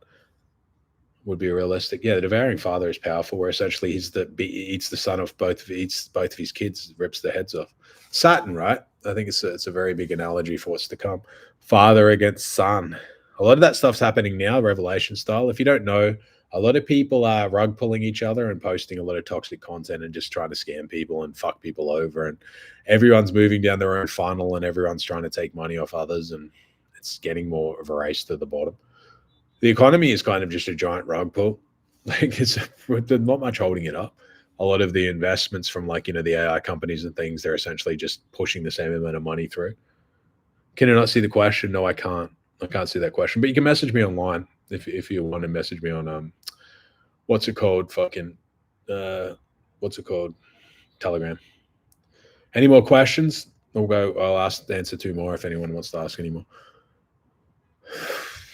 would be realistic. Yeah, the devouring father is powerful, where essentially he eats the son of eats both of his kids, rips their heads off. Saturn, right? I think it's a very big analogy for what's to come. Father against son. A lot of that stuff's happening now, Revelation style. If you don't know, a lot of people are rug pulling each other and posting a lot of toxic content and just trying to scam people and fuck people over. And everyone's moving down their own funnel and everyone's trying to take money off others. And it's getting more of a race to the bottom. The economy is kind of just a giant rug pull. Like there's not much holding it up. A lot of the investments from the AI companies and things, they're essentially just pushing the same amount of money through. Can you not see the question? No, I can't. I can't see that question. But you can message me online if you want to message me on what's it called? Telegram. Any more questions? I'll answer two more if anyone wants to ask any more.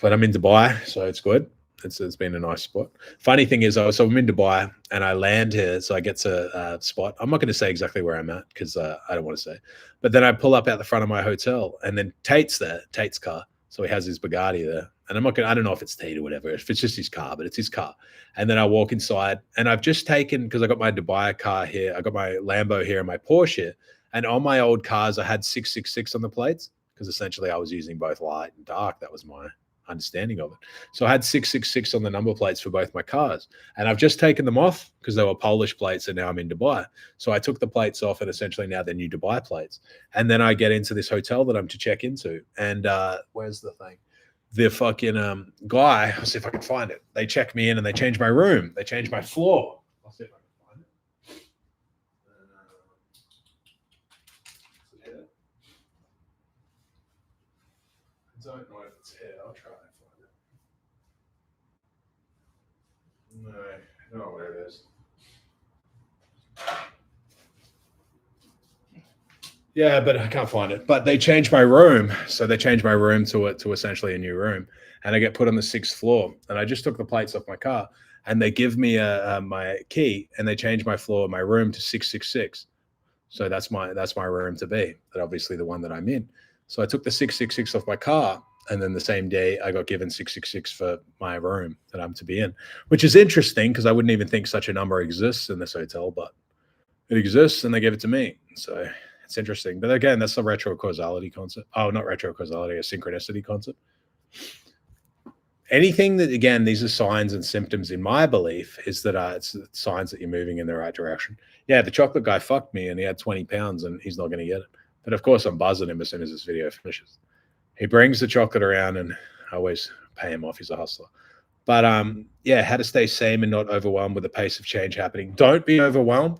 But I'm in Dubai, so it's good. It's been a nice spot. Funny thing is, so I'm in Dubai and I land here, so I get to a spot. I'm not going to say exactly where I'm at because I don't want to say. But then I pull up out the front of my hotel, and then Tate's car. So he has his Bugatti there, and I don't know if it's Tate or whatever, if it's just his car, but it's his car. And then I walk inside, and I've just taken, because I got my Dubai car here, I got my Lambo here and my Porsche here, and on my old cars I had 666 on the plates because essentially I was using both light and dark. That was my understanding of it. So I had 666 on the number plates for both my cars, and I've just taken them off because they were Polish plates, and now I'm in Dubai. So I took the plates off, and essentially now they're new Dubai plates. And then I get into this hotel that I'm to check into, and where's the thing? The fucking guy, I'll see if I can find it. They check me in and they change my room. They change my floor. I'll see if I can find it. I don't know if it's here. I'll try and find it. No, I don't know where it is. Yeah, but I can't find it. But they changed my room. So they changed my room to essentially a new room. And I get put on the 6th floor. And I just took the plates off my car. And they give me my key, and they change my room to 666. So that's my room to be. But obviously the one that I'm in. So I took the 666 off my car. And then the same day I got given 666 for my room that I'm to be in, which is interesting because I wouldn't even think such a number exists in this hotel, but it exists and they gave it to me. So it's interesting. But again, that's the retro causality concept. Oh, not retro causality, a synchronicity concept. Anything that, again, these are signs and symptoms in my belief, is that it's signs that you're moving in the right direction. Yeah, the chocolate guy fucked me and he had 20 pounds and he's not going to get it. But of course, I'm buzzing him as soon as this video finishes. He brings the chocolate around and I always pay him off. He's a hustler. But yeah, how to stay sane and not overwhelmed with the pace of change happening. Don't be overwhelmed.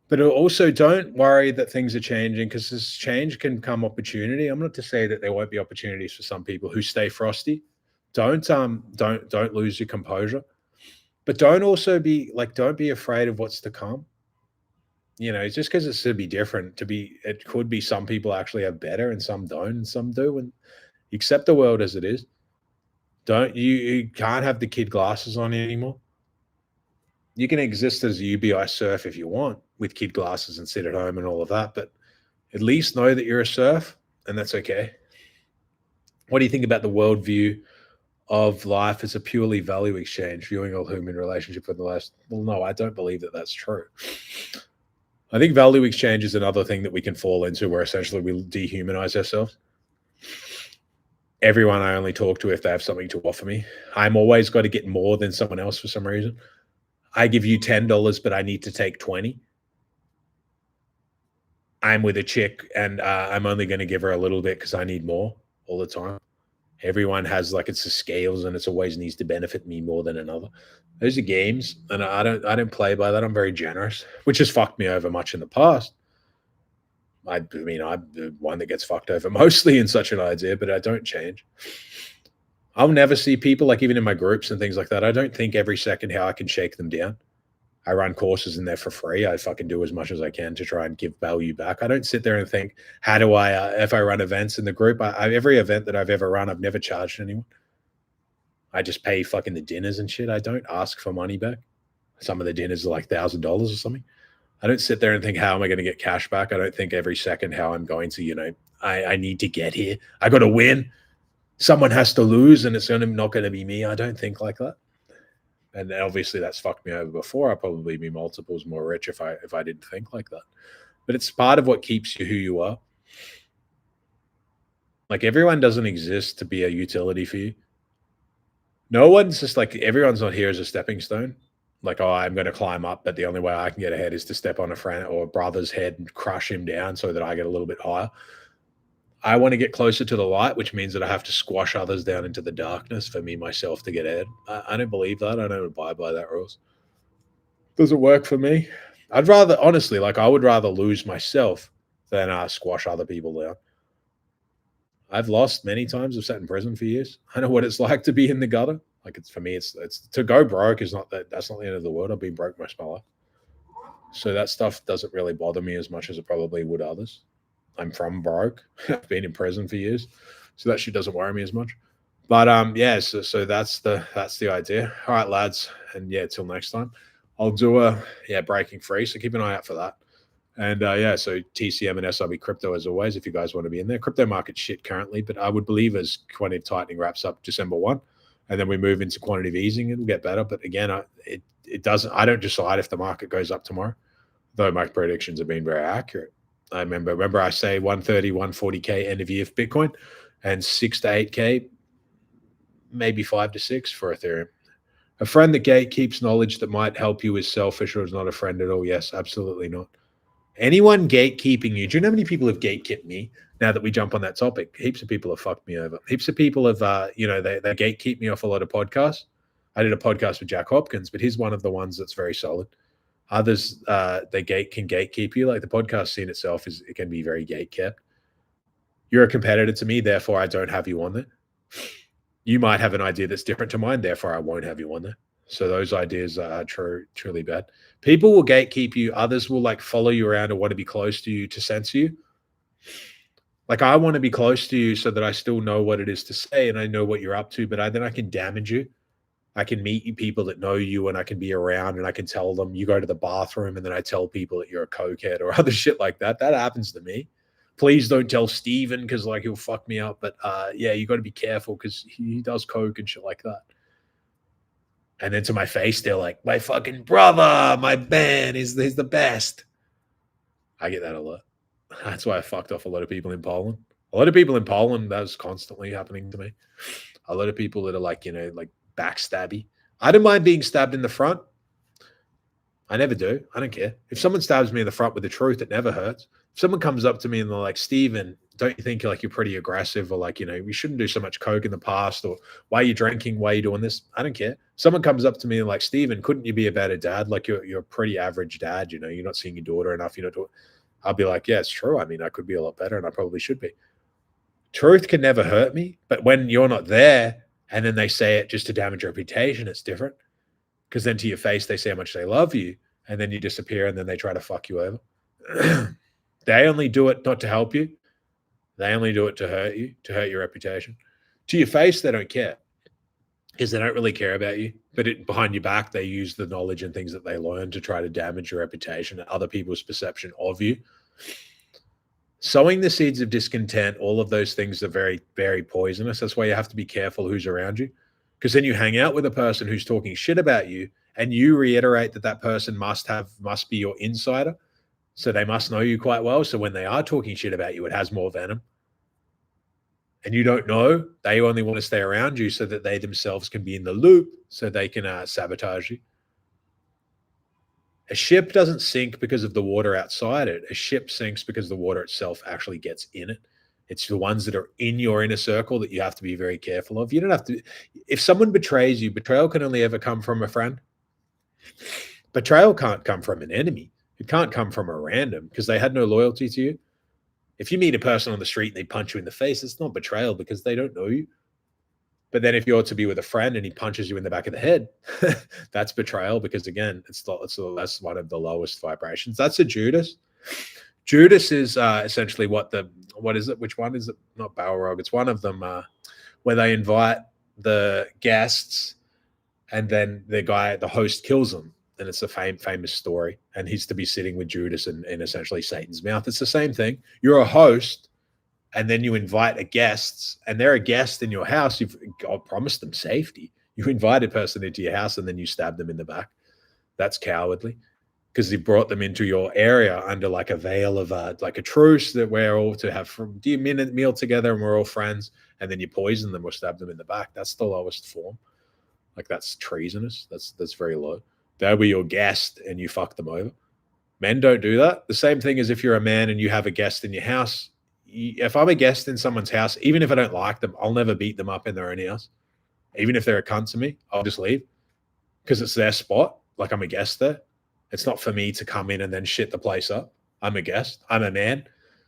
But also don't worry that things are changing, because this change can come opportunity. I'm not to say that there won't be opportunities for some people who stay frosty. Don't lose your composure. But don't also be like, don't be afraid of what's to come. Just because it's to be different, it could be some people actually have better and some don't, and some do. And accept the world as it is. Don't you can't have the kid glasses on anymore. You can exist as a UBI surf if you want with kid glasses and sit at home and all of that, but at least know that you're a surf and that's okay. What do you think about the worldview of life as a purely value exchange, viewing all human relationship for the last? Well, no, I don't believe that that's true. I think value exchange is another thing that we can fall into where essentially we dehumanize ourselves. Everyone I only talk to if they have something to offer me. I'm always got to get more than someone else for some reason. I give you $10, but I need to take 20. I'm with a chick and I'm only going to give her a little bit because I need more all the time. Everyone has like it's the scales and it's always needs to benefit me more than another. Those are games, and I don't play by that. I'm very generous, which has fucked me over much in the past. I mean, I'm the one that gets fucked over mostly in such an idea, but I don't change. I'll never see people like even in my groups and things like that. I don't think every second how I can shake them down. I run courses in there for free. I fucking do as much as I can to try and give value back. I don't sit there and think, how do I, if I run events in the group, every event that I've ever run, I've never charged anyone. I just pay fucking the dinners and shit. I don't ask for money back. Some of the dinners are like $1,000 or something. I don't sit there and think, how am I going to get cash back? I don't think every second how I'm going to, I need to get here. I got to win. Someone has to lose and it's not going to be me. I don't think like that. And obviously that's fucked me over before. I'd probably be multiples more rich if I didn't think like that. But it's part of what keeps you who you are. Like everyone doesn't exist to be a utility for you. No one's just like everyone's not here as a stepping stone. Like, oh, I'm going to climb up, but the only way I can get ahead is to step on a friend or a brother's head and crush him down so that I get a little bit higher. I want to get closer to the light, which means that I have to squash others down into the darkness for me myself to get ahead. I don't believe that. I don't abide by that rules. Doesn't work for me. I'd rather, honestly, like I would rather lose myself than squash other people down. I've lost many times. I've sat in prison for years. I know what it's like to be in the gutter. Like it's for me, it's to go broke is not that's not the end of the world. I've been broke most of my life. So that stuff doesn't really bother me as much as it probably would others. I'm from broke. I've been in prison for years. So that shit doesn't worry me as much. But yeah, so that's the idea. All right, lads. And yeah, till next time. I'll do breaking free. So keep an eye out for that. And yeah, so TCM and SRB crypto as always, if you guys want to be in there. Crypto market shit currently, but I would believe as quantitative tightening wraps up December 1, and then we move into quantitative easing, it'll get better. But again, it doesn't, I don't decide if the market goes up tomorrow, though my predictions have been very accurate. I remember I say 130, 140K end of year for Bitcoin and 6 to 8K, maybe 5 to 6 for Ethereum. A friend that gatekeeps knowledge that might help you is selfish or is not a friend at all. Yes, absolutely not. Anyone gatekeeping you, do you know how many people have gatekept me? Now that we jump on that topic, heaps of people have fucked me over. Heaps of people have, they gatekeep me off a lot of podcasts. I did a podcast with Jack Hopkins, but he's one of the ones that's very solid. Others, can gatekeep you. Like the podcast scene itself it can be very gatekept. You're a competitor to me, therefore I don't have you on there. You might have an idea that's different to mine, therefore I won't have you on there. So those ideas are truly bad. People will gatekeep you. Others will like follow you around or want to be close to you to censor you. Like I want to be close to you so that I still know what it is to say and I know what you're up to, but then I can damage you. I can meet people that know you and I can be around and I can tell them you go to the bathroom and then I tell people that you're a cokehead or other shit like that. That happens to me. Please don't tell Steven because like he'll fuck me up. But yeah, you got to be careful because he does coke and shit like that. And then to my face, they're like, my fucking brother, my man is the best. I get that a lot. That's why I fucked off a lot of people in Poland. A lot of people in Poland, that was constantly happening to me. A lot of people that are like, like backstabby. I don't mind being stabbed in the front. I never do. I don't care. If someone stabs me in the front with the truth, it never hurts. If someone comes up to me and they're like, Steven, don't you think you're pretty aggressive or like, we shouldn't do so much coke in the past or why are you drinking? Why are you doing this? I don't care. Someone comes up to me and like, Steven, couldn't you be a better dad? Like you're a pretty average dad. You're not seeing your daughter enough. I'll be like, yeah, it's true. I mean, I could be a lot better and I probably should be. Truth can never hurt me. But when you're not there and then they say it just to damage reputation, it's different. Because then to your face, they say how much they love you, and then you disappear, and then they try to fuck you over. They only do it not to help you. They only do it to hurt you, to hurt your reputation. To your face, they don't care because they don't really care about you. But behind your back, they use the knowledge and things that they learn to try to damage your reputation and other people's perception of you. Sowing the seeds of discontent, all of those things are very, very poisonous. That's why you have to be careful who's around you. Because then you hang out with a person who's talking shit about you, and you reiterate that that person must be your insider. So they must know you quite well. So when they are talking shit about you, it has more venom. And you don't know. They only want to stay around you so that they themselves can be in the loop, so they can sabotage you. A ship doesn't sink because of the water outside it. A ship sinks because the water itself actually gets in it. It's the ones that are in your inner circle that you have to be very careful of. You don't have to. If someone betrays you, betrayal can only ever come from a friend. Betrayal can't come from an enemy. It can't come from a random because they had no loyalty to you. If you meet a person on the street and they punch you in the face, it's not betrayal because they don't know you. But then if you're to be with a friend and he punches you in the back of the head, that's betrayal because, again, that's one of the lowest vibrations. That's a Judas. Judas is essentially what is it? Which one is it? Not Balrog. It's one of them where they invite the guests and then the host kills them. And it's a famous story. And he's to be sitting with Judas in essentially Satan's mouth. It's the same thing. You're a host, and then you invite a guest, and they're a guest in your house. You've promised them safety. You invite a person into your house, and then you stab them in the back. That's cowardly because you brought them into your area under like a veil of like a truce that we're all to have from meal together, and we're all friends, and then you poison them or stab them in the back. That's the lowest form. Like that's treasonous. That's very low. They'll be your guest and you fuck them over. Men don't do that. The same thing as if you're a man and you have a guest in your house. If I'm a guest in someone's house, even if I don't like them, I'll never beat them up in their own house. Even if they're a cunt to me, I'll just leave because it's their spot. Like I'm a guest there. It's not for me to come in and then shit the place up. I'm a guest. I'm a man.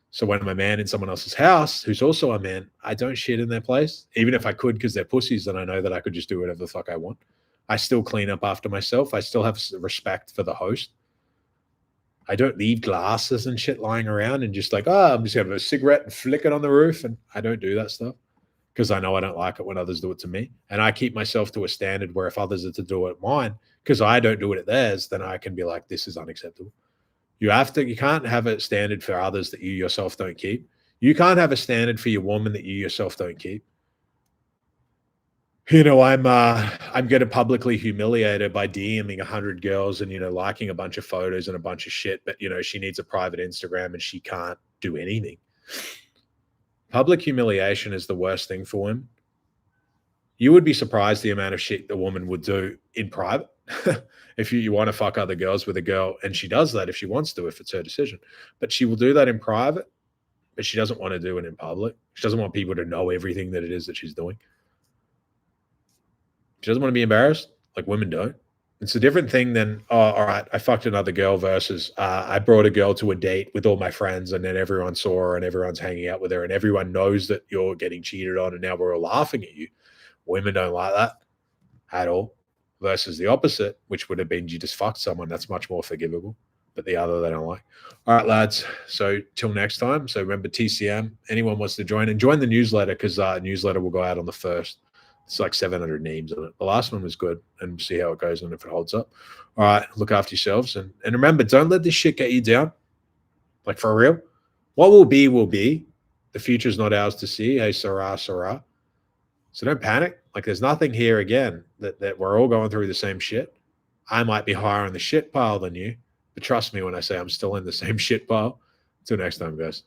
So when I'm a man in someone else's house, who's also a man, I don't shit in their place. Even if I could because they're pussies, then I know that I could just do whatever the fuck I want. I still clean up after myself. I still have respect for the host. I don't leave glasses and shit lying around and just like, I'm just going to have a cigarette and flick it on the roof. And I don't do that stuff because I know I don't like it when others do it to me. And I keep myself to a standard where if others are to do it mine, because I don't do it at theirs, then I can be like, this is unacceptable. You can't have a standard for others that you yourself don't keep. You can't have a standard for your woman that you yourself don't keep. I'm getting publicly humiliated by DMing 100 girls and, liking a bunch of photos and a bunch of shit. But, she needs a private Instagram and she can't do anything. Public humiliation is the worst thing for women. You would be surprised the amount of shit the woman would do in private. If you want to fuck other girls with a girl, and she does that if she wants to, if it's her decision. But she will do that in private, but she doesn't want to do it in public. She doesn't want people to know everything that it is that she's doing. She doesn't want to be embarrassed, like women don't. It's a different thing than, all right, I fucked another girl versus I brought a girl to a date with all my friends and then everyone saw her and everyone's hanging out with her and everyone knows that you're getting cheated on and now we're all laughing at you. Women don't like that at all. Versus the opposite, which would have been you just fucked someone. That's much more forgivable. But the other they don't like. All right, lads. So till next time. So remember TCM. Anyone wants to join and join the newsletter because newsletter will go out on the 1st. It's like 700 names on it. The last one was good, and see how it goes and if it holds up. All right, look after yourselves. And remember, don't let this shit get you down. Like, for real. What will be, will be. The future's not ours to see. Hey, Sarah, Sarah. So don't panic. Like, there's nothing here, again, that we're all going through the same shit. I might be higher on the shit pile than you, but trust me when I say I'm still in the same shit pile. Until next time, guys.